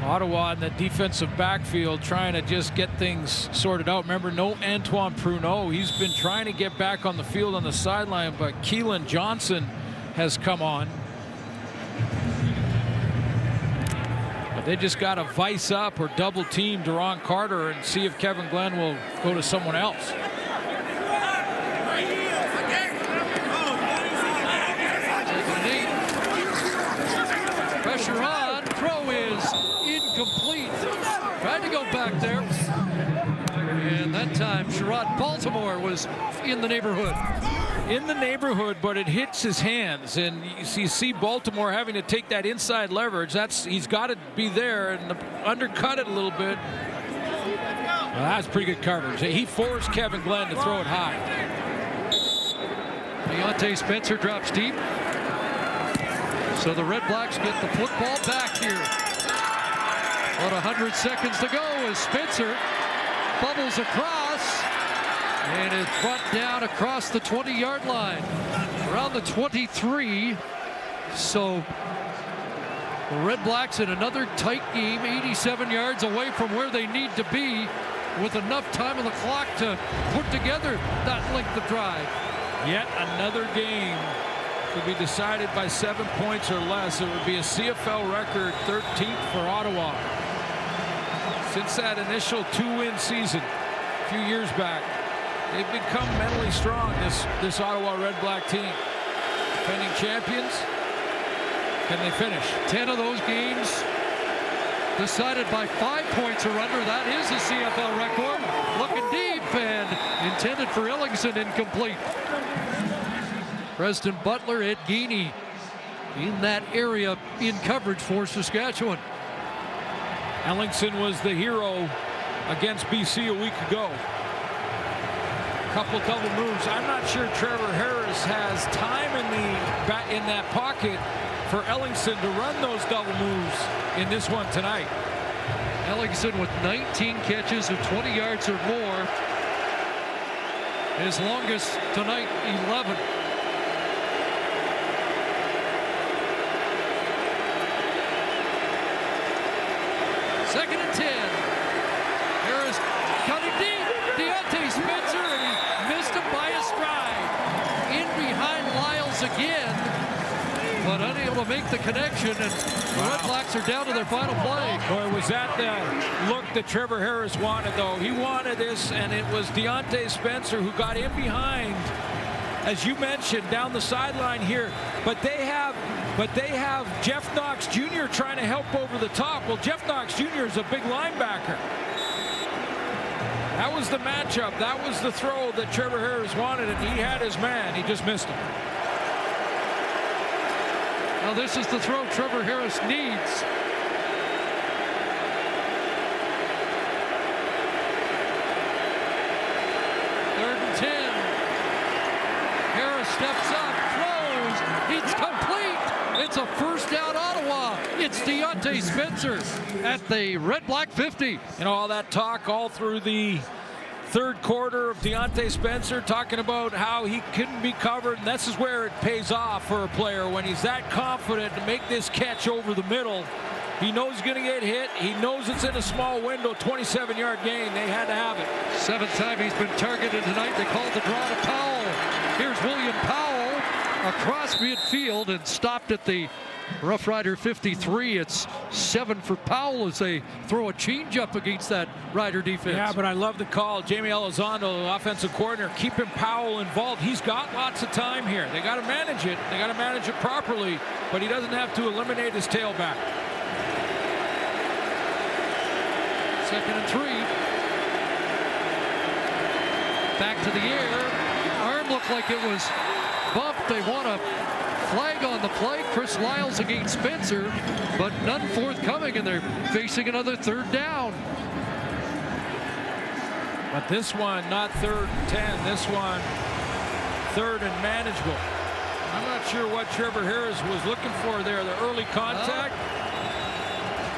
Ottawa in the defensive backfield trying to just get things sorted out. Remember, no Antoine Pruneau. He's been trying to get back on the field on the sideline, but Keelan Johnson has come on. But they just got to vice up or double team Deron Carter and see if Kevin Glenn will go to someone else. Pressure on, throw is incomplete. Tried to go back there. And that time, Sherrod Baltimore was in the neighborhood. In the neighborhood, but it hits his hands. And you see Baltimore having to take that inside leverage. He's got to be there and undercut it a little bit. Well, that's pretty good coverage. He forced Kevin Glenn to throw it high. Deontay Spencer drops deep. So the Red Blacks get the football back here. About 100 seconds to go as Spencer bubbles across and is brought down across the 20-yard line. Around the 23. So the Red Blacks in another tight game, 87 yards away from where they need to be with enough time on the clock to put together that length of drive. Yet another game to be decided by 7 points or less. It would be a CFL record 13th for Ottawa. Since that initial 2-win season a few years back, they've become mentally strong, this Ottawa Red Black team. Defending champions, can they finish? 10 of those games decided by 5 points or under. That is a CFL record. Looking deep and intended for Ellingson, incomplete. Preston Butler, Ed Geaney in that area in coverage for Saskatchewan. Ellingson was the hero against BC a week ago. Couple double moves. I'm not sure Trevor Harris has time in that pocket for Ellingson to run those double moves in this one tonight. Ellingson with 19 catches of 20 yards or more. His longest tonight, 11. Second and 10. Harris coming deep. Deontay Spencer, and he missed him by a stride. In behind Lyles again, but unable to make the connection, and the Red Blacks are down to their final play. Boy, was that the look that Trevor Harris wanted, though. He wanted this, and it was Deontay Spencer who got in behind, as you mentioned, down the sideline here. But they have Jeff Knox Jr. trying to help over the top. Well, Jeff Knox Jr. is a big linebacker. That was the matchup. That was the throw that Trevor Harris wanted, and he had his man. He just missed him. Now this is the throw Trevor Harris needs. Third and 10. Harris steps up, throws. It's complete. It's a first down, Ottawa. It's Deontay Spencer at the Red Black 50. You know, all that talk all through the third quarter of Deontay Spencer talking about how he couldn't be covered, and this is where it pays off for a player when he's that confident to make this catch over the middle. He knows he's going to get hit. He knows it's in a small window, 27-yard gain. They had to have it. 7th time he's been targeted tonight. They called the draw to Powell. Here's William Powell across midfield and stopped at the Rough Rider 53. It's 7 for Powell as they throw a change-up against that Rider defense. Yeah, but I love the call. Jamie Elizondo, the offensive coordinator, keeping Powell involved. He's got lots of time here. They got to manage it. They got to manage it properly, but he doesn't have to eliminate his tailback. 2nd and 3. Back to the air. Arm looked like it was bumped. They want a flag on the play. Chris Lyles against Spencer, but none forthcoming, and they're facing another 3rd down. But this one, not 3rd and 10. This one, 3rd and manageable. I'm not sure what Trevor Harris was looking for there. The early contact.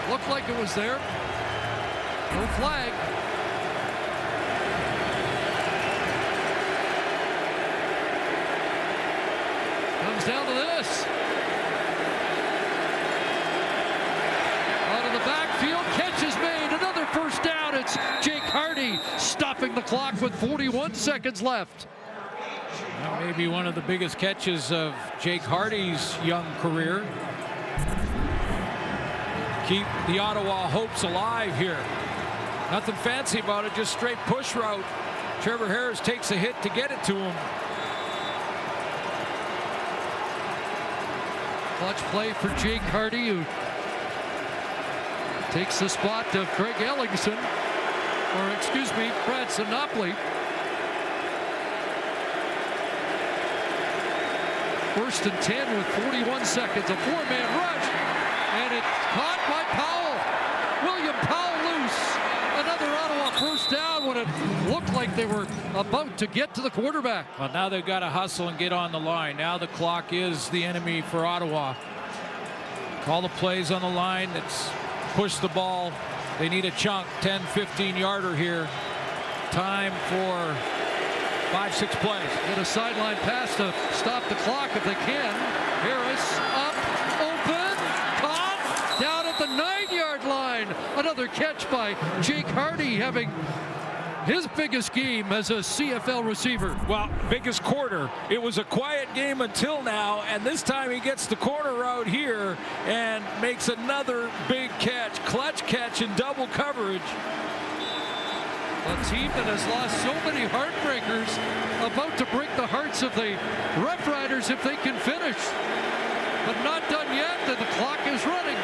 Looked like it was there. No flag. Comes down to this. Out of the backfield, catch is made. Another 1st down. It's Jake Hardy stopping the clock with 41 seconds left. That may be one of the biggest catches of Jake Hardy's young career. Keep the Ottawa hopes alive here. Nothing fancy about it, just straight push route. Trevor Harris takes a hit to get it to him. Clutch play for Jake Hardy, who takes the spot of Craig Ellingson, or excuse me, Brad Sinopoli. 1st and 10 with 41 seconds. A 4-man rush, and it's caught by Powell. William Powell loose. Another Ottawa 1st down when it looked like they were about to get to the quarterback. Well, now they've got to hustle and get on the line. Now the clock is the enemy for Ottawa. Call the plays on the line. It's push the ball. They need a chunk, 10, 15-yarder here. Time for 5-6 plays. Get a sideline pass to stop the clock if they can. Harris up, open, caught, down at the 9-yard line. Another catch by Jake Hardy, having his biggest game as a CFL receiver. Well, biggest quarter. It was a quiet game until now, and this time he gets the corner route here and makes another big catch. Clutch catch in double coverage. A team that has lost so many heartbreakers, about to break the hearts of the Roughriders if they can finish. But not done yet, and the clock is running.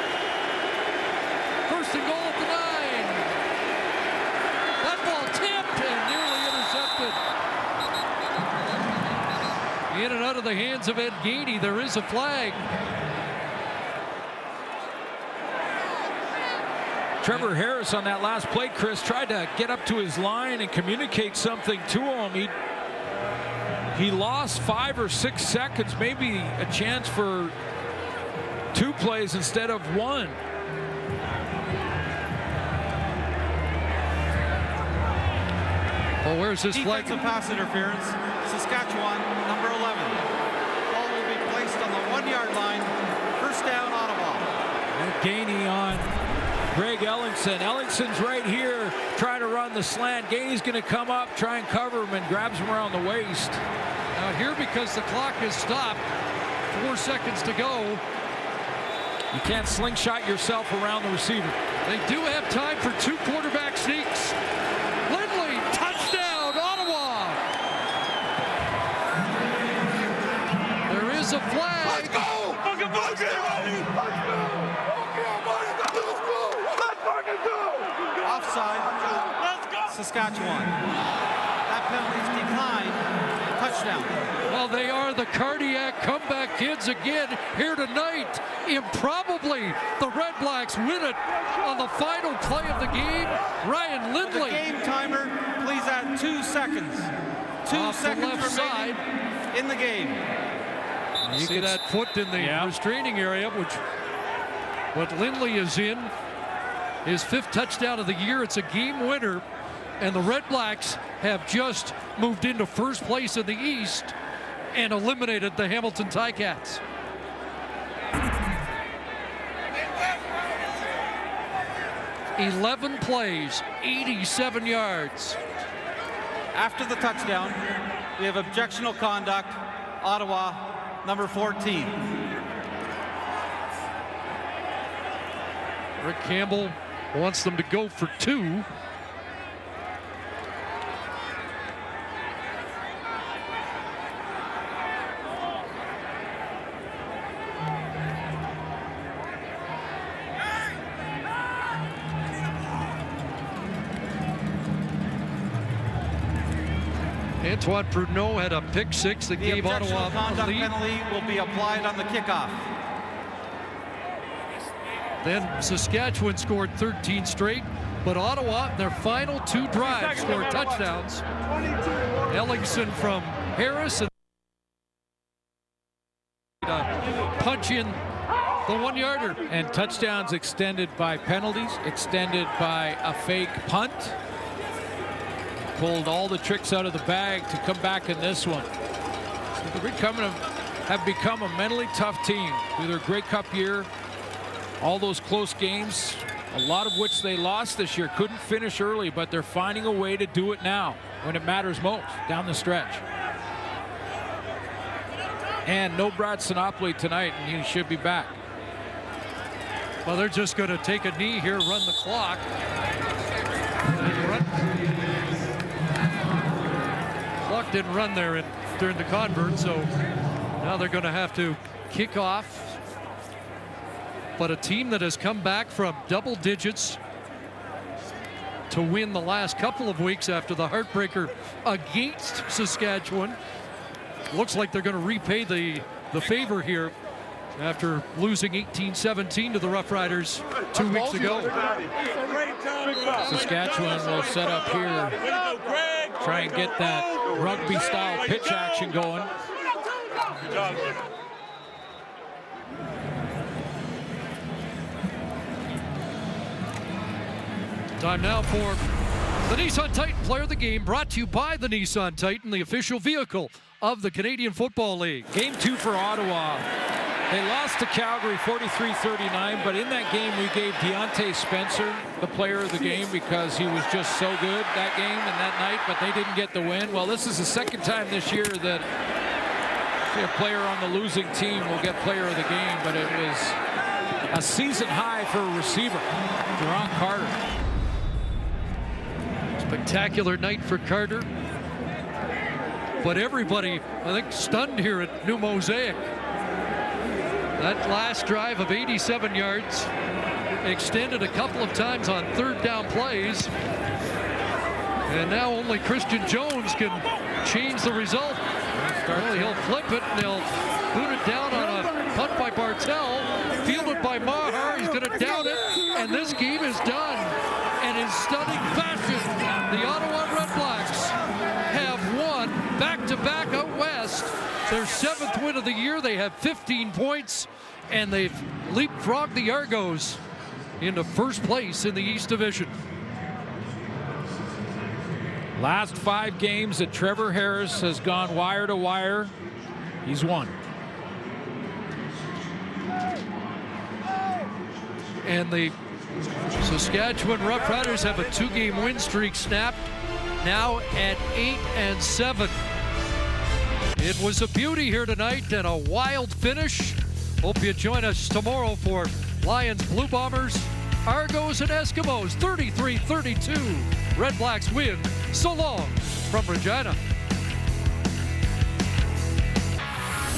1st and goal at the 9. That ball tipped and nearly intercepted. In and out of the hands of Ed Gainey. There is a flag. Trevor Harris on that last play, Chris, tried to get up to his line and communicate something to him. He lost 5 or 6 seconds, maybe a chance for 2 plays instead of 1. Well, where's this flag? Defensive pass interference. Saskatchewan, number 11. Ball will be placed on the 1-yard line. 1st down, Ottawa. And Gainey on Greg Ellingson. Ellingson's right here trying to run the slant. Gainey's going to come up, try and cover him, and grabs him around the waist. Now here, because the clock is stopped, 4 seconds to go. You can't slingshot yourself around the receiver. They do have time for 2 quarterback sneaks. Lindley, touchdown, Ottawa. There is a flag. Let's go! Fucking let's go! Offside. Saskatchewan. That penalty's declined. Touchdown. Well, they are the cardiac comeback kids again here tonight. Improbably, the REDBLACKS win it on the final play of the game. Ryan Lindley. The game timer, please add 2 seconds. 2 seconds remaining in the game. You see that foot in the restraining area, which what Lindley is in. His 5th touchdown of the year. It's a game winner. And the REDBLACKS have just moved into 1st place in the East and eliminated the Hamilton Ticats. "11 plays, 87 yards. After the touchdown, we have objectionable conduct. Ottawa, number 14. Rick Campbell wants them to go for 2. Antoine Pruneau had a pick six that gave Ottawa a lead. Penalty will be applied on the kickoff. Then Saskatchewan scored 13 straight, but Ottawa, their final 2 drives, scored touchdowns. Ellingson from Harris and punch in the 1-yarder. And touchdowns extended by penalties, extended by a fake punt. Pulled all the tricks out of the bag to come back in this one. So they're have become a mentally tough team through their Grey Cup year. All those close games, a lot of which they lost this year, couldn't finish early, but they're finding a way to do it now when it matters most down the stretch. And no Brad Sinopoli tonight, and he should be back. Well, they're just going to take a knee here, run the clock. Clock didn't run there during the convert, so now they're going to have to kick off. But a team that has come back from double digits to win the last couple of weeks after the heartbreaker against Saskatchewan. Looks like they're going to repay the favor here after losing 18-17 to the Roughriders 2 weeks ago. Saskatchewan will set up here, try and get that rugby-style pitch action going. Time now for the Nissan Titan Player of the Game, brought to you by the Nissan Titan, the official vehicle of the Canadian Football League. Game 2 for Ottawa. They lost to Calgary 43-39, but in that game we gave Deontay Spencer the player of the game because he was just so good that game and that night, but they didn't get the win. Well, this is the second time this year that a player on the losing team will get player of the game, but it was a season high for a receiver, Jerron Carter. Spectacular night for Carter. But everybody, I think, stunned here at New Mosaic. That last drive of 87 yards extended a couple of times on third down plays. And now only Christian Jones can change the result. Well, he'll flip it and he'll boot it down on a punt by Bartel. Fielded by Maher. He's going to down it. And this game is done. And in stunning fashion, the Ottawa REDBLACKS have won back-to-back out west. Their 7th win of the year. They have 15 points, and they've leapfrogged the Argos into first place in the East Division. Last 5 games that Trevor Harris has gone wire to wire, he's won. And the Saskatchewan Roughriders have a 2-game win streak snapped, now at 8-7. It was a beauty here tonight and a wild finish. Hope you join us tomorrow for Lions, Blue Bombers, Argos, and Eskimos. 33-32. REDBLACKS win. So long from Regina.